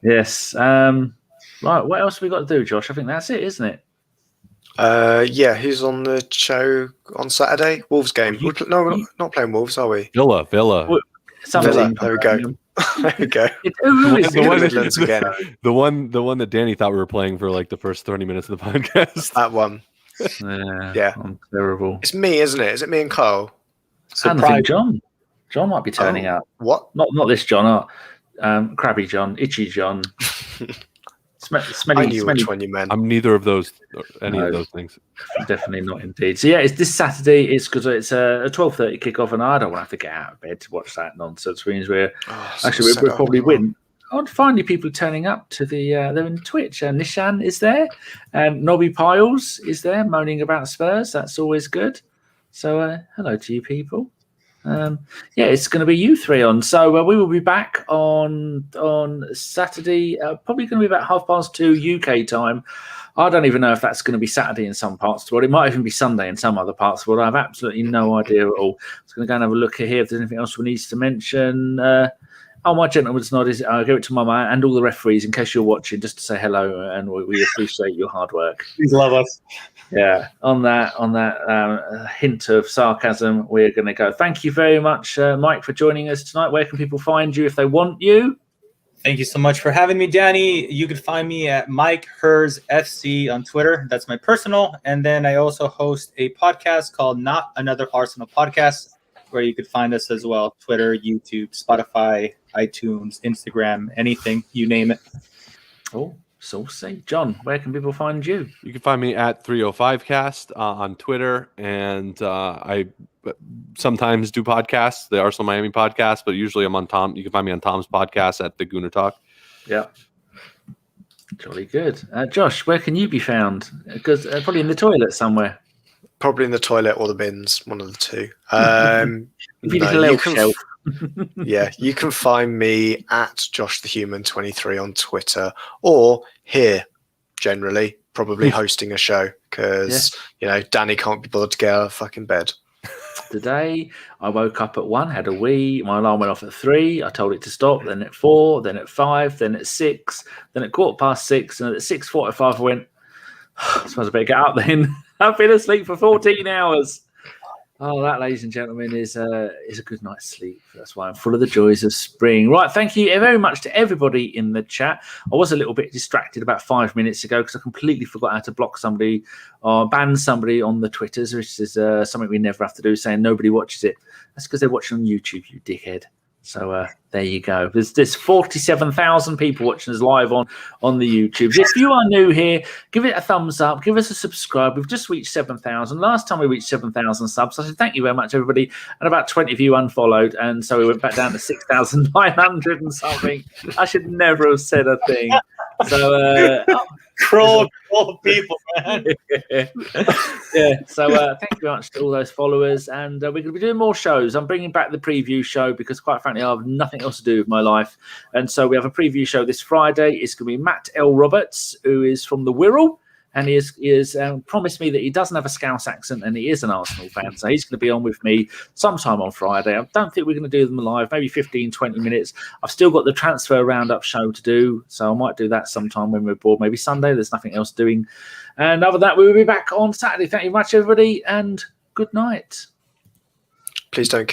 Speaker 1: Yes. Right. What else have we got to do, Josh? I think that's it, isn't it?
Speaker 2: Yeah. Who's on the show on Saturday? Wolves game. No, we're not playing Wolves, are we?
Speaker 3: Villa.
Speaker 2: Villa. There we go. There we go.
Speaker 3: The one that Danny thought we were playing for like the first 30 minutes of the podcast.
Speaker 2: That one. Yeah.
Speaker 1: I'm terrible.
Speaker 2: It's me, isn't it? Is it me and Carl?
Speaker 1: And I think John. John might be turning up.
Speaker 2: What?
Speaker 1: Not this John. Crabby John, Itchy John.
Speaker 2: I knew which one you meant.
Speaker 3: I'm neither of those, any of those things.
Speaker 1: Definitely not, indeed. So yeah, it's this Saturday. It's because it's a 12:30 kickoff, and I don't want to have to get out of bed to watch that nonsense. Which means we'll probably win. Odd finally people turning up to they're in Twitch. Nishan is there, and Nobby Piles is there moaning about Spurs. That's always good. So hello to you people. It's going to be you three on. So we will be back on Saturday, probably going to be about 2:30 UK time. I don't even know if that's going to be Saturday in some parts of the world. It might even be Sunday in some other parts of the world. I have absolutely no idea at all. I was going to go and have a look here if there's anything else we need to mention. My gentleman's nod is I'll give it to Mama and all the referees in case you're watching, just to say hello, and we appreciate your hard work.
Speaker 4: Please love us.
Speaker 1: Yeah, on that hint of sarcasm, we're going to go. Thank you very much, Mike, for joining us tonight. Where can people find you if they want you?
Speaker 4: Thank you so much for having me, Dani. You can find me at Mike Hers FC on Twitter. That's my personal. And then I also host a podcast called Not Another Arsenal Podcast, where you could find us as well. Twitter, YouTube, Spotify, iTunes, Instagram, anything, you name it.
Speaker 1: Oh, saucy. John, where can people find you?
Speaker 3: You can find me at 305cast on Twitter, and I sometimes do podcasts, the Arsenal Miami podcast, but usually I'm on Tom. You can find me on Tom's podcast at the Gooner Talk.
Speaker 1: Yeah. Jolly good. Josh, where can you be found? Because probably in the toilet somewhere.
Speaker 2: Probably in the toilet or the bins, one of the two. You can find me at JoshTheHuman23 on Twitter, or here, generally, probably hosting a show because Dani can't be bothered to get out of fucking bed.
Speaker 1: Today, I woke up at 1, had a wee. My alarm went off at 3. I told it to stop. Then at 4, then at 5, then at 6, then at 6:15, and at 6:45 I went, I suppose I better get up then. I've been asleep for 14 hours. Oh, that, ladies and gentlemen, is a good night's sleep. That's why I'm full of the joys of spring. Right, thank you very much to everybody in the chat. I was a little bit distracted about 5 minutes ago because I completely forgot how to block somebody or ban somebody on the Twitters, which is something we never have to do, saying nobody watches it. That's because they're watching on YouTube, you dickhead. So there you go. There's 47,000 people watching us live on the YouTube. If you are new here, give it a thumbs up. Give us a subscribe. We've just reached 7,000. Last time we reached 7,000 subs. I said thank you very much, everybody. And about 20 of you unfollowed. And so we went back down to 6,900 and something. I should never have said a thing. So
Speaker 4: Troll people, man.
Speaker 1: So thank you very much to all those followers, and we're going to be doing more shows. I'm bringing back the preview show because, quite frankly, I have nothing else to do with my life, and so we have a preview show this Friday. It's going to be Matt L. Roberts, who is from the Wirral, and he has promised me that he doesn't have a Scouse accent and he is an Arsenal fan, so he's going to be on with me sometime on Friday. I don't think we're going to do them live, maybe 15, 20 minutes. I've still got the transfer roundup show to do, so I might do that sometime when we're bored, maybe Sunday. There's nothing else doing. And other than that, we will be back on Saturday. Thank you very much, everybody, and good night.
Speaker 2: Please don't kill